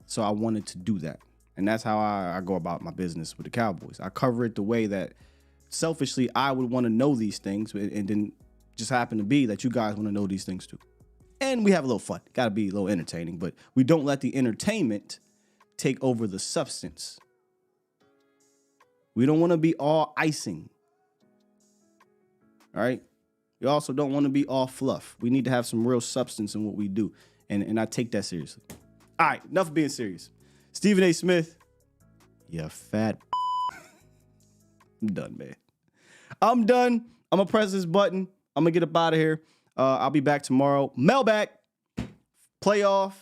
Speaker 4: So I wanted to do that. And that's how I go about my business with the Cowboys. I cover it the way that selfishly I would want to know these things. And then just happen to be that you guys want to know these things too. And we have a little fun. Got to be a little entertaining. But we don't let the entertainment take over the substance. We don't want to be all icing. All right? We also don't want to be all fluff. We need to have some real substance in what we do. And I take that seriously. All right, enough of being serious. Stephen A. Smith, you fat. I'm done, man. I'm done. I'm going to press this button. I'm going to get up out of here. I'll be back tomorrow. Mailbag. Playoff.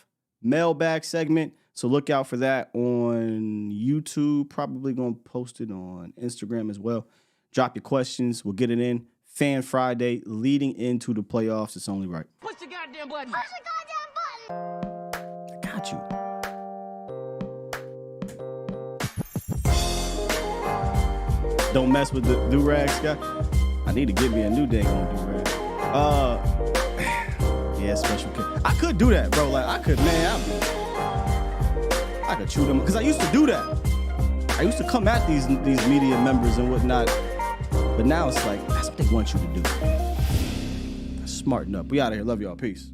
Speaker 4: Mailbag segment. So look out for that on YouTube. Probably going to post it on Instagram as well. Drop your questions. We'll get it in. Fan Friday leading into the playoffs. It's only right.
Speaker 6: Push the goddamn button. Push the goddamn button.
Speaker 4: I got you. Don't mess with the do-rag, Scott. I need to get me a new dang on do-rag. Yeah, special care. I could do that, bro. Like, I could, man. I could chew them. Because I used to do that. I used to come at these media members and whatnot. But now it's like, that's what they want you to do. Smarten up. We out of here. Love y'all. Peace.